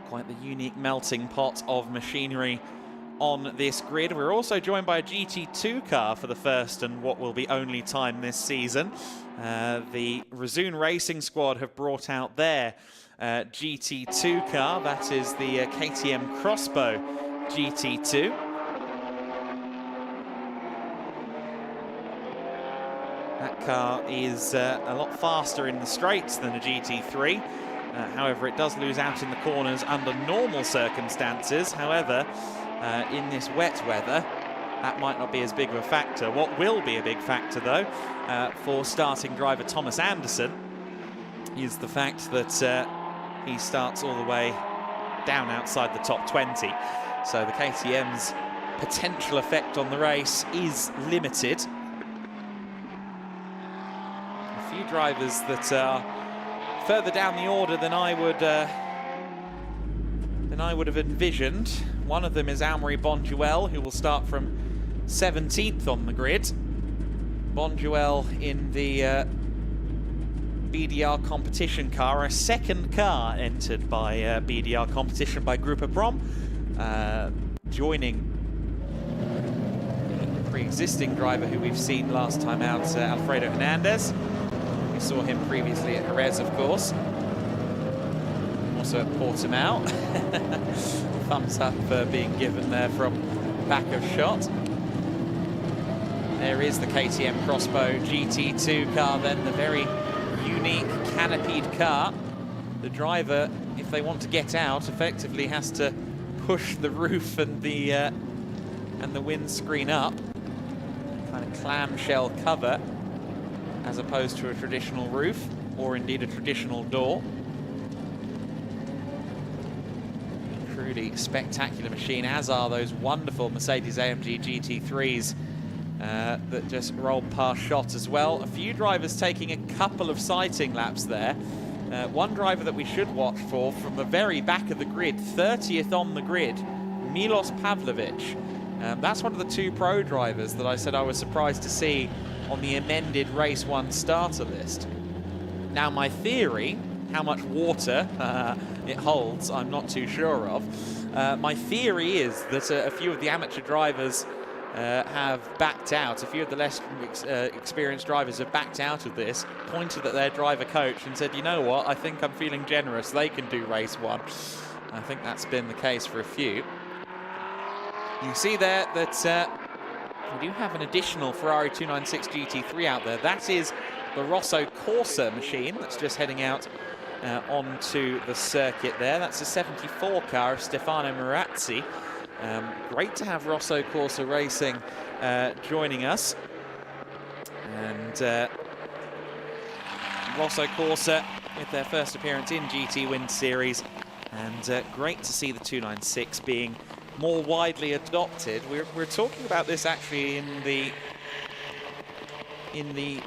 Quite the unique melting pot of machinery on this grid. We're also joined by a GT2 car for the first and what will be only time this season. The Razoon Racing squad have brought out their GT2 car. That is the KTM Crossbow GT2. That car is a lot faster in the straights than a GT3. However, it does lose out in the corners under normal circumstances. However, in this wet weather, that might not be as big of a factor. What will be a big factor, though, for starting driver Thomas Anderson is the fact that he starts all the way down outside the top 20. So the KTM's potential effect on the race is limited. A few drivers that are further down the order than I would have envisioned. One of them is Almery Bonduel, who will start from 17th on the grid. Bonduel in the BDR competition car, a second car entered by BDR competition by Grupa Prom, joining the pre-existing driver who we've seen last time out, Alfredo Hernandez. We saw him previously at Jerez, of course. Also at Portimao. Thumbs up being given there from back of shot. There is the KTM Crossbow GT2 car then, the very unique canopied car. The driver, if they want to get out, effectively has to push the roof and the windscreen up. Kind of clamshell cover, as opposed to a traditional roof, or indeed a traditional door. A truly spectacular machine, as are those wonderful Mercedes-AMG GT3s that just rolled past shot as well. A few drivers taking a couple of sighting laps there. One driver that we should watch for from the very back of the grid, 30th on the grid, Milos Pavlovic. That's one of the 2 pro drivers that I said I was surprised to see on the amended Race 1 starter list. Now, my theory, how much water it holds, I'm not too sure of. My theory is that a few of the amateur drivers have backed out. A few of the less experienced drivers have backed out of this, pointed at their driver coach and said, you know what, I think I'm feeling generous. They can do Race 1. I think that's been the case for a few. You see there that we do have an additional Ferrari 296 GT3 out there. That is the Rosso Corsa machine that's just heading out onto the circuit there. That's a 74 car of Stefano Marazzi. Great to have Rosso Corsa Racing joining us. And Rosso Corsa with their first appearance in GTWinterseries. And great to see the 296 being more widely adopted. We're talking about this actually in the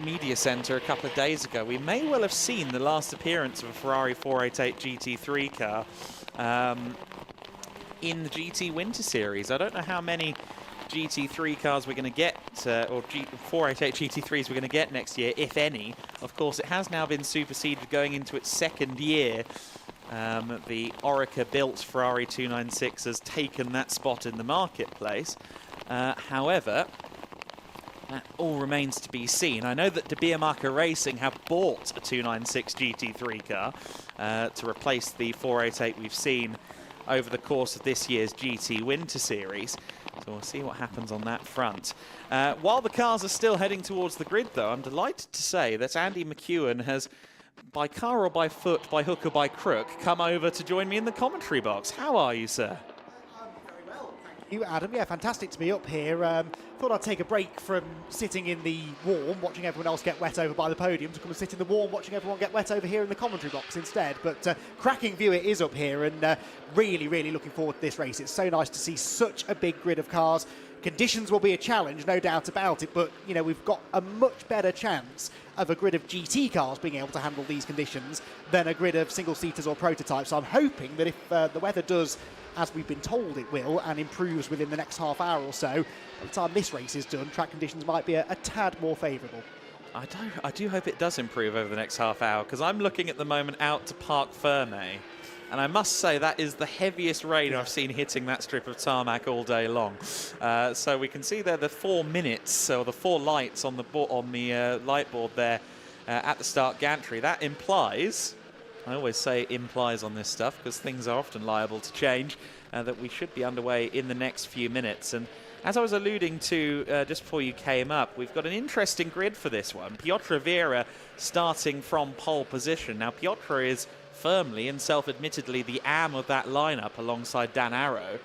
media center a couple of days ago. We may well have seen the last appearance of a Ferrari 488 GT3 car in the GTWinterseries. I don't know how many GT3 cars we're going to get, or 488 GT3s we're going to get next year, if any. Of course, it has now been superseded going into its 2nd year. The Orica-built Ferrari 296 has taken that spot in the marketplace. However, that all remains to be seen. I know that De Beermacher Racing have bought a 296 GT3 car to replace the 488 we've seen over the course of this year's GTWinterseries. So we'll see what happens on that front. While the cars are still heading towards the grid, though, I'm delighted to say that Andy McEwen has, by car or by foot, by hook or by crook, come over to join me in the commentary box. How are you, sir? Very well, thank you, Adam. Yeah, fantastic to be up here. Thought I'd take a break from sitting in the warm, watching everyone else get wet over by the podium, to come and sit in the warm, watching everyone get wet over here in the commentary box instead. But cracking view it is up here, and really, really looking forward to this race. It's so nice to see such a big grid of cars. Conditions will be a challenge, no doubt about it, but you know, we've got a much better chance of a grid of GT cars being able to handle these conditions than a grid of single-seaters or prototypes. So I'm hoping that if the weather does, as we've been told it will, and improves within the next half hour or so, by the time this race is done, track conditions might be a tad more favourable. I do hope it does improve over the next half hour, because I'm looking at the moment out to Parc Fermé, and I must say that is the heaviest rain I've seen hitting that strip of tarmac all day long. So we can see there the 4 minutes, or the 4 lights on the light board there at the start gantry. That implies, I always say implies on this stuff because things are often liable to change, that we should be underway in the next few minutes. And as I was alluding to just before you came up, we've got an interesting grid for this one. Piotr Viera starting from pole position. Now, Piotr is firmly and self-admittedly the am of that lineup alongside Dan Arrow.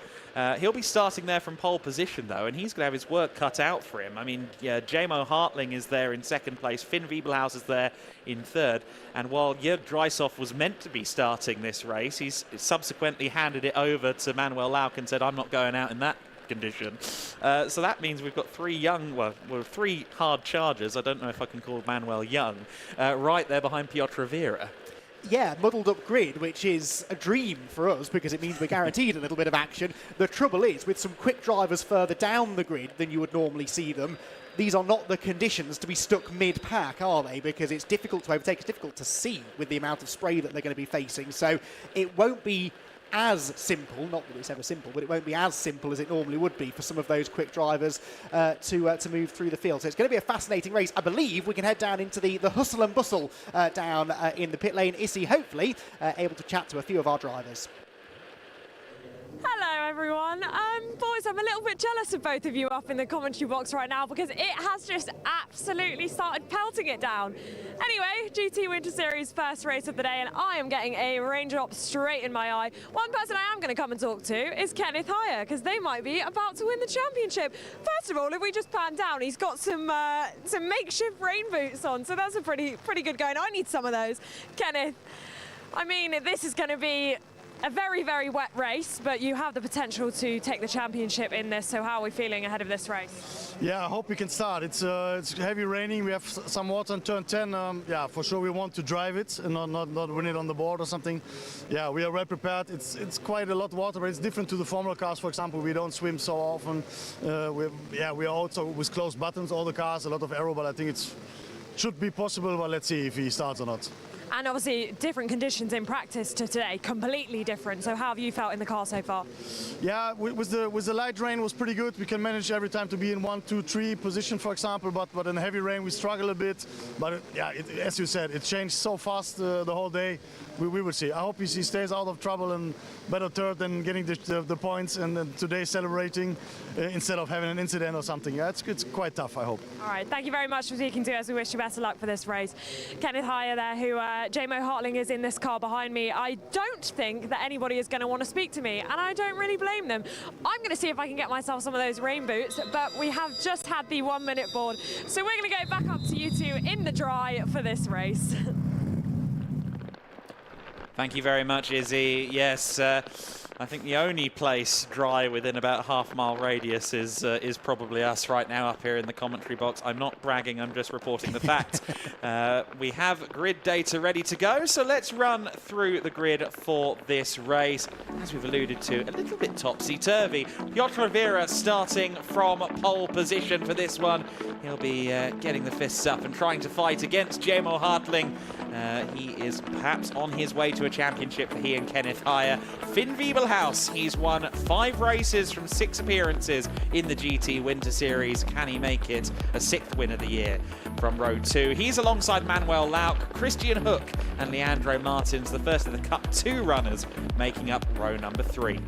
He'll be starting there from pole position, though, and he's going to have his work cut out for him. I mean, yeah, Jamo Hartling is there in 2nd place, Finn Wiebelhaus is there in 3rd, and while Jörg Dreishoff was meant to be starting this race, he's subsequently handed it over to Manuel Lauck and said, I'm not going out in that condition. So that means we've got 3 hard chargers, I don't know if I can call Manuel young, right there behind Piotr Viera. Yeah, muddled up grid, which is a dream for us because it means we're guaranteed a little bit of action. The trouble is, with some quick drivers further down the grid than you would normally see them, these are not the conditions to be stuck mid-pack, are they? Because it's difficult to overtake, it's difficult to see with the amount of spray that they're going to be facing. So it won't be as simple, not that it's ever simple, but it won't be as simple as it normally would be for some of those quick drivers to move through the field. So it's going to be a fascinating race. I believe we can head down into the hustle and bustle down in the pit lane. Issy, hopefully, able to chat to a few of our drivers. Hello everyone. Boys, I'm a little bit jealous of both of you up in the commentary box right now because it has just absolutely started pelting it down. Anyway, GTWinterseries first race of the day, and I am getting a raindrop straight in my eye. One person I am going to come and talk to is Kenneth Heyer, because they might be about to win the championship. First of all, if we just pan down, he's got some makeshift rain boots on, so that's a pretty good going. I need some of those. Kenneth, I mean, this is going to be a very, very wet race, but you have the potential to take the championship in this. So how are we feeling ahead of this race? Yeah, I hope we can start. It's heavy raining. We have some water on turn 10. Yeah, for sure we want to drive it and not win it on the board or something. Yeah, we are well prepared. It's quite a lot of water, but it's different to the Formula cars. For example, we don't swim so often. We are also with closed buttons, all the cars, a lot of aero, but I think it should be possible. But let's see if he starts or not. And obviously different conditions in practice to today, completely different. So how have you felt in the car so far? Yeah, with the light rain was pretty good. We can manage every time to be in 1, 2, 3 position, for example. But in heavy rain we struggle a bit. But yeah, as you said, it changed so fast the whole day. We will see. I hope he stays out of trouble and better third than getting the points and today celebrating instead of having an incident or something. Yeah, it's quite tough, I hope. All right, thank you very much for speaking to us. We wish you best of luck for this race. Kenneth Heyer there, who JMO Hartling is in this car behind me. I don't think that anybody is going to want to speak to me, and I don't really blame them. I'm going to see if I can get myself some of those rain boots, but we have just had the 1 minute board. So we're going to go back up to you two in the dry for this race. Thank you very much, Izzy. Yes, I think the only place dry within about a half-mile radius is probably us right now up here in the commentary box. I'm not bragging, I'm just reporting the fact. We have grid data ready to go, so let's run through the grid for this race. As we've alluded to, a little bit topsy-turvy. Piotr Rivera starting from pole position for this one. He'll be getting the fists up and trying to fight against JMO Hartling. He is perhaps on his way to a championship for he and Kenneth Heyer. Finn Wiebelhaus, he's won 5 races from 6 appearances in the GTWinterseries. Can he make it a 6th win of the year from row 2? He's alongside Manuel Lauk, Christian Hook and Leandro Martins, the first of the Cup 2 runners, making up row number 3.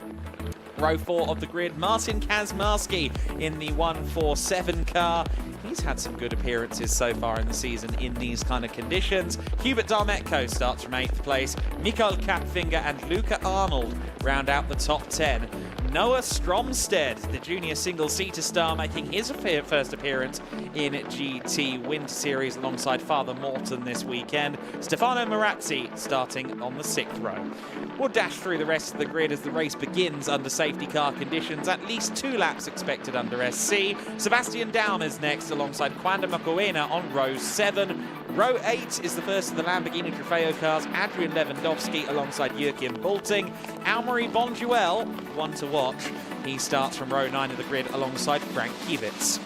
Row 4 of the grid, Martin Kazmarski in the 147 car. He's had some good appearances so far in the season in these kind of conditions. Hubert Darmetko starts from 8th place. Mikael Kapfinger and Luca Arnold round out the top 10. Noah Stromstead, the junior single-seater star, making his first appearance in GTWinterSeries alongside Father Morton this weekend. Stefano Marazzi starting on the 6th row. We'll dash through the rest of the grid as the race begins under safety car conditions. At least 2 laps expected under SC. Sebastian Downers next alongside Kwanda Mokoena on row 7. Row 8 is the first of the Lamborghini Trofeo cars. Adrian Lewandowski alongside Joachim Bulting. Almarie Bonduel, one to watch. He starts from row 9 of the grid alongside Frank Kivitz.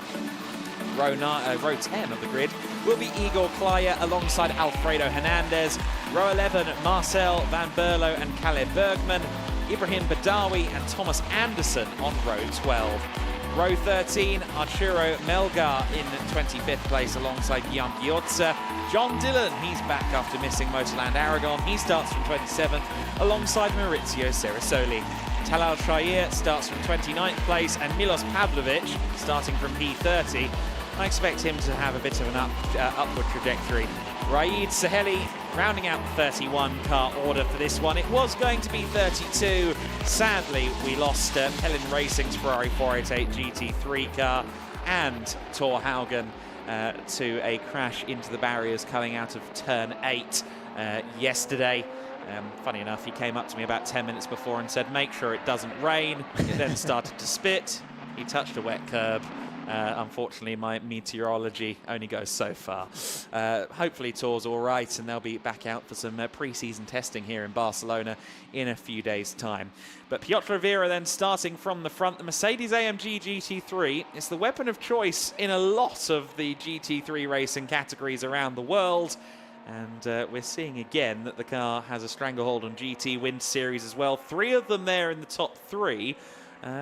Row 10 of the grid will be Igor Klaya alongside Alfredo Hernandez. Row 11, Marcel Van Berlo and Caleb Bergman. Ibrahim Badawi and Thomas Anderson on row 12. Row 13, Arturo Melgar in 25th place alongside Jan Giotza. John Dillon, he's back after missing Motorland Aragon. He starts from 27th alongside Maurizio Cerasoli. Talal Shahir starts from 29th place and Milos Pavlovic starting from P30. I expect him to have a bit of an upward trajectory. Raid Saheli rounding out the 31 car order for this one. It was going to be 32. Sadly, we lost Helen Racing's Ferrari 488 GT3 car and Thor Haugen to a crash into the barriers coming out of turn 8 yesterday. Funny enough, he came up to me about 10 minutes before and said, make sure it doesn't rain. It then started to spit. He touched a wet curb. Unfortunately, my meteorology only goes so far. Hopefully Thor's all right and they'll be back out for some pre-season testing here in Barcelona in a few days' time. But Piotr Rivera then starting from the front. The Mercedes-AMG GT3 is the weapon of choice in a lot of the GT3 racing categories around the world. And we're seeing again that the car has a stranglehold on GTWinterSeries as well. 3 of them there in the top 3.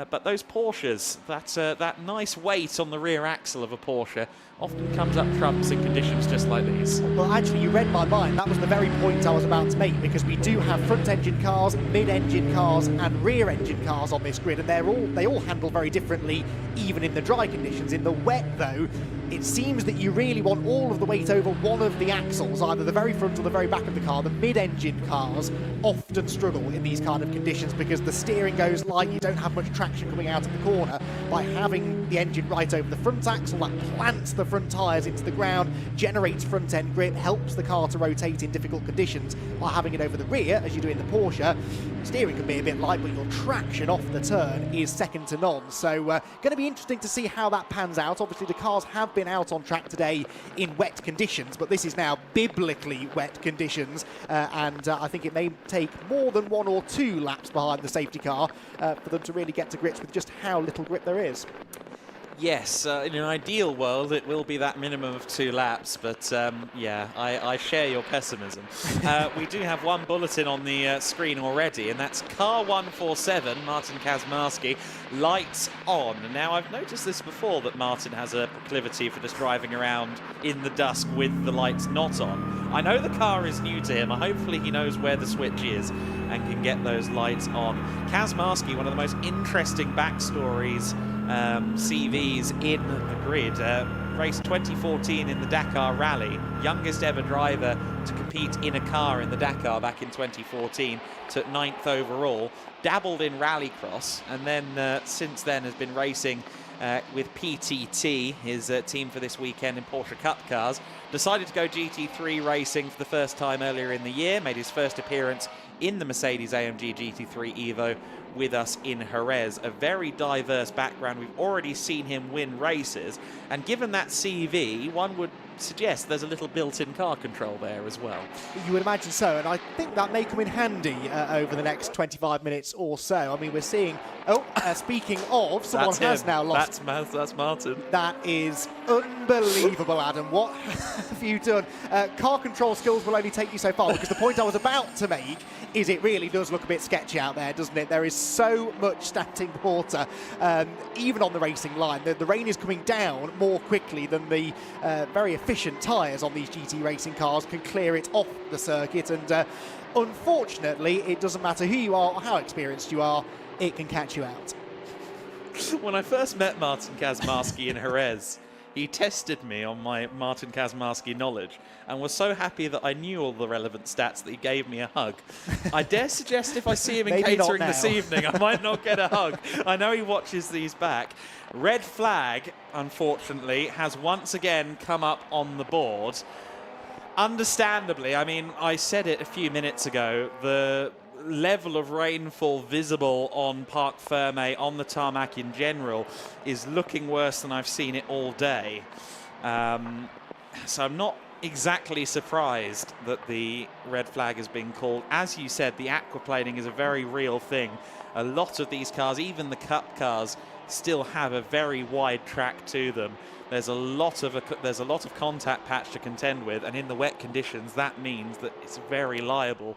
But those Porsches, that nice weight on the rear axle of a Porsche often comes up trumps in conditions just like these. Well, actually, you read my mind. That was the very point I was about to make, because we do have front-engine cars, mid-engine cars, and rear-engine cars on this grid, and they all handle very differently, even in the dry conditions. In the wet, though, it seems that you really want all of the weight over one of the axles, either the very front or the very back of the car. The mid-engine cars often struggle in these kind of conditions because the steering goes light, you don't have much traction coming out of the corner. By having the engine right over the front axle, that plants the front tyres into the ground, generates front end grip, helps the car to rotate in difficult conditions, while having it over the rear, as you do in the Porsche, steering can be a bit light, but your traction off the turn is second to none. So going to be interesting to see how that pans out. Obviously the cars have been out on track today in wet conditions, but this is now biblically wet conditions, and I think it may take more than 1 or 2 laps behind the safety car for them to really get to grips with just how little grip there is. Yes, in an ideal world, it will be that minimum of 2 laps, but yeah, I share your pessimism. We do have one bulletin on the screen already, and that's car 147, Martin Kazmarski, lights on. Now, I've noticed this before, that Martin has a proclivity for just driving around in the dusk with the lights not on. I know the car is new to him. Hopefully he knows where the switch is and can get those lights on. Kazmarski, one of the most interesting backstories, CVs in the grid. Raced 2014 in the Dakar Rally, youngest ever driver to compete in a car in the Dakar back in 2014, took 9th overall, dabbled in rallycross, and then since then has been racing with PTT, his team for this weekend in Porsche Cup cars. Decided to go GT3 racing for the first time earlier in the year, made his first appearance in the Mercedes-AMG GT3 Evo with us in Jerez. A very diverse background. We've already seen him win races, and given that CV, one would suggest there's a little built-in car control there as well. You would imagine so, and I think that may come in handy over the next 25 minutes or so. I mean, we're seeing, speaking of, someone has now lost. That's Martin. That is unbelievable, Adam. What have you done? Car control skills will only take you so far, because the point I was about to make is it really does look a bit sketchy out there, doesn't it? There is so much standing water, even on the racing line. The rain is coming down more quickly than the very efficient tyres on these GT racing cars can clear it off the circuit, and unfortunately it doesn't matter who you are or how experienced you are, it can catch you out. When I first met Martin Kazmarski in Jerez, he tested me on my Martin Kazmarski knowledge and was so happy that I knew all the relevant stats that he gave me a hug. I dare suggest if I see him in catering this evening, I might not get a hug. I know he watches these back. Red flag, unfortunately, has once again come up on the board. Understandably, I mean, I said it a few minutes ago, the level of rainfall visible on Parc Fermé, on the tarmac in general, is looking worse than I've seen it all day. So I'm not exactly surprised that the red flag has been called. As you said, the aquaplaning is a very real thing. A lot of these cars, even the Cup cars, still have a very wide track to them. There's a lot of contact patch to contend with, and in the wet conditions, that means that it's very liable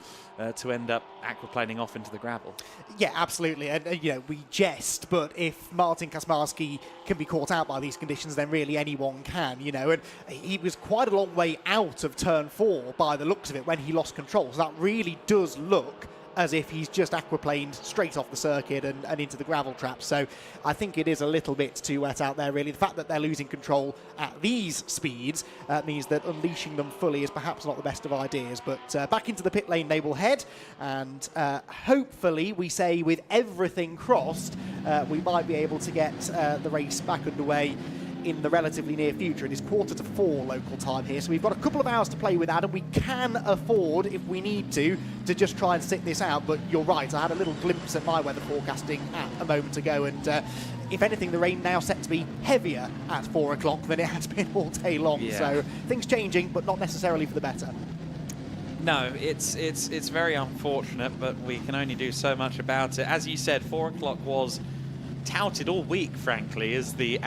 to end up aquaplaning off into the gravel. Yeah, absolutely. And you know, we jest, but if Martin Kazmarski can be caught out by these conditions, then really anyone can, you know. And he was quite a long way out of turn 4 by the looks of it when he lost control. So that really does look as if he's just aquaplaned straight off the circuit and into the gravel trap. So I think it is a little bit too wet out there, really. The fact that they're losing control at these speeds means that unleashing them fully is perhaps not the best of ideas. But back into the pit lane they will head, and hopefully, we say with everything crossed, we might be able to get the race back underway in the relatively near future. It is 3:45 local time here, so we've got a couple of hours to play with, Adam. We can afford, if we need to just try and sit this out, but you're right, I had a little glimpse at my weather forecasting a moment ago, and if anything, the rain now set to be heavier at 4 o'clock than it has been all day long. Yeah. So things changing, but not necessarily for the better. No, it's very unfortunate, but we can only do so much about it. As you said, 4 o'clock was touted all week, frankly, as the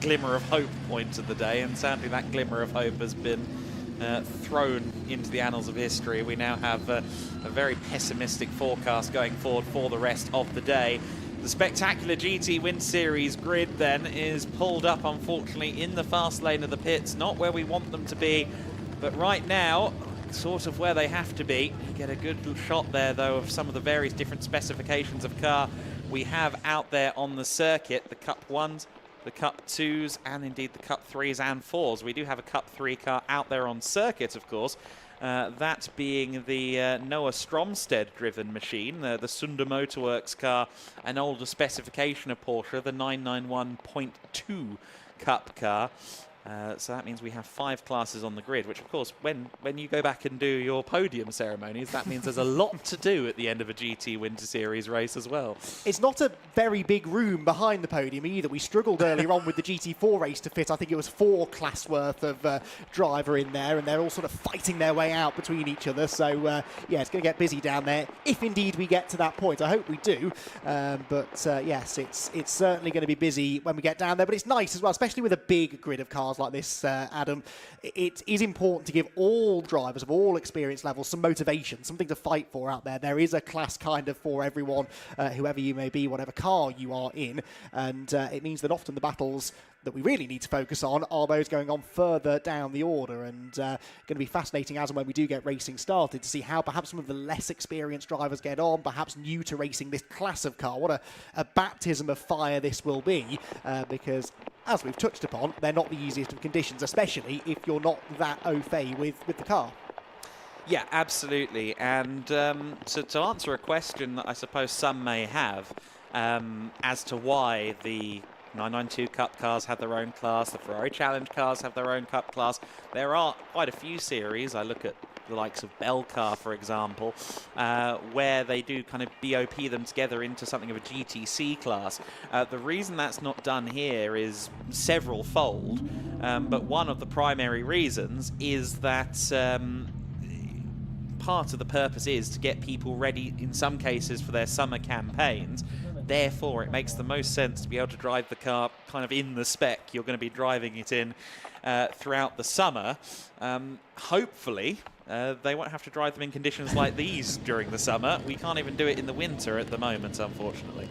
glimmer of hope point of the day, and sadly that glimmer of hope has been thrown into the annals of history. We now have a very pessimistic forecast going forward for the rest of the day. The spectacular GTWinterseries grid then is pulled up, unfortunately, in the fast lane of the pits, not where we want them to be, but right now sort of where they have to be. Get a good shot there, though, of some of the various different specifications of car we have out there on the circuit. The Cup 1s, the Cup 2s, and indeed the Cup 3s and 4s. We do have a Cup 3 car out there on circuit, of course. That being the Noah Stromstead-driven machine, the Sunder Motorworks car, an older specification of Porsche, the 991.2 Cup car. So that means we have 5 classes on the grid, which, of course, when you go back and do your podium ceremonies, that means there's a lot to do at the end of a GT Winter Series race as well. It's not a very big room behind the podium either. We struggled earlier on with the GT4 race to fit. I think it was 4 class worth of driver in there, and they're all sort of fighting their way out between each other. So, yeah, it's going to get busy down there, if indeed we get to that point. I hope we do. Yes, it's certainly going to be busy when we get down there. But it's nice as well, especially with a big grid of cars like this, Adam. It is important to give all drivers of all experience levels some motivation, something to fight for out there. There is a class kind of for everyone, whoever you may be, whatever car you are in, and it means that often the battles that we really need to focus on are those going on further down the order, and going to be fascinating as and when we do get racing started to see how perhaps some of the less experienced drivers get on, perhaps new to racing this class of car. What a baptism of fire this will be, because as we've touched upon, they're not the easiest of conditions, especially if you're not that au fait with the car. Yeah, absolutely. And so to answer a question that I suppose some may have, as to why the 992 Cup cars have their own class, the Ferrari Challenge cars have their own Cup class. There are quite a few series. I look at the likes of Belcar, for example, where they do kind of BOP them together into something of a GTC class. The reason that's not done here is several-fold, but one of the primary reasons is that part of the purpose is to get people ready, in some cases, for their summer campaigns. Therefore, it makes the most sense to be able to drive the car kind of in the spec you're going to be driving it in throughout the summer. Hopefully, they won't have to drive them in conditions like these during the summer. We can't even do it in the winter at the moment, unfortunately.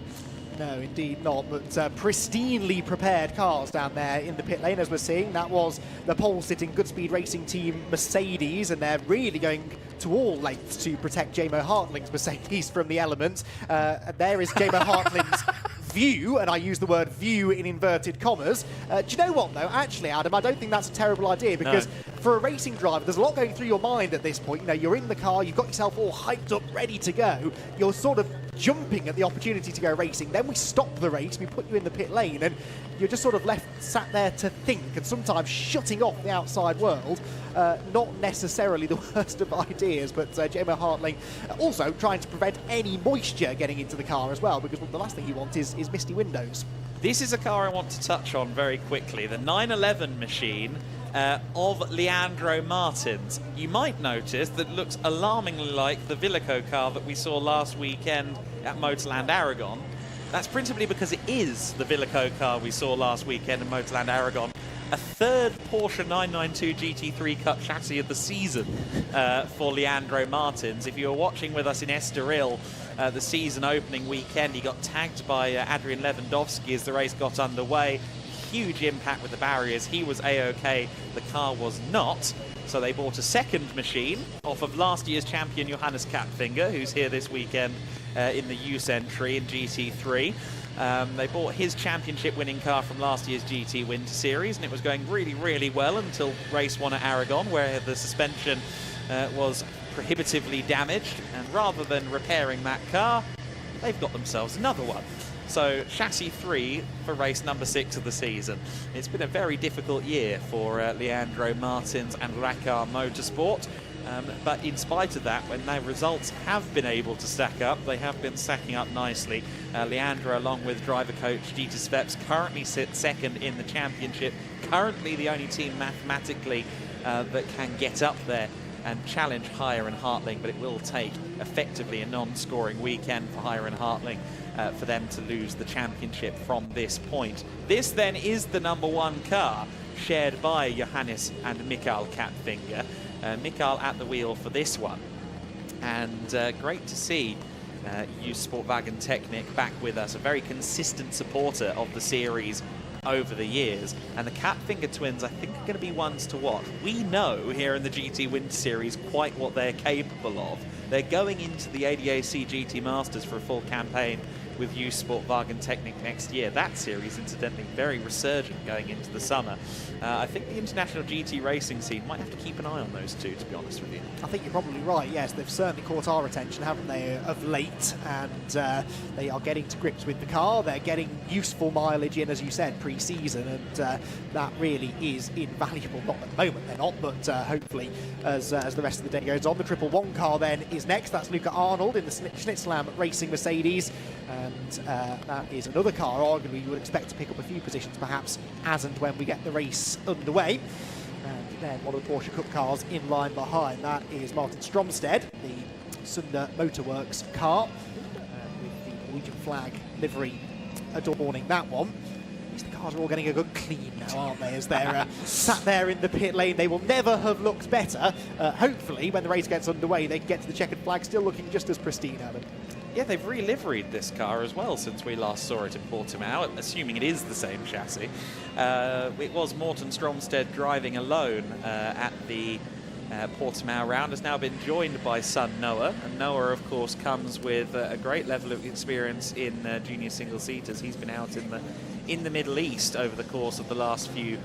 No, indeed not, but pristinely prepared cars down there in the pit lane, as we're seeing. That was the pole-sitting Goodspeed Racing team Mercedes, and they're really going to all lengths to protect Jamo Hartling's Mercedes from the elements. There is Jamo Hartling's view, and I use the word view in inverted commas. Do you know what, though? Actually, Adam, I don't think that's a terrible idea, because for a racing driver, there's a lot going through your mind at this point. You know, you're in the car, you've got yourself all hyped up, ready to go. You're sort of jumping at the opportunity to go racing. Then we stop the race, we put you in the pit lane, and you're just sort of sat there to think, and sometimes shutting off the outside world. Not necessarily the worst of ideas, but Jamo Hartling also trying to prevent any moisture getting into the car as well, because the last thing you want is misty windows. This is a car I want to touch on very quickly, the 911 machine of Leandro Martins. You might notice that it looks alarmingly like the Villico car that we saw last weekend at Motorland Aragon. That's principally because it is the Villico car we saw last weekend in Motorland Aragon. A third Porsche 992 GT3 Cup chassis of the season for Leandro Martins. If you were watching with us in Estoril the season opening weekend, he got tagged by Adrian Lewandowski as the race got underway. Huge impact with the barriers. He was A-OK, the car was not. So they bought a second machine off of last year's champion Johannes Kapfinger, who's here this weekend in the youth entry in GT3. They bought his championship-winning car from last year's GT Winter Series, and it was going really, really well until race 1 at Aragon, where the suspension was prohibitively damaged. And rather than repairing that car, they've got themselves another one. So chassis 3 for race number 6 of the season. It's been a very difficult year for Leandro Martins and Racar Motorsport. But in spite of that, when their results have been able to stack up, they have been stacking up nicely. Leandro, along with driver coach Gtws, currently sits second in the championship. Currently the only team mathematically that can get up there and challenge Hire and Hartling, but it will take effectively a non-scoring weekend for Hire and Hartling for them to lose the championship from this point. This then is the number 1 car shared by Johannes and Mikael Kapfinger. Mikael at the wheel for this one, and great to see Sportwagen Technik back with us, a very consistent supporter of the series over the years, and the Kapfinger twins I think are going to be ones to watch. We know here in the GT Winter Series quite what they're capable of. They're going into the ADAC GT Masters for a full campaign with U Sport Wagentechnik next year. That series, incidentally, very resurgent going into the summer. I think the international GT racing scene might have to keep an eye on those two, to be honest with you. I think you're probably right, yes. They've certainly caught our attention, haven't they, of late, and they are getting to grips with the car. They're getting useful mileage in, as you said, pre-season, and that really is invaluable. Not at the moment they're not, but hopefully as the rest of the day goes on. The 111 car then is next. That's Luca Arnold in the Schnitzlam Racing Mercedes, and that is another car arguably you would expect to pick up a few positions perhaps as and when we get the race underway. And then one of the Porsche Cup cars in line behind, that is Martin Stromsted, the Sunder Motorworks car, with the Norwegian flag livery adorning that one. The cars are all getting a good clean now, aren't they, as they're sat there in the pit lane. They will never have looked better. Hopefully, when the race gets underway, they can get to the checkered flag still looking just as pristine, Alan. Yeah, they've re-liveried this car as well since we last saw it in Portimao, assuming it is the same chassis. It was Morten Stromsted driving alone at the Portimao round, has now been joined by son Noah, and Noah of course comes with a great level of experience in junior single-seaters. He's been out in the Middle East over the course of the last few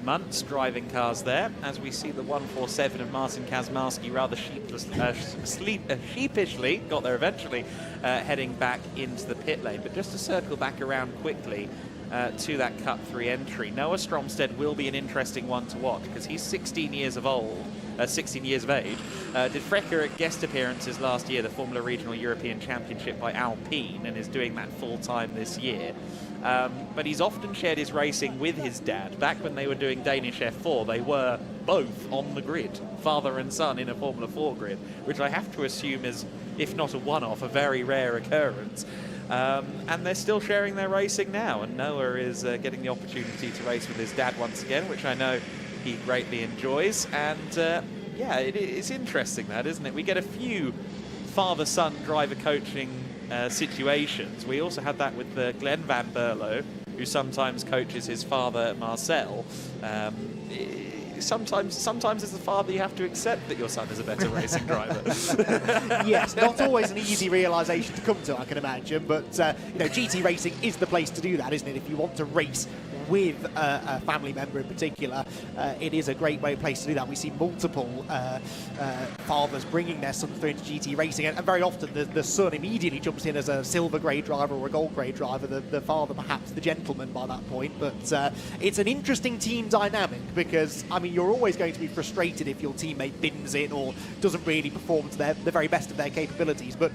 months, driving cars there, as we see the 147 of Martin Kazmarski rather sheepishly, got there eventually, heading back into the pit lane. But just to circle back around quickly to that Cup 3 entry, Noah Stromsted will be an interesting one to watch because he's 16 years of age. Did Frecker guest appearances last year, the Formula Regional European Championship by Alpine, and is doing that full-time this year. But he's often shared his racing with his dad. Back when they were doing Danish F4, they were both on the grid, father and son in a Formula 4 grid, which I have to assume is, if not a one-off, a very rare occurrence. And they're still sharing their racing now, and Noah is getting the opportunity to race with his dad once again, which I know he greatly enjoys. And yeah, it's interesting that, isn't it? We get a few father-son driver coaching situations. We also had that with Glenn Van Berlo, who sometimes coaches his father Marcel. Sometimes as a father you have to accept that your son is a better racing driver. Yes, not always an easy realisation to come to, I can imagine, but you know, GT racing is the place to do that, isn't it? If you want to race with a family member in particular, it is a great place to do that. We see multiple fathers bringing their sons through into GT racing, and very often the son immediately jumps in as a silver grade driver or a gold grade driver, the father perhaps the gentleman by that point. But it's an interesting team dynamic because, I mean, you're always going to be frustrated if your teammate bins it or doesn't really perform to the very best of their capabilities, but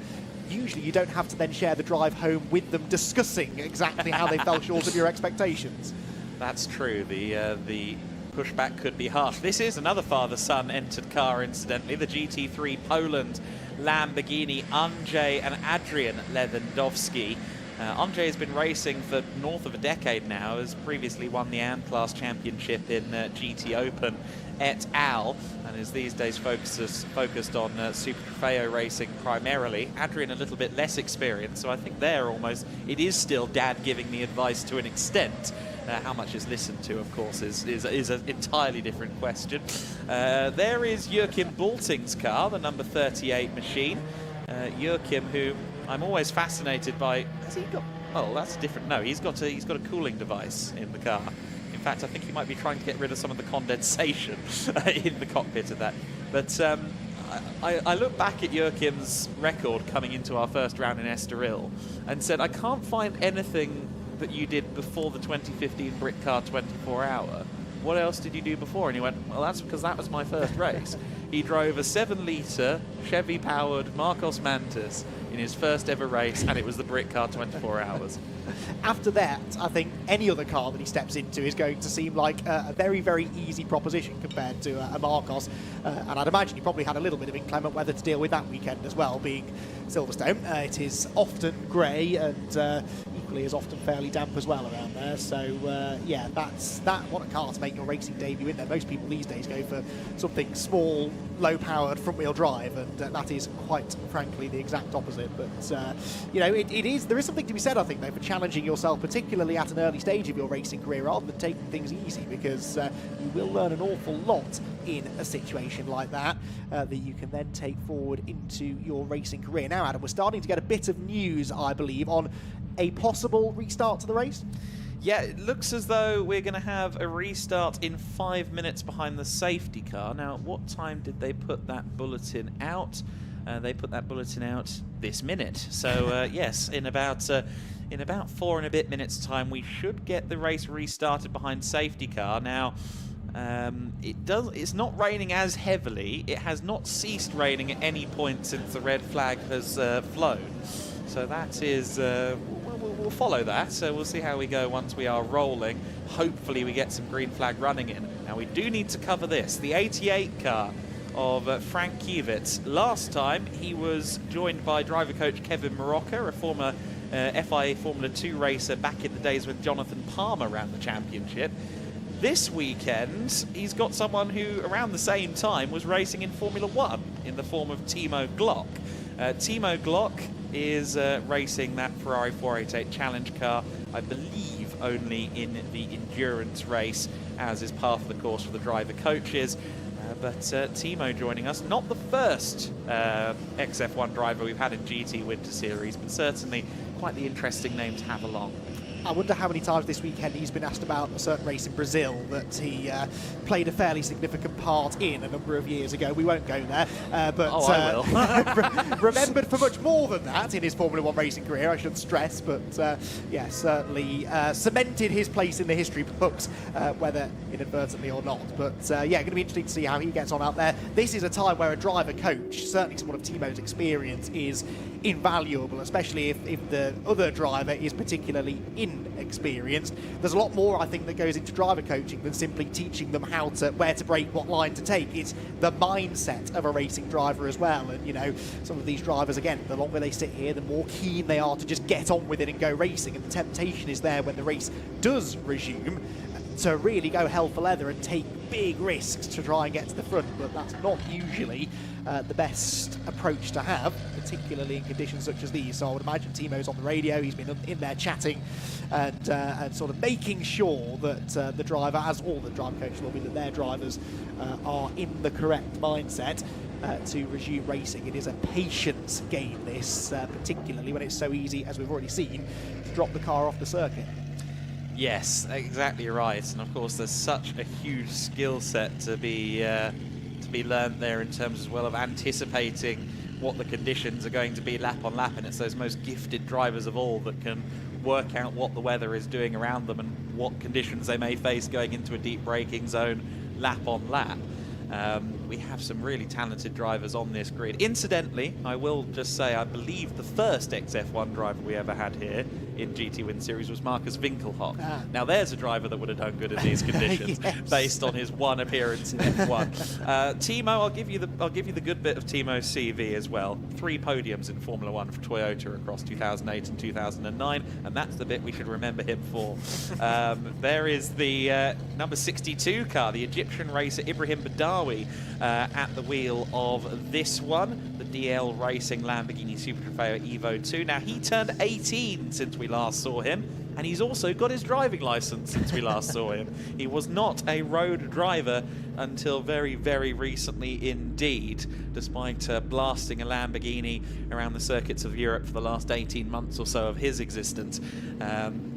usually you don't have to then share the drive home with them discussing exactly how they fell short of your expectations. That's true. The pushback could be harsh. This is another father-son entered car, incidentally, the GT3 Poland Lamborghini Andrzej and Adrian Lewandowski. Andrzej has been racing for north of a decade now, has previously won the AM Class Championship in GT Open et al, and is these days focused on Super Trofeo racing primarily. Adrian a little bit less experienced, so I think it is still dad giving the advice to an extent. How much is listened to, of course, is an entirely different question. There is Joachim Bulting's car, the number 38 machine. Joachim, who I'm always fascinated by. Has he got? Oh, that's different. No, he's got a cooling device in the car. In fact, I think he might be trying to get rid of some of the condensation in the cockpit of that. But I look back at Joachim's record coming into our first round in Estoril and said, I can't find anything that you did before the 2015 Britcar 24-hour. What else did you do before? And he went, well, that's because that was my first race. He drove a 7-litre Chevy-powered Marcos Mantis in his first ever race, and it was the Britcar 24 hours. After that, I think any other car that he steps into is going to seem like a very, very easy proposition compared to a Marcos. And I'd imagine he probably had a little bit of inclement weather to deal with that weekend as well, being Silverstone. It is often grey and equally as often fairly damp as well around there. So, yeah, what a car to make your racing debut in there. Most people these days go for something small, low-powered front-wheel drive, and that is quite frankly the exact opposite. But you know, there is something to be said, I think, though, for challenging yourself, particularly at an early stage of your racing career, rather than taking things easy, because you will learn an awful lot in a situation like that that you can then take forward into your racing career. Now, Adam, we're starting to get a bit of news, I believe, on a possible restart to the race. Yeah, it looks as though we're going to have a restart in 5 minutes behind the safety car. Now, what time did they put that bulletin out? They put that bulletin out this minute. So, yes, in about 4 and a bit minutes' time, we should get the race restarted behind safety car. Now, it's not raining as heavily. It has not ceased raining at any point since the red flag has flown. So that is... We'll follow that, so we'll see how we go once we are rolling. Hopefully we get some green flag running in. Now we do need to cover this. The 88 car of Frank Kivitz. Last time he was joined by driver coach Kevin Morocco, a former FIA Formula 2 racer back in the days when Jonathan Palmer ran the championship. This weekend he's got someone who around the same time was racing in Formula 1 in the form of Timo Glock. Timo Glock is racing that Ferrari 488 Challenge car, I believe only in the endurance race, as is part of the course for the driver coaches. But Timo joining us, not the first XF1 driver we've had in GTWinterSeries, but certainly quite the interesting name to have along. I wonder how many times this weekend he's been asked about a certain race in Brazil that he played a fairly significant part in a number of years ago. We won't go there, but I will. remembered for much more than that in his Formula 1 racing career, I should stress. But yeah, certainly cemented his place in the history books, whether inadvertently or not. But yeah, going to be interesting to see how he gets on out there. This is a time where a driver coach, certainly someone of Timo's experience, is invaluable, especially if the other driver is particularly inexperienced. There's a lot more, I think, that goes into driver coaching than simply teaching them where to brake, what line to take. It's the mindset of a racing driver as well. And, you know, some of these drivers, again, the longer they sit here, the more keen they are to just get on with it and go racing. And the temptation is there when the race does resume to really go hell for leather and take big risks to try and get to the front, but that's not usually the best approach to have, particularly in conditions such as these. So I would imagine Timo's on the radio, he's been in there chatting and sort of making sure that the driver, as all the driver coaches will be, that their drivers are in the correct mindset to resume racing. It is a patience game, this, particularly when it's so easy, as we've already seen, to drop the car off the circuit. Yes, exactly right. And of course, there's such a huge skill set to be learned there in terms as well of anticipating what the conditions are going to be lap on lap. And it's those most gifted drivers of all that can work out what the weather is doing around them and what conditions they may face going into a deep braking zone lap on lap. We have some really talented drivers on this grid. Incidentally, I will just say, I believe the first XF1 driver we ever had here in GTWinterseries was Marcus Winkelhock. Now there's a driver that would have done good in these conditions, yes, based on his one appearance in F1. Timo, I'll give you the good bit of Timo's CV as well. 3 podiums in Formula 1 for Toyota across 2008 and 2009, and that's the bit we should remember him for. There is the number 62 car, the Egyptian racer Ibrahim Badawi, at the wheel of this one, the DL Racing Lamborghini Super Trofeo Evo 2. Now, he turned 18 since we last saw him, and he's also got his driving license since we last saw him. He was not a road driver until very, very recently indeed, despite blasting a Lamborghini around the circuits of Europe for the last 18 months or so of his existence.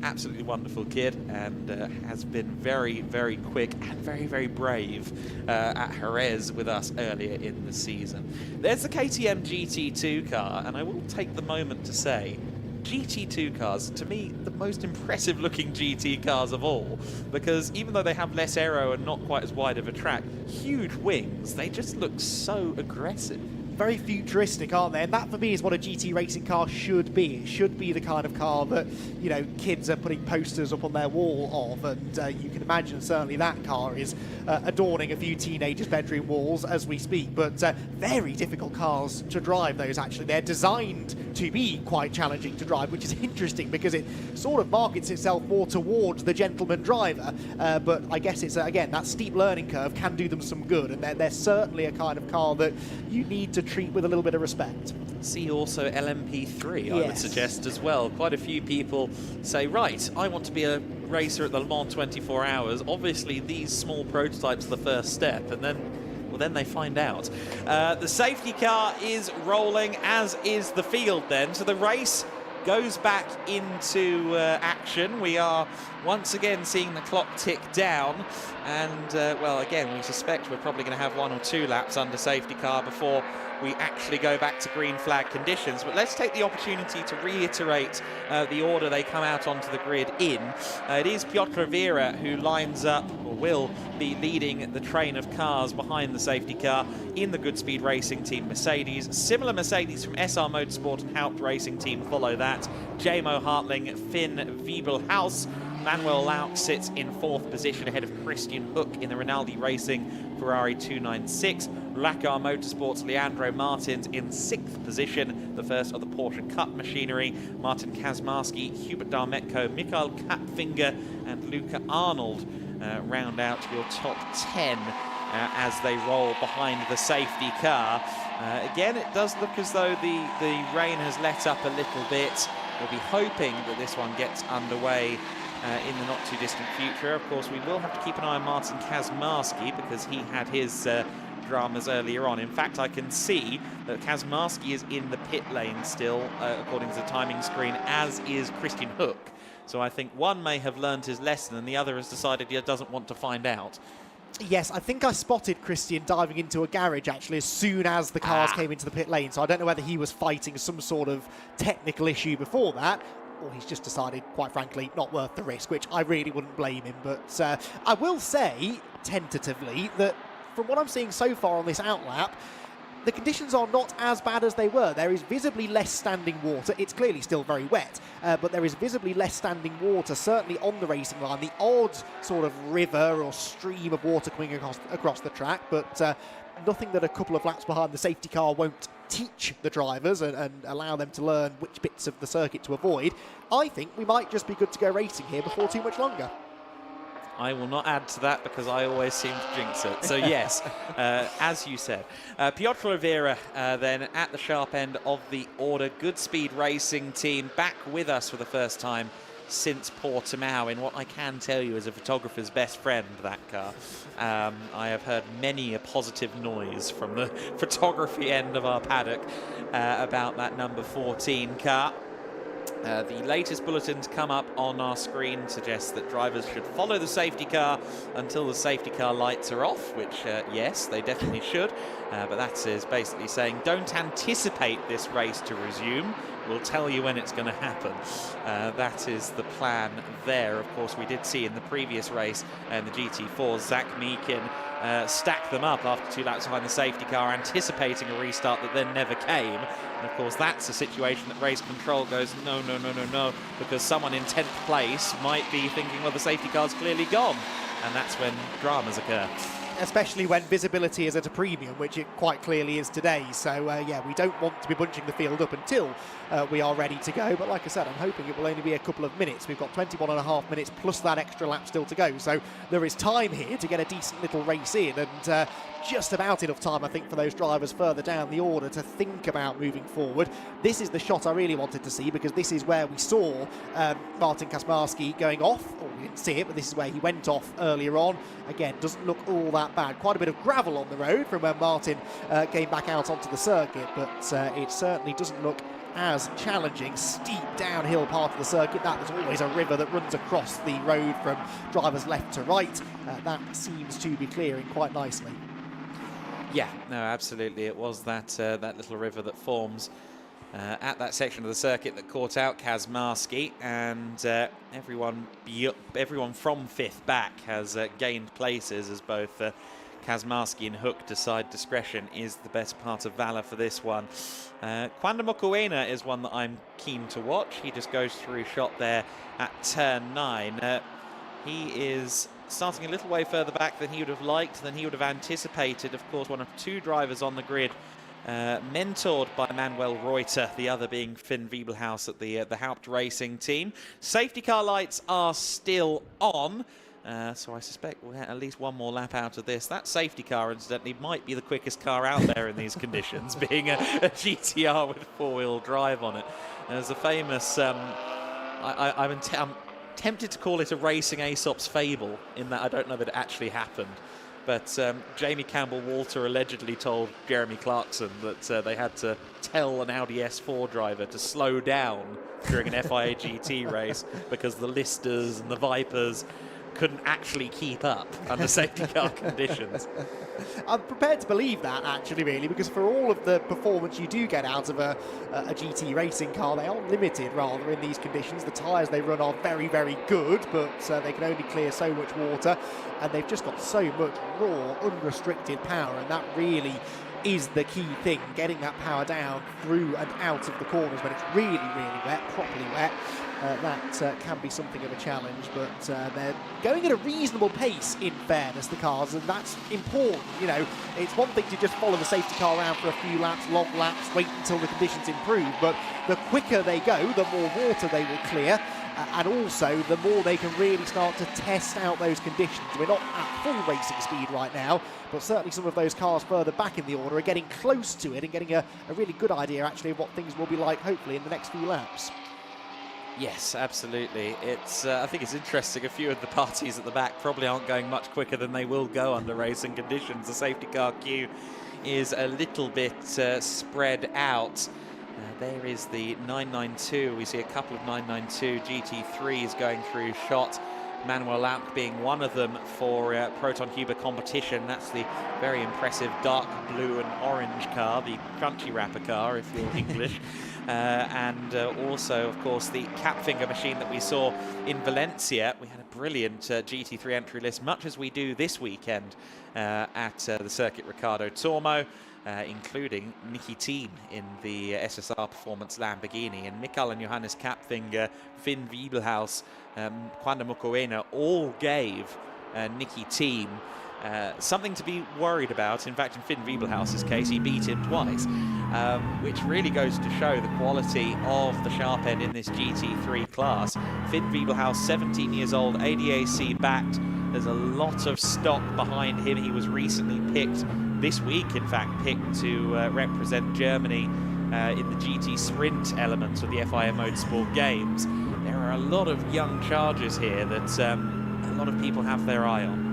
Absolutely wonderful kid, and has been very, very quick and very, very brave at Jerez with us earlier in the season. There's the KTM GT2 car, and I will take the moment to say, GT2 cars, to me, the most impressive looking GT cars of all, because even though they have less aero and not quite as wide of a track, huge wings, they just look so aggressive. Very futuristic, aren't they? And that, for me, is what a GT racing car should be. It should be the kind of car that, you know, kids are putting posters up on their wall of, and you can imagine certainly that car is adorning a few teenagers' bedroom walls as we speak. But very difficult cars to drive, those, actually. They're designed to be quite challenging to drive, which is interesting because it sort of markets itself more towards the gentleman driver. But I guess it's, again, that steep learning curve can do them some good, and they're certainly a kind of car that you need to treat with a little bit of respect. See also LMP3, I would suggest as well. Quite a few people say, right, I want to be a racer at the Le Mans 24 Hours. Obviously, these small prototypes are the first step, and then, well, then they find out. The safety car is rolling, as is the field then. So the race goes back into action. We are once again seeing the clock tick down, and well, again, we suspect we're probably going to have 1 or 2 laps under safety car before we actually go back to green flag conditions. But let's take the opportunity to reiterate the order they come out onto the grid in. It is Piotr Vera who lines up, or will be leading the train of cars behind the safety car in the Goodspeed Racing Team Mercedes. Similar Mercedes from SR Motorsport and Haupt Racing Team follow that. JMO Hartling, Finn Wiebelhaus. Manuel Lauk sits in 4th position ahead of Christian Hook in the Rinaldi Racing Ferrari 296. Lakar Motorsports' Leandro Martins in 6th position, the first of the Porsche Cup machinery. Martin Kazmarski, Hubert Darmetko, Mikael Kapfinger and Luca Arnold round out your top 10 as they roll behind the safety car. Again, it does look as though the rain has let up a little bit. We'll be hoping that this one gets underway in the not-too-distant future. Of course, we will have to keep an eye on Martin Kazmarski because he had his dramas earlier on. In fact, I can see that Kazmarski is in the pit lane still, according to the timing screen, as is Christian Hook. So I think one may have learned his lesson and the other has decided he doesn't want to find out. Yes, I think I spotted Christian diving into a garage, actually, as soon as the cars came into the pit lane. So I don't know whether he was fighting some sort of technical issue before that, or he's just decided, quite frankly, not worth the risk, which I really wouldn't blame him. But I will say, tentatively, that from what I'm seeing so far on this outlap, the conditions are not as bad as they were. There is visibly less standing water. It's clearly still very wet, but there is visibly less standing water, certainly on the racing line. The odd sort of river or stream of water coming across the track, but nothing that a couple of laps behind the safety car won't teach the drivers and allow them to learn which bits of the circuit to avoid. I think we might just be good to go racing here before too much longer. I will not add to that because I always seem to jinx it. So yes, as you said. Piotr Oliveira then at the sharp end of the order. Goodspeed Racing Team back with us for the first time since Portimao in what I can tell you is a photographer's best friend, that car. I have heard many a positive noise from the photography end of our paddock about that number 14 car. The latest bulletins come up on our screen suggest that drivers should follow the safety car until the safety car lights are off, which, yes, they definitely should. But that is basically saying don't anticipate this race to resume. We'll tell you when it's going to happen. That is the plan there. Of course, we did see in the previous race in the GT4, Zach Meakin stack them up after 2 laps behind the safety car, anticipating a restart that then never came. And of course, that's a situation that race control goes, no, no, no, no, no, because someone in 10th place might be thinking, well, the safety car's clearly gone. And that's when dramas occur. Especially when visibility is at a premium, which it quite clearly is today. So, yeah, we don't want to be bunching the field up until we are ready to go. But like I said, I'm hoping it will only be a couple of minutes. We've got 21.5 minutes plus that extra lap still to go. So there is time here to get a decent little race in, and just about enough time, I think, for those drivers further down the order to think about moving forward. This is the shot I really wanted to see, because this is where we saw Martin Kazmarski going off. Or we didn't see it, but this is where he went off earlier on. Again, doesn't look all that bad. Quite a bit of gravel on the road from when Martin came back out onto the circuit, but it certainly doesn't look as challenging. Steep downhill part of the circuit. That is always a river that runs across the road from drivers left to right. That seems to be clearing quite nicely. Yeah, no, absolutely. It was that that little river that forms at that section of the circuit that caught out Kazmarski, and everyone from 5th back has gained places as both Kazmarski and Hook decide discretion is the best part of valor for this one. Kwanda Mokoena is one that I'm keen to watch. He just goes through shot there at turn 9. He is starting a little way further back than he would have liked, than he would have anticipated. Of course, one of 2 drivers on the grid, mentored by Manuel Reuter, the other being Finn Wiebelhaus at the Haupt Racing Team. Safety car lights are still on. So I suspect we'll get at least one more lap out of this. That safety car, incidentally, might be the quickest car out there in these conditions, being a GTR with four-wheel drive on it. There's a famous, I'm tempted to call it a racing Aesop's fable, in that I don't know that it actually happened. But Jamie Campbell-Walter allegedly told Jeremy Clarkson that they had to tell an Audi S4 driver to slow down during an FIA GT race because the Listers and the Vipers couldn't actually keep up under safety car conditions. I'm prepared to believe that, actually, really, because for all of the performance you do get out of a GT racing car, they are limited, rather, in these conditions. The tyres they run are very, very good, but they can only clear so much water, and they've just got so much raw, unrestricted power, and that really is the key thing, getting that power down through and out of the corners when it's really, really wet, properly wet. That can be something of a challenge, but they're going at a reasonable pace, in fairness, the cars, and that's important. You know, it's one thing to just follow the safety car around for a few laps, long laps, wait until the conditions improve, but the quicker they go, the more water they will clear, and also the more they can really start to test out those conditions. We're not at full racing speed right now, but certainly some of those cars further back in the order are getting close to it and getting a really good idea, actually, of what things will be like, hopefully, in the next few laps. Yes, absolutely. It's I think it's interesting. A few of the parties at the back probably aren't going much quicker than they will go under racing conditions. The safety car queue is a little bit spread out. There is the 992. We see a couple of 992 GT3s going through shot. Manuel Lampke being one of them for Proton Huber competition. That's the very impressive dark blue and orange car, the crunchy wrapper car, if you're English. And also, of course, the cap finger machine that we saw in Valencia. We had a brilliant GT3 entry list, much as we do this weekend at the Circuit Ricardo Tormo, including Nicky Thiem in the SSR Performance Lamborghini. And Mikael and Johannes Kapfinger, Finn Wiebelhaus, Juan de Mocoena all gave Nicky Thiem something to be worried about. In fact, in Finn Wiebelhaus's case, he beat him twice, which really goes to show the quality of the sharp end in this GT3 class. Finn Wiebelhaus, 17 years old, ADAC backed. There's a lot of stock behind him. He was recently picked, this week in fact, picked to represent Germany in the GT Sprint element of the FIA Motorsport Games. There are a lot of young chargers here that a lot of people have their eye on.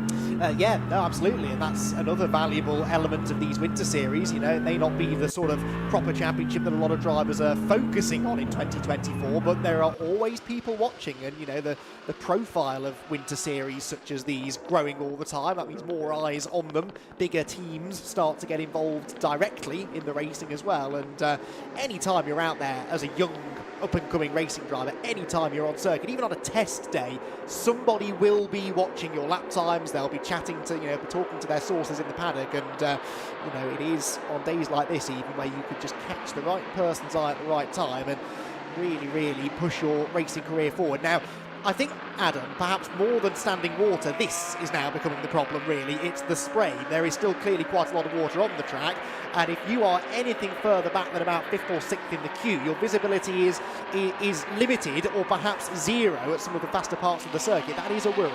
Yeah, no, absolutely, and that's another valuable element of these winter series. You know, it may not be the sort of proper championship that a lot of drivers are focusing on in 2024, but there are always people watching, and you know, the profile of winter series such as these growing all the time. That means more eyes on them, bigger teams start to get involved directly in the racing as well, and any time you're out there as a young up-and-coming racing driver, anytime you're on circuit, even on a test day, somebody will be watching your lap times. They'll be chatting to, you know, be talking to their sources in the paddock, and you know, it is on days like this even where you could just catch the right person's eye at the right time and really, really push your racing career forward. Now, I think, Adam, perhaps more than standing water, this is now becoming the problem, really. It's the spray. There is still clearly quite a lot of water on the track, and if you are anything further back than about 5th or 6th in the queue, your visibility is limited or perhaps zero at some of the faster parts of the circuit. That is a worry.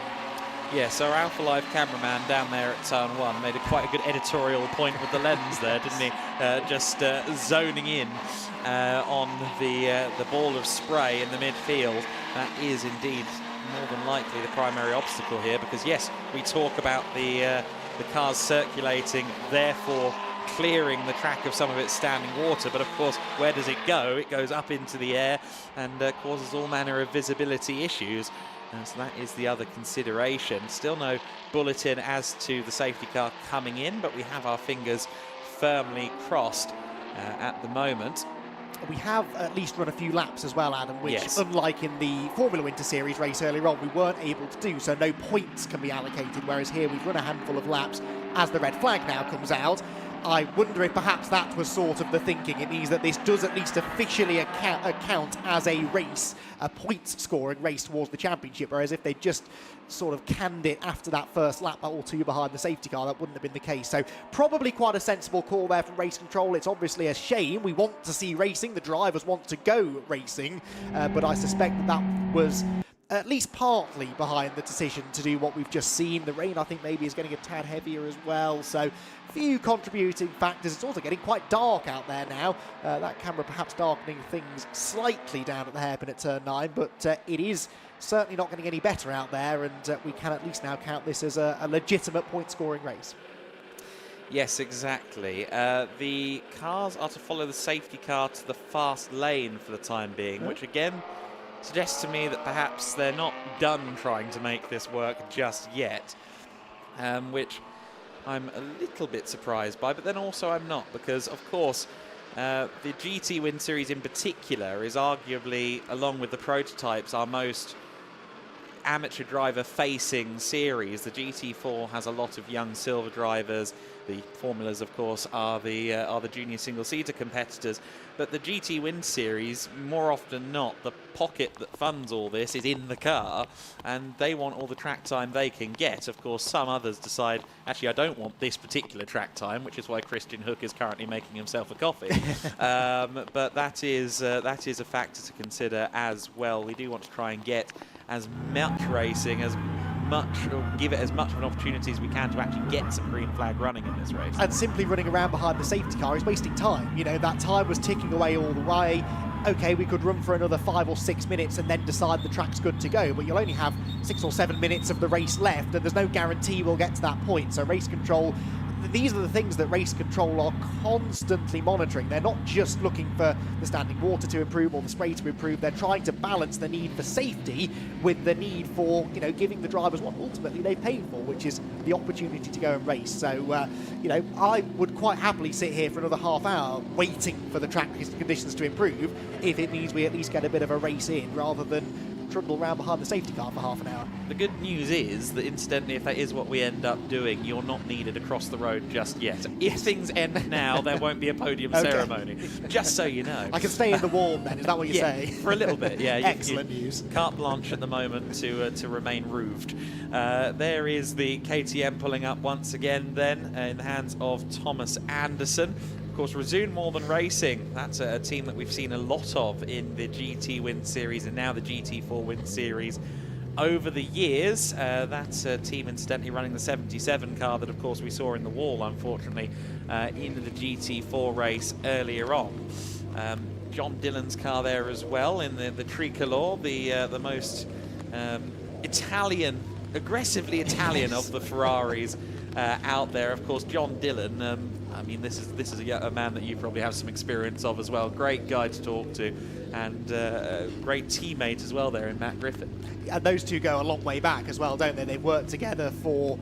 Yes, our alphalive cameraman down there at Turn 1 made quite a good editorial point with the lens there, didn't he? Just zoning in on the ball of spray in the midfield. That is indeed more than likely the primary obstacle here, because yes, we talk about the cars circulating, therefore clearing the track of some of its standing water, but of course, where does it go? It goes up into the air and causes all manner of visibility issues. So that is the other consideration. Still no bulletin as to the safety car coming in, but we have our fingers firmly crossed at the moment. We have at least run a few laps as well, Adam, which, yes, unlike in the Formula Winter Series race earlier on, we weren't able to do, so no points can be allocated, whereas here we've run a handful of laps as the red flag now comes out. I wonder if perhaps that was sort of the thinking. It means that this does at least officially account as a race, a points-scoring race towards the championship, whereas if they just sort of canned it after that first lap or two behind the safety car, that wouldn't have been the case. So probably quite a sensible call there from race control. It's obviously a shame. We want to see racing. The drivers want to go racing, but I suspect that was at least partly behind the decision to do what we've just seen. The rain, I think, maybe is getting a tad heavier as well. So few contributing factors. It's also getting quite dark out there now. That camera perhaps darkening things slightly down at the hairpin at turn 9, but it is certainly not getting any better out there, and we can at least now count this as a legitimate point-scoring race. Yes, exactly. The cars are to follow the safety car to the fast lane for the time being, which again suggests to me that perhaps they're not done trying to make this work just yet, which I'm a little bit surprised by, but then also I'm not, because of course the GTWinterseries in particular is arguably, along with the prototypes, our most amateur driver facing series. The GT4 has a lot of young silver drivers. The formulas, of course, are the junior single-seater competitors. But the GTWinterseries, more often than not, the pocket that funds all this is in the car, and they want all the track time they can get. Of course, some others decide, actually, I don't want this particular track time, which is why Christian Hook is currently making himself a coffee. But that is a factor to consider as well. We do want to try and get as much racing, as much, or give it as much of an opportunity as we can to actually get some green flag running in this race. And simply running around behind the safety car is wasting time. You know, that time was ticking away all the way. Okay, we could run for another 5 or 6 minutes and then decide the track's good to go, but you'll only have 6 or 7 minutes of the race left, and there's no guarantee we'll get to that point. So race control, these are the things that race control are constantly monitoring. They're not just looking for the standing water to improve or the spray to improve. They're trying to balance the need for safety with the need for, you know, giving the drivers what ultimately they paid for, which is the opportunity to go and race. So, you know, I would quite happily sit here for another half hour waiting for the track conditions to improve if it means we at least get a bit of a race in rather than trundle around behind the safety car for half an hour. The good news is that, incidentally, if that is what we end up doing, you're not needed across the road just yet. If things end now, there won't be a podium ceremony, just so you know. I can stay in the warm then, is that what you're saying? For a little bit, yeah. Excellent news. Carte blanche at the moment to remain roofed. There is the KTM pulling up once again then in the hands of Thomas Anderson. Of course, Resume More Than Racing, that's a team that we've seen a lot of in the GTWinterseries and now the GT4Winterseries over the years. That's a team incidentally running the 77 car that, of course, we saw in the wall, unfortunately, in the GT4 race earlier on. John Dillon's car there as well in the tricolor, the most Italian, aggressively Italian of the Ferraris out there. Of course, John Dillon, I mean, this is a man that you probably have some experience of as well. Great guy to talk to, and a great teammate as well there in Matt Griffin. And those two go a long way back as well, don't they? They've worked together for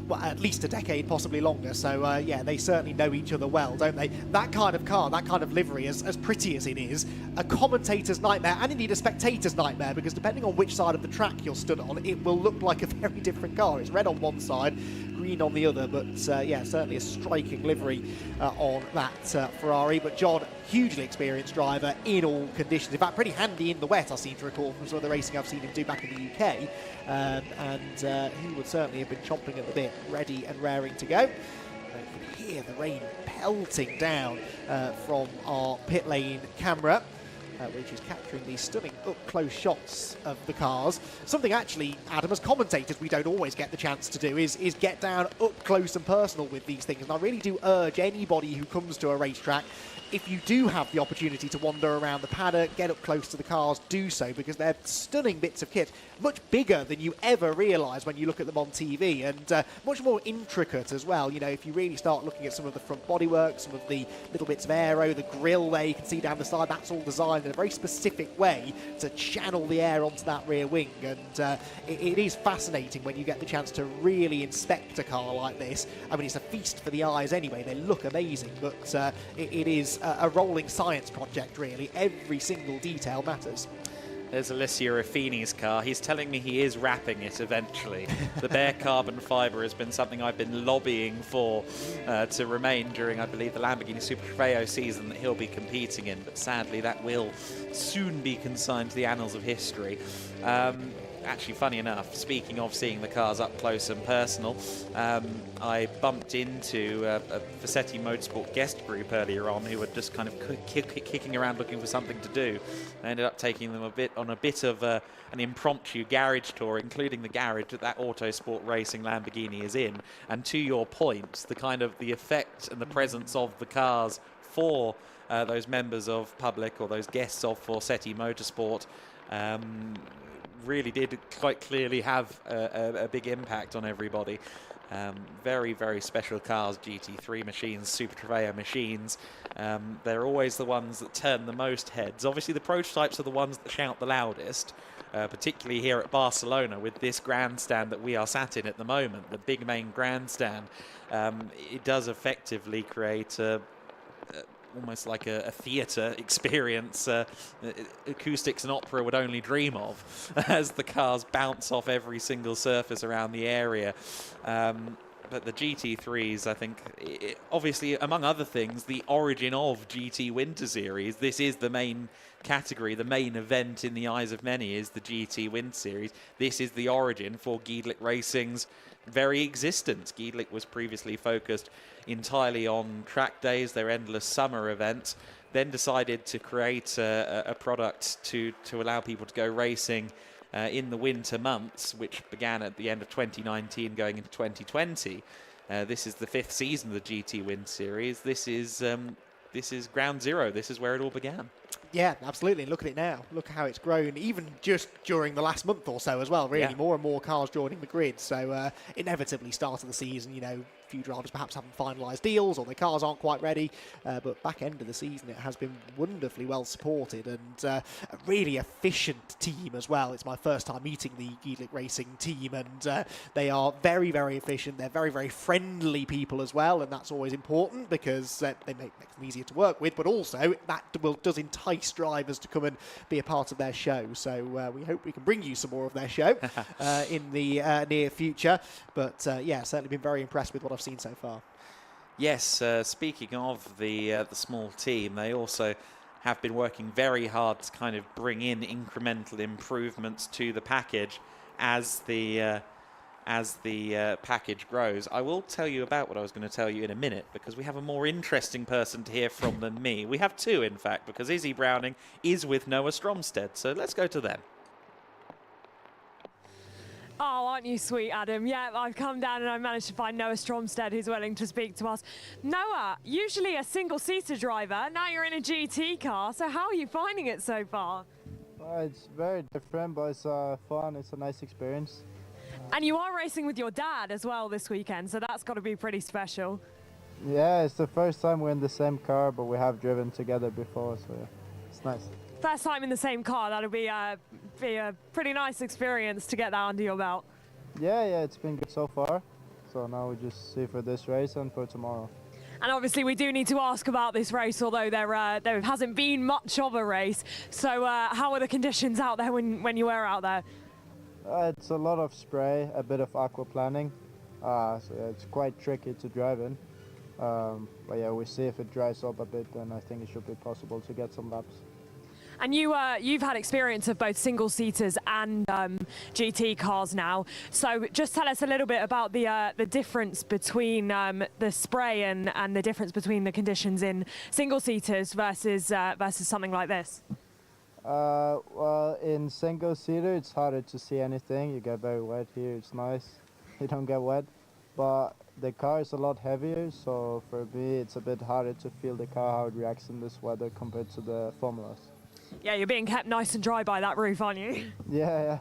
well, at least a decade, possibly longer. So, yeah, they certainly know each other well, don't they? That kind of car, that kind of livery, as pretty as it is, a commentator's nightmare, and indeed a spectator's nightmare, because depending on which side of the track you're stood on, it will look like a very different car. It's red on one side, green on the other, but yeah, certainly a striking livery on that Ferrari. But John, hugely experienced driver in all conditions. In fact, pretty handy in the wet, I seem to recall from some of the racing I've seen him do back in the UK. And he would certainly have been chomping at the bit, ready and raring to go. You can hear the rain pelting down from our pit lane camera, which is capturing these stunning up-close shots of the cars. Something actually, Adam, as commentators, we don't always get the chance to do is get down up close and personal with these things. And I really do urge anybody who comes to a racetrack, if you do have the opportunity to wander around the paddock, get up close to the cars, do so, because they're stunning bits of kit, much bigger than you ever realise when you look at them on TV, and much more intricate as well. You know, if you really start looking at some of the front bodywork, some of the little bits of aero, the grille there you can see down the side, that's all designed in a very specific way to channel the air onto that rear wing, and it is fascinating when you get the chance to really inspect a car like this. I mean, it's a feast for the eyes anyway. They look amazing, but it is a rolling science project, really. Every single detail matters. There's Alessio Ruffini's car. He's telling me he is wrapping it eventually. The bare carbon fibre has been something I've been lobbying for to remain during, I believe, the Lamborghini Super Trofeo season that he'll be competing in, but sadly that will soon be consigned to the annals of history. actually, funny enough, speaking of seeing the cars up close and personal, I bumped into a Fassetti Motorsport guest group earlier on who were just kind of kicking around looking for something to do. I ended up taking them on a bit of an impromptu garage tour, including the garage that Autosport Racing Lamborghini is in. And to your point, the effect and the presence of the cars for those members of public or those guests of Fassetti Motorsport really did quite clearly have a big impact on everybody. Very, very special cars, GT3 machines, Super Trofeo machines. They're always the ones that turn the most heads. Obviously, the prototypes are the ones that shout the loudest, particularly here at Barcelona with this grandstand that we are sat in at the moment, the big main grandstand. It does effectively create almost like a theatre experience, acoustics and opera would only dream of, as the cars bounce off every single surface around the area. But the GT3s, I think, obviously, among other things, the origin of GTWinterSeries, this is the main category, the main event in the eyes of many is the GTWinterSeries. This is the origin for GEDLICH Racing's very existence. GEDLICH was previously focused entirely on track days, their endless summer events, then decided to create a product to allow people to go racing in the winter months, which began at the end of 2019 going into 2020. This is the 5th season of the GTWinterSeries. This is ground zero. This is where it all began. Yeah, absolutely. Look at it now. Look how it's grown, even just during the last month or so as well, really. Yeah. More and more cars joining the grid. So inevitably, start of the season, you know, a few drivers perhaps haven't finalised deals or their cars aren't quite ready. But back end of the season, it has been wonderfully well supported and a really efficient team as well. It's my first time meeting the GEDLICH Racing team, and they are very, very efficient. They're very, very friendly people as well, and that's always important because they make them easier to work with, but also that does entice drivers to come and be a part of their show. So we hope we can bring you some more of their show in the near future. But yeah, certainly been very impressed with what I've seen so far. Yes, speaking of the small team, they also have been working very hard to kind of bring in incremental improvements to the package as the package grows. I will tell you about what I was going to tell you in a minute, because we have a more interesting person to hear from than me. We have two, in fact, because Izzy Browning is with Noah Stromsted. So let's go to them. Oh, aren't you sweet, Adam? Yeah, I've come down and I managed to find Noah Stromsted, who's willing to speak to us. Noah, usually a single-seater driver, now you're in a GT car, so how are you finding it so far? It's very different, but it's fun. It's a nice experience. And you are racing with your dad as well this weekend, so that's got to be pretty special. Yeah, it's the first time we're in the same car, but we have driven together before, so yeah, it's nice. First time in the same car, that'll be a pretty nice experience to get that under your belt. Yeah, it's been good so far. So now we just see for this race and for tomorrow. And obviously we do need to ask about this race, although there hasn't been much of a race. So how are the conditions out there when you were out there? It's a lot of spray, a bit of aquaplaning, so yeah, it's quite tricky to drive in. But yeah, we see if it dries up a bit, then I think it should be possible to get some laps. And you've had experience of both single-seaters and GT cars now. So just tell us a little bit about the difference between the spray and the difference between the conditions in single-seaters versus something like this. Well, in single-seater, it's harder to see anything. You get very wet here. It's nice. You don't get wet. But the car is a lot heavier, so for me, it's a bit harder to feel the car, how it reacts in this weather compared to the formulas. Yeah, you're being kept nice and dry by that roof, aren't you? Yeah.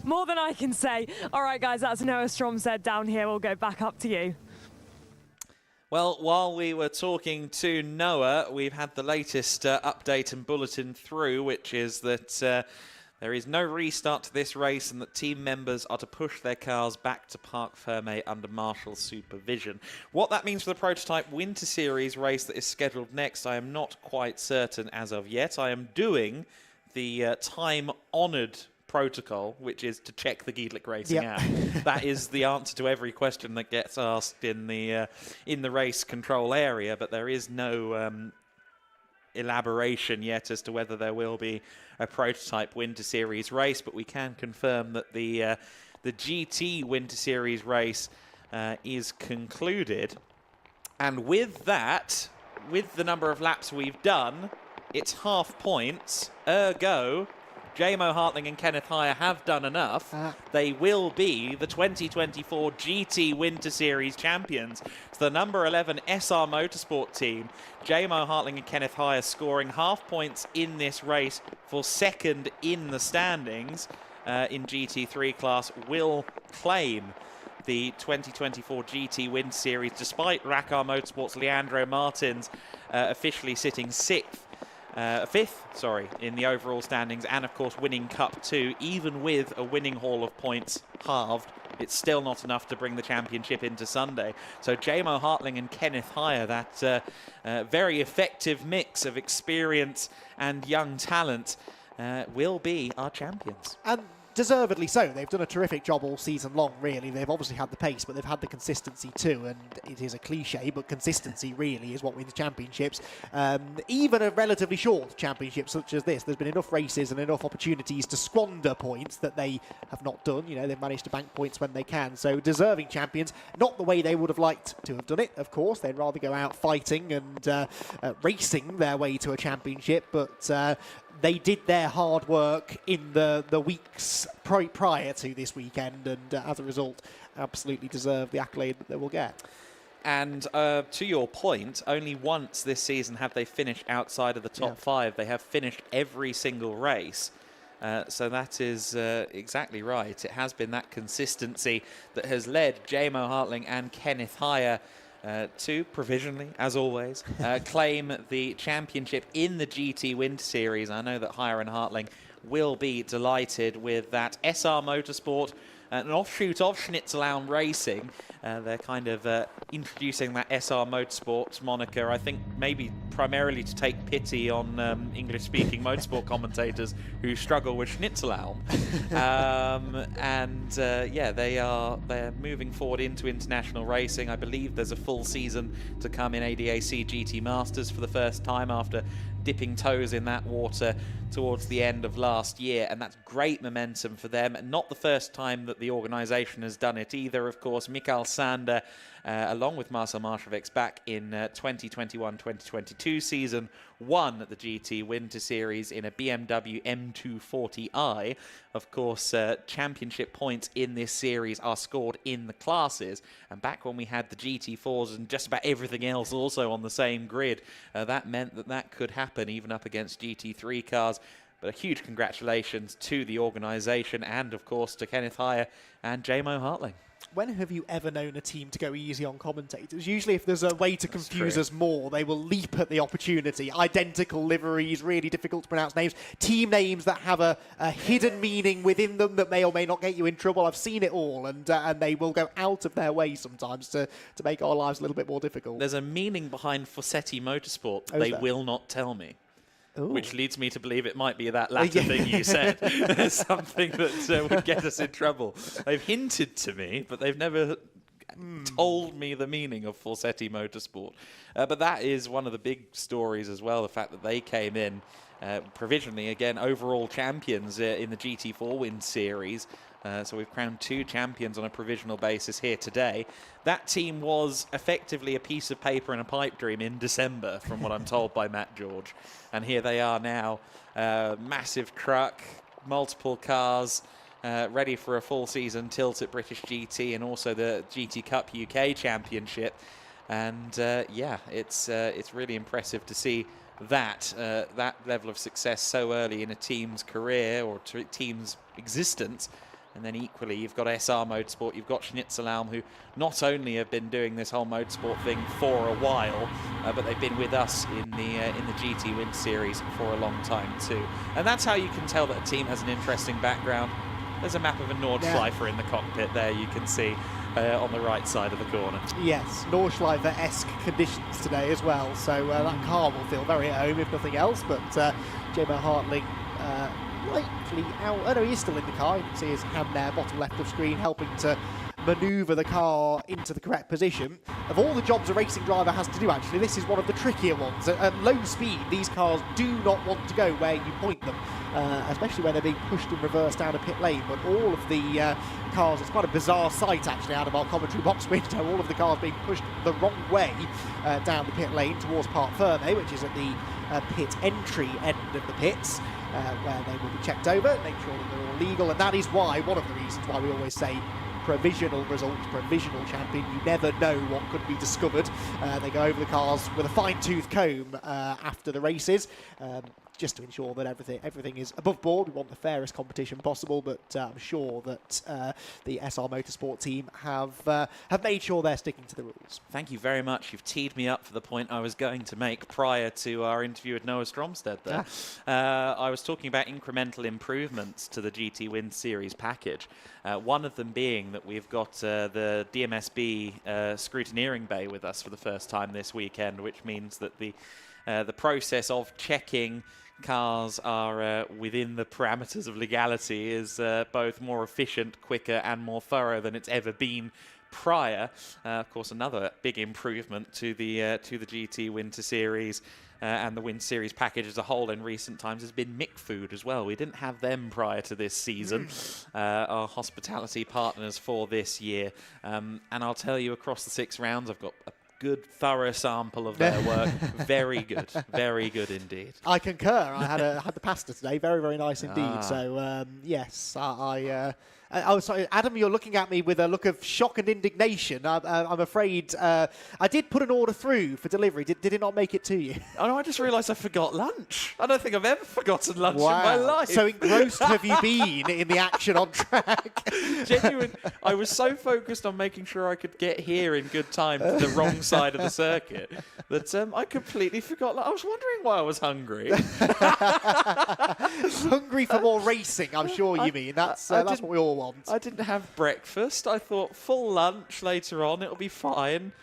More than I can say. All right, guys, that's Noah Stromsted down here. We'll go back up to you. Well, while we were talking to Noah, we've had the latest update and bulletin through, which is that there is no restart to this race and that team members are to push their cars back to Parc Fermé under marshal supervision. What that means for the Prototype Winter Series race that is scheduled next, I am not quite certain as of yet. I am doing the time-honoured protocol, which is to check the GEDLICH Racing app. That is the answer to every question that gets asked in the race control area, but there is no elaboration yet as to whether there will be a prototype Winter Series race, but we can confirm that the GT Winter Series race is concluded. And with that, with the number of laps we've done, it's half points. Ergo, J-Mo Hartling and Kenneth Heyer have done enough. They will be the 2024 GT Winter Series champions. It's the number 11 SR Motorsport team. J-Mo Hartling and Kenneth Heyer scoring half points in this race for second in the standings in GT3 class will claim the 2024 GT Winter Series, despite Racar Motorsport's Leandro Martins officially sitting fifth, in the overall standings, and of course winning Cup 2. Even with a winning haul of points halved, it's still not enough to bring the championship into Sunday. So J-Mo Hartling and Kenneth Heyer, that very effective mix of experience and young talent, will be our champions. And deservedly so. They've done a terrific job all season long, really. They've obviously had the pace, but they've had the consistency too, and it is a cliche, but consistency really is what wins championships. Even a relatively short championship such as this, there's been enough races and enough opportunities to squander points that they have not done. You know, they've managed to bank points when they can, so deserving champions. Not the way they would have liked to have done it, of course. They'd rather go out fighting and racing their way to a championship, but they did their hard work in the weeks prior to this weekend, and as a result, absolutely deserve the accolade that they will get. And to your point, only once this season have they finished outside of the top 5. They have finished every single race. So that is exactly right. It has been that consistency that has led J-Mo Hartling and Kenneth Heyer to, provisionally, as always, claim the championship in the GT Winter Series. I know that Heyer and Hartling will be delighted with that. SR Motorsport, an offshoot of Schnitzelauern Racing. They're kind of introducing that SR Motorsport moniker, I think maybe primarily to take pity on English-speaking motorsport commentators who struggle with Schnitzelauern. Yeah, they're moving forward into international racing. I believe there's a full season to come in ADAC GT Masters for the first time after dipping toes in that water towards the end of last year, and that's great momentum for them. And not the first time that the organisation has done it either. Of course, Mikael Sander, along with Marcel Marshevix, back in 2021-2022 season, won the GT Winter Series in a BMW M240i. Of course, championship points in this series are scored in the classes, and back when we had the GT4s and just about everything else also on the same grid, that meant that that could happen even up against GT3 cars. But a huge congratulations to the organisation and, of course, to Kenneth Heyer and J-Mo Hartling. When have you ever known a team to go easy on commentators? Usually if there's a way to confuse us more, they will leap at the opportunity. Identical liveries, really difficult to pronounce names, team names that have a hidden meaning within them that may or may not get you in trouble. I've seen it all, and they will go out of their way sometimes to make our lives a little bit more difficult. There's a meaning behind Fossetti Motorsport that they will not tell me. Ooh. Which leads me to believe it might be that latter thing you said. Something that would get us in trouble. They've hinted to me, but they've never told me the meaning of Fossetti Motorsport. But that is one of the big stories as well, the fact that they came in provisionally, again, overall champions in the GT4 Win Series. So we've crowned 2 champions on a provisional basis here today. That team was effectively a piece of paper and a pipe dream in December, from what I'm told by Matt George. And here they are now, massive truck, multiple cars, ready for a full season tilt at British GT and also the GT Cup UK Championship. And yeah, it's really impressive to see that level of success so early in a team's career or team's existence. And then equally, you've got SR Motorsport, you've got Schnitzelauern, who not only have been doing this whole motorsport thing for a while, but they've been with us in the GT Winter Series for a long time too. And that's how you can tell that a team has an interesting background. There's a map of a Nordschleifer in the cockpit there, you can see on the right side of the corner. Yes, Nordschleifer-esque conditions today as well, so that car will feel very at home if nothing else, but J-Mo Hartling likely out. Oh no, he is still in the car. You can see his hand there, bottom left of screen, helping to manoeuvre the car into the correct position. Of all the jobs a racing driver has to do, actually, this is one of the trickier ones. At low speed, these cars do not want to go where you point them, especially when they're being pushed in reverse down a pit lane. But all of the cars, it's quite a bizarre sight, actually, out of our commentary box window. All of the cars being pushed the wrong way down the pit lane towards Parc Fermé, which is at the pit entry end of the pits, where they will be checked over, make sure that they're all legal. And that is why, one of the reasons why we always say provisional results, provisional champion. You never know what could be discovered. They go over the cars with a fine-tooth comb after the races, just to ensure that everything is above board. We want the fairest competition possible, but I'm sure that the SR Motorsport team have made sure they're sticking to the rules. Thank you very much. You've teed me up for the point I was going to make prior to our interview with Noah Stromstead there. I was talking about incremental improvements to the GTWinterseries package. One of them being that we've got the DMSB scrutineering bay with us for the first time this weekend, which means that the process of checking cars are within the parameters of legality is both more efficient, quicker and more thorough than it's ever been prior. Of course, another big improvement to the GTWinterseries and the Winterseries package as a whole in recent times has been Mick Food as well. We didn't have them prior to this season, our hospitality partners for this year. And I'll tell you, across the 6 rounds, I've got a good, thorough sample of their work. Very good indeed. I concur. I had the pasta today. Very, very nice indeed. So, yes, oh, sorry, Adam, you're looking at me with a look of shock and indignation. I'm afraid I did put an order through for delivery. Did it not make it to you? Oh, no, I just realised I forgot lunch. I don't think I've ever forgotten lunch in my life. So engrossed have you been in the action on track? Genuine. I was so focused on making sure I could get here in good time to the wrong side of the circuit that I completely forgot. I was wondering why I was hungry. Hungry for more racing, I'm sure you mean. That's what we all want. I didn't have breakfast. I thought full lunch later on, it'll be fine.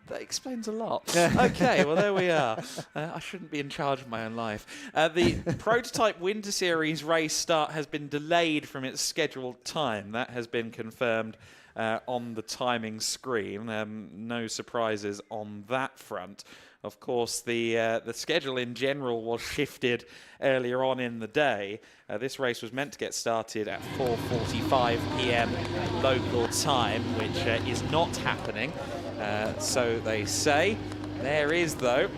That explains a lot. Okay, well, there we are. I shouldn't be in charge of my own life. The Prototype Winter Series race start has been delayed from its scheduled time. That has been confirmed on the timing screen. No surprises on that front. Of course, the schedule in general was shifted earlier on in the day. This race was meant to get started at 4:45 p.m. local time, which is not happening. So they say. There is, though,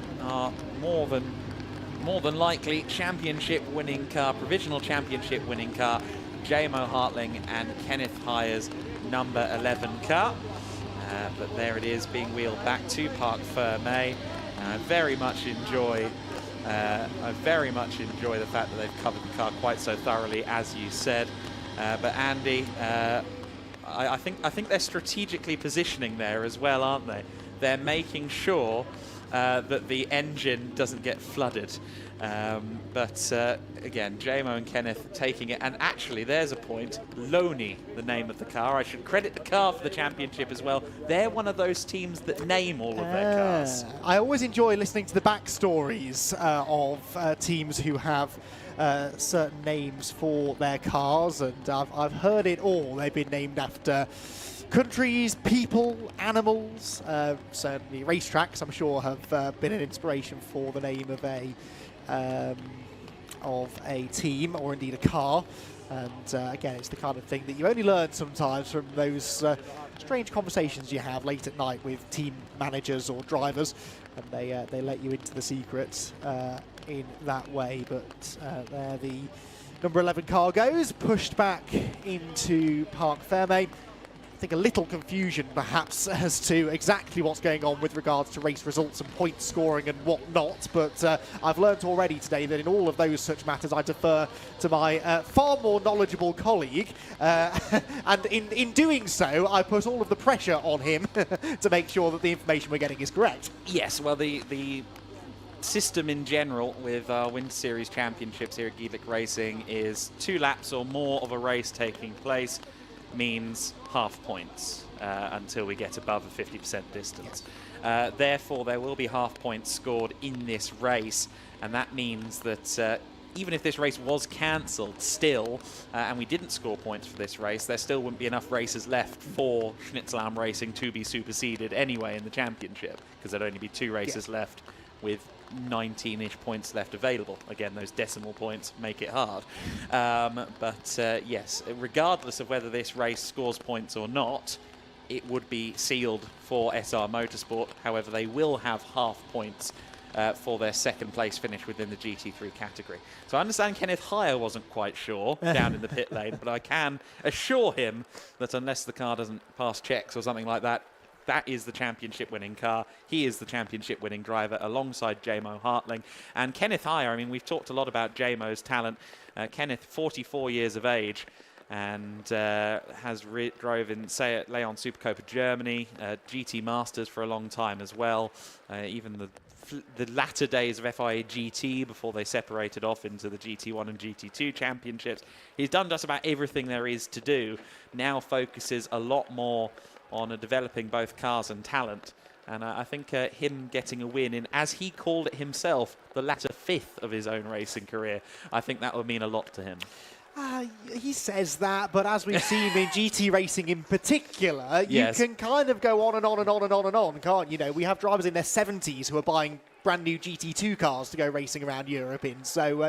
more than likely championship-winning car, provisional championship-winning car, JMO Hartling and Kenneth Heyer's number 11 car. But there it is, being wheeled back to Parc Fermé. I very much enjoy the fact that they've covered the car quite so thoroughly, as you said. But Andy, I think they're strategically positioning there as well, aren't they? They're making sure that the engine doesn't get flooded. But again, JMO and Kenneth taking it. And actually, there's a point. Loney, the name of the car. I should credit the car for the championship as well. They're one of those teams that name all of their cars. I always enjoy listening to the backstories of teams who have certain names for their cars. And I've heard it all. They've been named after countries, people, animals. Certainly racetracks, I'm sure, have been an inspiration for the name of a team or indeed a car. And again, it's the kind of thing that you only learn sometimes from those strange conversations you have late at night with team managers or drivers, and they let you into the secrets in that way. But there the number 11 car goes, pushed back into Parc Fermé. I think a little confusion perhaps as to exactly what's going on with regards to race results and point scoring and whatnot, but I've learnt already today that in all of those such matters I defer to my far more knowledgeable colleague, and in doing so I put all of the pressure on him to make sure that the information we're getting is correct. Yes, well, the system in general with our Winter Series championships here at GEDLICH Racing is 2 laps or more of a race taking place means half points until we get above a 50% distance. Therefore, there will be half points scored in this race, and that means that even if this race was cancelled still, and we didn't score points for this race, there still wouldn't be enough races left for Schnitzelam Racing to be superseded anyway in the championship, because there'd only be 2 races left with 19-ish points left available. Again, those decimal points make it hard. Yes, regardless of whether this race scores points or not, it would be sealed for SR Motorsport. However, they will have half points for their second place finish within the GT3 category. So I understand Kenneth Heyer wasn't quite sure down in the pit lane, but I can assure him that unless the car doesn't pass checks or something like that, that is the championship-winning car. He is the championship-winning driver alongside J-Mo Hartling. And Kenneth Heyer, I mean, we've talked a lot about J-Mo's talent. Kenneth, 44 years of age, and has drove in Leon Supercopa Germany, GT Masters for a long time as well. Even the latter days of FIA GT before they separated off into the GT1 and GT2 championships. He's done just about everything there is to do. Now focuses a lot more on developing both cars and talent. And I think him getting a win in, as he called it himself, the latter 5th of his own racing career, I think that would mean a lot to him. He says that, but as we've seen in GT racing in particular, you can kind of go on and on and on and on and on, can't you? We have drivers in their 70s who are buying brand new GT2 cars to go racing around Europe in. So,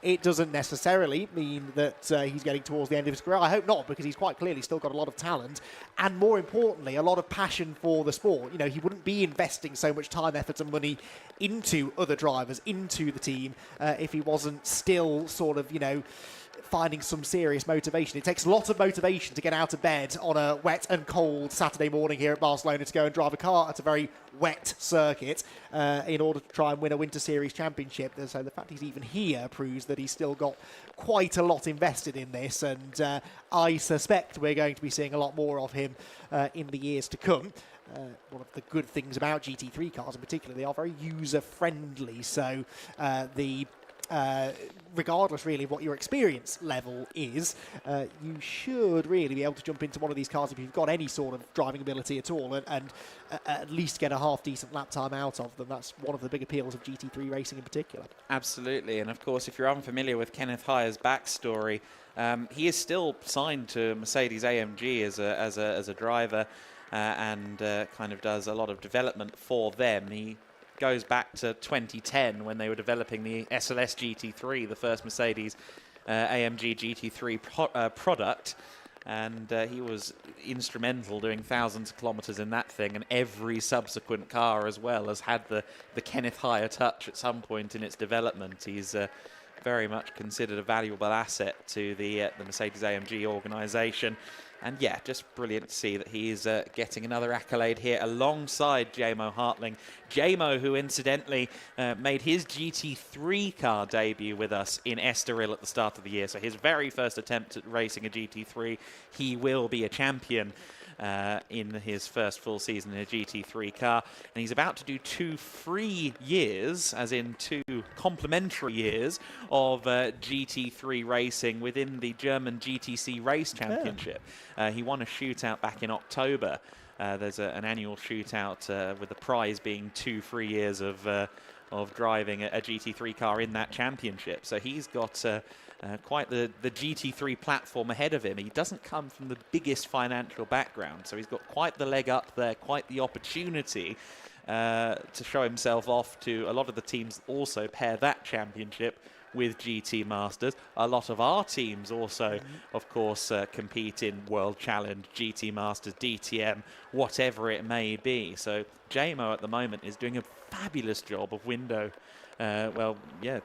it doesn't necessarily mean that he's getting towards the end of his career. I hope not, because he's quite clearly still got a lot of talent and, more importantly, a lot of passion for the sport. He wouldn't be investing so much time, effort and money into other drivers, into the team, if he wasn't still sort of, finding some serious motivation. It takes a lot of motivation to get out of bed on a wet and cold Saturday morning here at Barcelona to go and drive a car at a very wet circuit in order to try and win a Winter Series championship. So the fact he's even here proves that he's still got quite a lot invested in this, and I suspect we're going to be seeing a lot more of him in the years to come. One of the good things about GT3 cars in particular, they are very user-friendly, so regardless really of what your experience level is, you should really be able to jump into one of these cars if you've got any sort of driving ability at all, and at least get a half-decent lap time out of them. That's one of the big appeals of GT3 racing in particular. Absolutely, and of course, if you're unfamiliar with Kenneth Heyer's backstory, he is still signed to Mercedes-AMG as a driver, and kind of does a lot of development for them. He goes back to 2010 when they were developing the SLS GT3, the first Mercedes AMG GT3 product, and he was instrumental doing thousands of kilometers in that thing, and every subsequent car as well has had the Kenneth Heyer touch at some point in its development. He's very much considered a valuable asset to the Mercedes AMG organisation. And yeah, just brilliant to see that he's getting another accolade here alongside J-Mo Hartling. J-Mo, who incidentally made his GT3 car debut with us in Estoril at the start of the year. So his very first attempt at racing a GT3, he will be a champion in his first full season in a GT3 car. And he's about to do 2 free years, as in 2 complementary years, of GT3 racing within the German GTC Race Championship. He won a shootout back in October. There's an annual shootout with the prize being 2 free years of driving a GT3 car in that championship. So he's got quite the GT3 platform ahead of him. He doesn't come from the biggest financial background, so he's got quite the leg up there, quite the opportunity to show himself off to a lot of the teams that also pair that championship with GT Masters. A lot of our teams also, of course, compete in World Challenge, GT Masters, DTM, whatever it may be. So J-Mo at the moment is doing a fabulous job of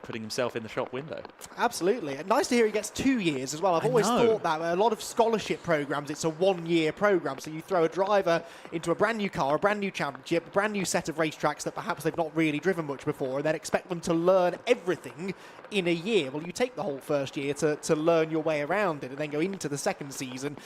putting himself in the shop window. Absolutely. And nice to hear he gets 2 years as well. I've always thought that a lot of scholarship programs, it's a 1-year program. So you throw a driver into a brand new car, a brand new championship, a brand new set of racetracks that perhaps they've not really driven much before, and then expect them to learn everything in a year. Well, you take the whole first year to learn your way around it, and then go into the second season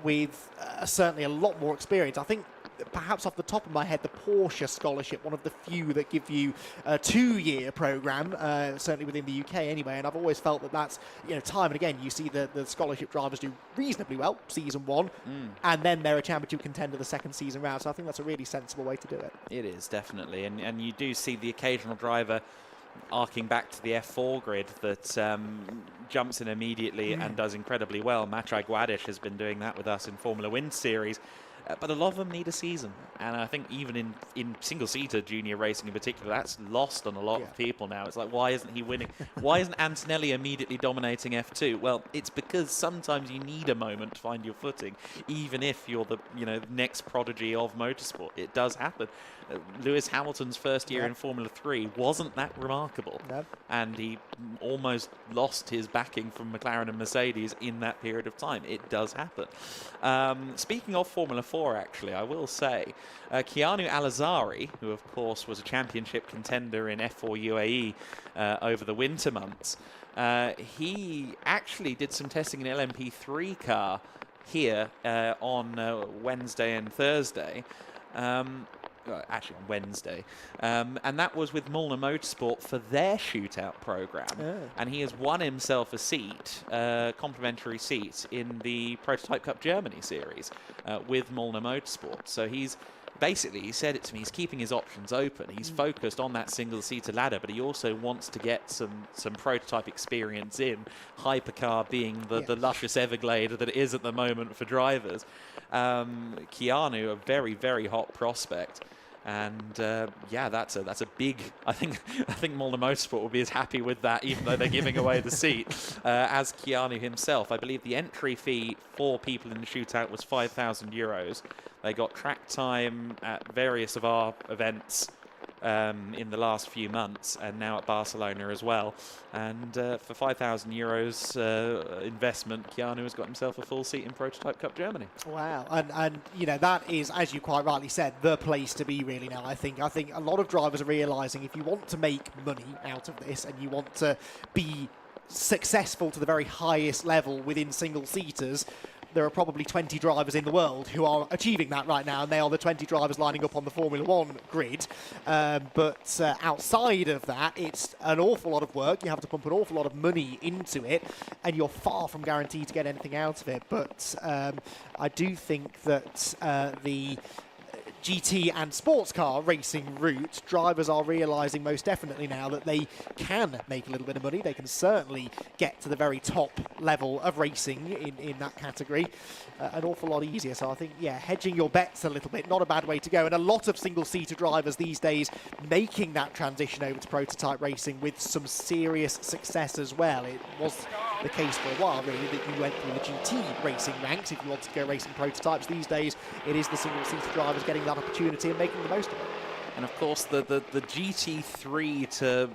with certainly a lot more experience. I think perhaps off the top of my head, the Porsche scholarship, one of the few that give you a 2-year program, certainly within the UK anyway. And I've always felt that that's, time and again, you see the scholarship drivers do reasonably well season 1, and then they're a championship contender the second season round. So I think that's a really sensible way to do it. It is, definitely. And you do see the occasional driver arcing back to the F4 grid that jumps in immediately and does incredibly well. Matej Guadiš has been doing that with us in Formula Wind Series. But a lot of them need a season. And I think even in single-seater junior racing in particular, that's lost on a lot of people now. It's like, why isn't he winning? Why isn't Antonelli immediately dominating F2? Well, it's because sometimes you need a moment to find your footing, even if you're the next prodigy of motorsport. It does happen. Lewis Hamilton's first year in Formula 3 wasn't that remarkable. And he almost lost his backing from McLaren and Mercedes in that period of time. It does happen. Speaking of Formula 4, actually, I will say, Keanu Alazari, who of course was a championship contender in F4 UAE over the winter months, he actually did some testing in an LMP3 car here on Wednesday and Thursday. Actually on Wednesday, and that was with Mollner Motorsport for their shootout program, and he has won himself a seat, complimentary seat in the Prototype Cup Germany series with Mollner Motorsport. So he said it to me, he's keeping his options open. He's focused on that single-seater ladder, but he also wants to get some prototype experience in, hypercar being the luscious Everglade that it is at the moment for drivers. Keanu, a very, very hot prospect. And yeah, that's a big. I think Mollner Motorsport will be as happy with that, even though they're giving away the seat, as Keanu himself. I believe the entry fee for people in the shootout was €5,000. They got track time at various of our events in the last few months, and now at Barcelona as well. And for €5,000 investment, Keanu has got himself a full seat in Prototype Cup Germany. Wow, and that is, as you quite rightly said, the place to be really now. I think a lot of drivers are realising if you want to make money out of this and you want to be successful to the very highest level within single-seaters, there are probably 20 drivers in the world who are achieving that right now, and they are the 20 drivers lining up on the Formula 1 grid. But outside of that, it's an awful lot of work. You have to pump an awful lot of money into it, and you're far from guaranteed to get anything out of it. But I do think that the GT and sports car racing route, drivers are realising most definitely now that they can make a little bit of money. They can certainly get to the very top level of racing in that category an awful lot easier. So I think, yeah, hedging your bets a little bit, not a bad way to go. And a lot of single-seater drivers these days making that transition over to prototype racing with some serious success as well. It was the case for a while, really, that you went through the GT racing ranks if you wanted to go racing prototypes. These days, it is the single-seater drivers getting that opportunity and making the most of it. And of course, the GT3 to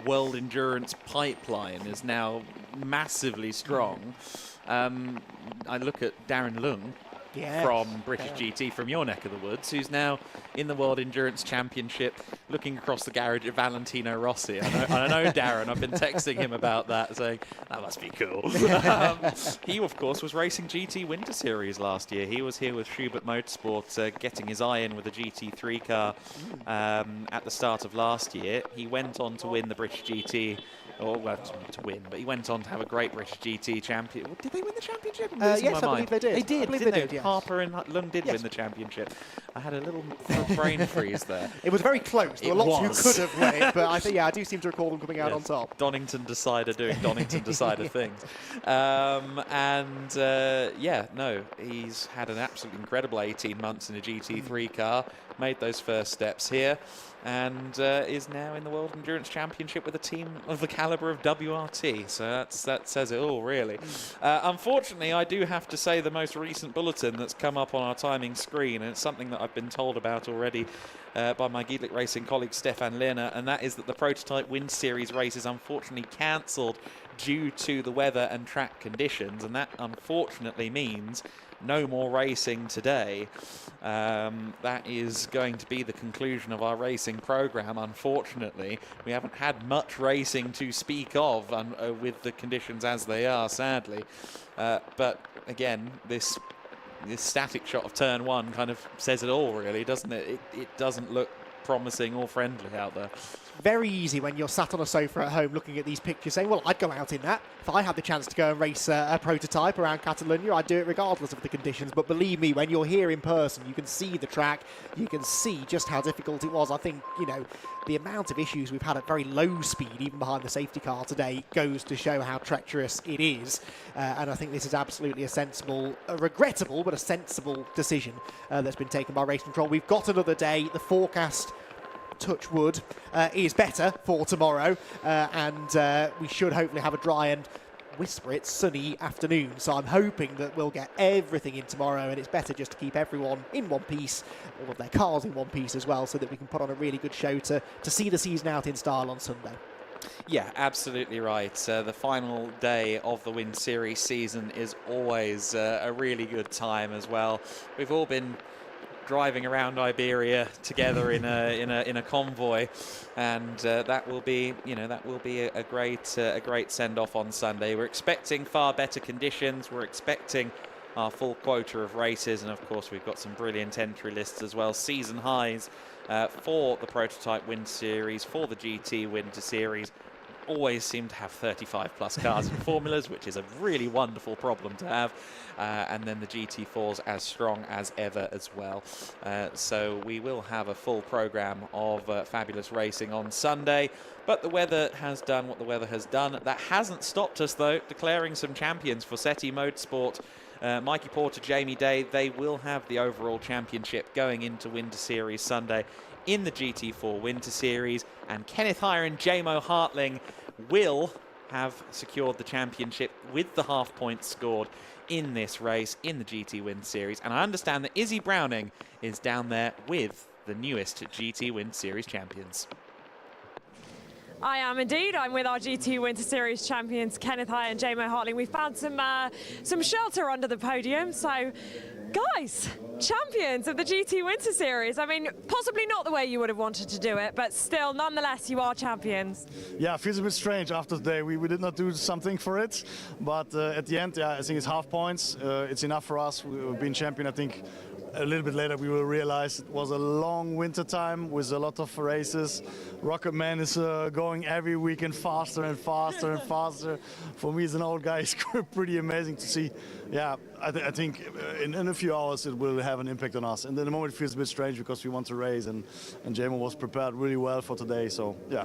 World Endurance pipeline is now massively strong. I look at Darren Lung from British GT, from your neck of the woods, who's now in the World Endurance Championship, looking across the garage at Valentino Rossi. I know Darren, I've been texting him about that, saying, that must be cool. He, of course, was racing GTWinterSeries last year. He was here with Schubert Motorsport, getting his eye in with a GT3 car at the start of last year. He went on to win the British GT, or well, to win, but he went on to have a great British GT champion. Did they win the championship? Yes, I believe they did. They did, I believe didn't they they? did, yes. Harper and Lung did win the championship. I had a little brain freeze there. It was very close. There were lots who could have won it, but I think, I do seem to recall them coming out on top. Donington Decider doing Donington Decider things. He's had an absolutely incredible 18 months in a GT3 car, made those first steps here, and is now in the World Endurance Championship with a team of the caliber of WRT. So that says it all, really. Unfortunately, I do have to say the most recent bulletin that's come up on our timing screen, and it's something that I've been told about already by my GEDLICH Racing colleague Stefan Lerner, and that is that the Prototype Wind Series race is unfortunately cancelled due to the weather and track conditions, and that unfortunately means no more racing today. That is going to be the conclusion of our racing program, unfortunately. We haven't had much racing to speak of with the conditions as they are, sadly. But again, this static shot of turn one kind of says it all, really, doesn't it? It doesn't look promising or friendly out there. Very easy when you're sat on a sofa at home looking at these pictures saying, well, I'd go out in that. If I had the chance to go and race a prototype around Catalonia, I'd do it regardless of the conditions. But believe me, when you're here in person, you can see the track, you can see just how difficult it was. I think, you know, the amount of issues we've had at very low speed, even behind the safety car today, goes to show how treacherous it is. And I think this is absolutely a sensible, a regrettable, but a sensible decision that's been taken by Race Control. We've got another day. The forecast, touch wood, is better for tomorrow, and we should hopefully have a dry and, whisper it, sunny afternoon. So I'm hoping that we'll get everything in tomorrow, and it's better just to keep everyone in one piece, all of their cars in one piece as well, so that we can put on a really good show to see the season out in style on Sunday. Yeah, absolutely right. The final day of the Win Series season is always a really good time as well. We've all been driving around Iberia together in a convoy, and that will be, you know, a great send off on Sunday. We're expecting far better conditions. We're expecting our full quota of races, and of course we've got some brilliant entry lists as well. Season highs for the Prototype Win Series, for the GT Winter Series. Always seem to have 35 plus cars in formulas, which is a really wonderful problem to have, and then the GT4s as strong as ever as well. So we will have a full program of fabulous racing on Sunday, but the weather has done what the weather has done. That hasn't stopped us though declaring some champions for SETI Motorsport. Mikey Porter, Jamie Day, they will have the overall championship going into Winter Series Sunday in the GT4 Winter Series, and Kenneth Heyer and Jamo Hartling will have secured the championship with the half points scored in this race in the GT Win Series. And I understand that Izzy Browning is down there with the newest GT Win Series champions. I am indeed. I'm with our GT Winter Series champions, Kenneth Heyer and Jamo Hartling. We found some shelter under the podium. So, guys, champions of the GT Winter Series. I mean, possibly not the way you would have wanted to do it, but still, nonetheless, you are champions. Yeah, it feels a bit strange after today. We did not do something for it, but at the end, yeah, I think it's half points. It's enough for us. We've been champion, I think. A little bit later we will realize it was a long winter time with a lot of races. Rocket Man is going every weekend faster and faster and faster. For me as an old guy, it's pretty amazing to see. Yeah, I think in a few hours it will have an impact on us. And at the moment it feels a bit strange because we want to race, and Jamo was prepared really well for today, so yeah.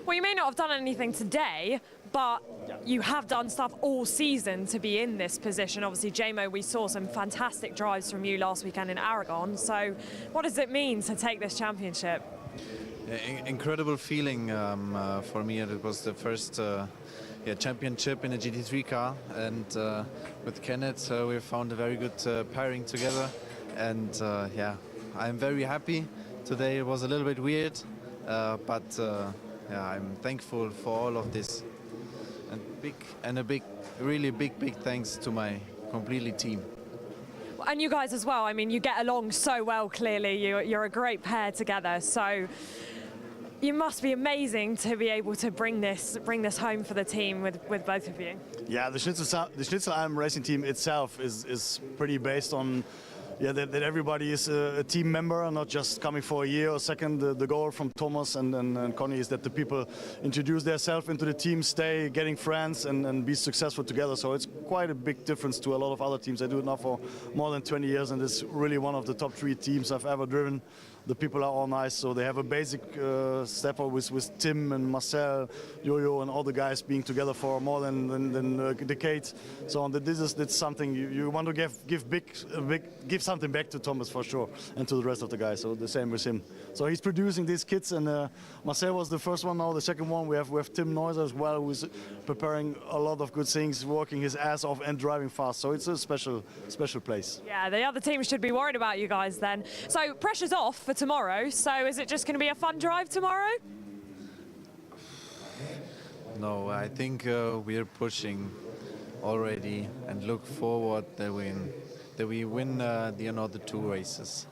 Well, you may not have done anything today, but you have done stuff all season to be in this position. Obviously, Jamo, we saw some fantastic drives from you last weekend in Aragon. So what does it mean to take this championship? Incredible feeling for me. It was the first championship in a GT3 car, and with Kenneth we found a very good pairing together, and yeah, I'm very happy. Today it was a little bit weird, but yeah, I'm thankful for all of this, and a really big thanks to my completely team. And you guys as well. I mean, you get along so well, clearly. You're a great pair together. So you must be amazing to be able to bring this home for the team with both of you. Yeah, the Schnitzel racing team itself is pretty based on that everybody is a team member, not just coming for a year or second. The goal from Thomas and Connie is that the people introduce themselves into the team, stay, getting friends, and be successful together. So it's quite a big difference to a lot of other teams. I do it now for more than 20 years, and it's really one of the top 3 teams I've ever driven. The people are all nice, so they have a basic stepper with Tim and Marcel, Yo-Yo, and all the guys being together for more than a decade. So that's something you want to give something back to Thomas for sure, and to the rest of the guys. So the same with him. So he's producing these kids, and Marcel was the first one. Now the second one we have Tim Neuser as well, who's preparing a lot of good things, working his ass off and driving fast. So it's a special place. Yeah, the other team should be worried about you guys then. So pressure's off for tomorrow. So is it just going to be a fun drive tomorrow? No, I think we're pushing already and look forward that we win the another 2 races.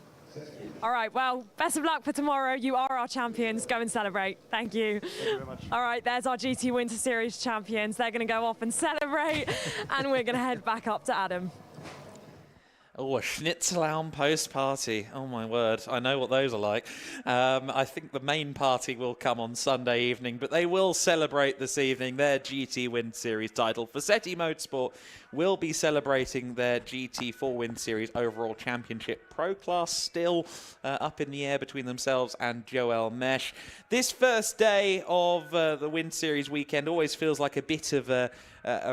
All right, well, best of luck for tomorrow. You are our champions. Go and celebrate. Thank you. Thank you very much. All right, there's our GT Winter Series champions. They're going to go off and celebrate, and we're going to head back up to Adam. Oh, a Schnitzelauern post-party. Oh, my word. I know what those are like. I think the main party will come on Sunday evening, but they will celebrate this evening their GTWinterseries title. Fassetti Motorsport will be celebrating their GT4Winterseries overall championship. Pro Class still up in the air between themselves and Joel Mesh. This first day of the Winterseries weekend always feels like a bit of a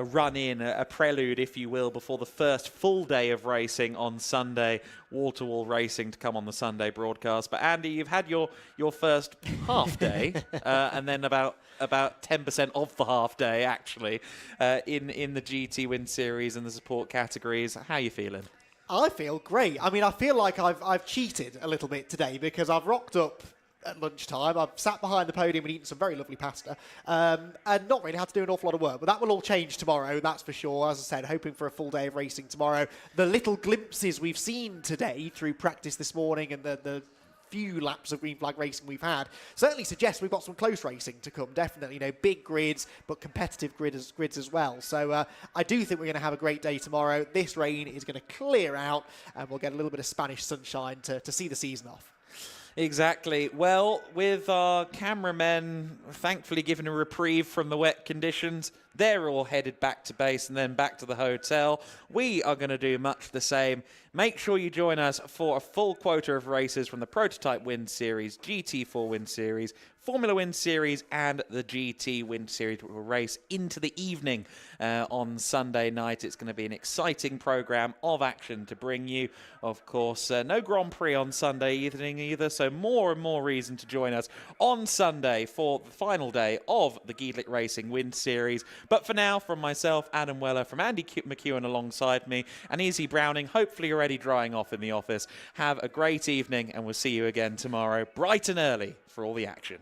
run-in, a prelude, if you will, before the first full day of racing on Sunday. Wall-to-wall racing to come on the Sunday broadcast. But Andy, you've had your first half day, and then about 10% of the half day actually in the GT Win Series and the support categories. How are you feeling? I feel great. I mean, I feel like I've cheated a little bit today because I've rocked up at lunchtime. I've sat behind the podium and eaten some very lovely pasta, and not really had to do an awful lot of work. But that will all change tomorrow, that's for sure. As I said, hoping for a full day of racing tomorrow. The little glimpses we've seen today through practice this morning and the few laps of green flag racing we've had certainly suggests we've got some close racing to come. Definitely, you know, big grids, but competitive grids as well. So I do think we're going to have a great day tomorrow. This rain is going to clear out, and we'll get a little bit of Spanish sunshine to see the season off. Exactly. Well, with our cameramen thankfully given a reprieve from the wet conditions, they're all headed back to base and then back to the hotel. We are going to do much the same. Make sure you join us for a full quota of races from the Prototype Win Series, GT4 Win Series, Formula Win Series and the GT Win Series, which will race into the evening on Sunday night. It's going to be an exciting programme of action to bring you. Of course, no Grand Prix on Sunday evening either, so more and more reason to join us on Sunday for the final day of the GEDLICH Racing Win Series. But for now, from myself, Adam Weller, from Andy McEwen alongside me, and Easy Browning, hopefully already drying off in the office. Have a great evening, and we'll see you again tomorrow, bright and early, for all the action.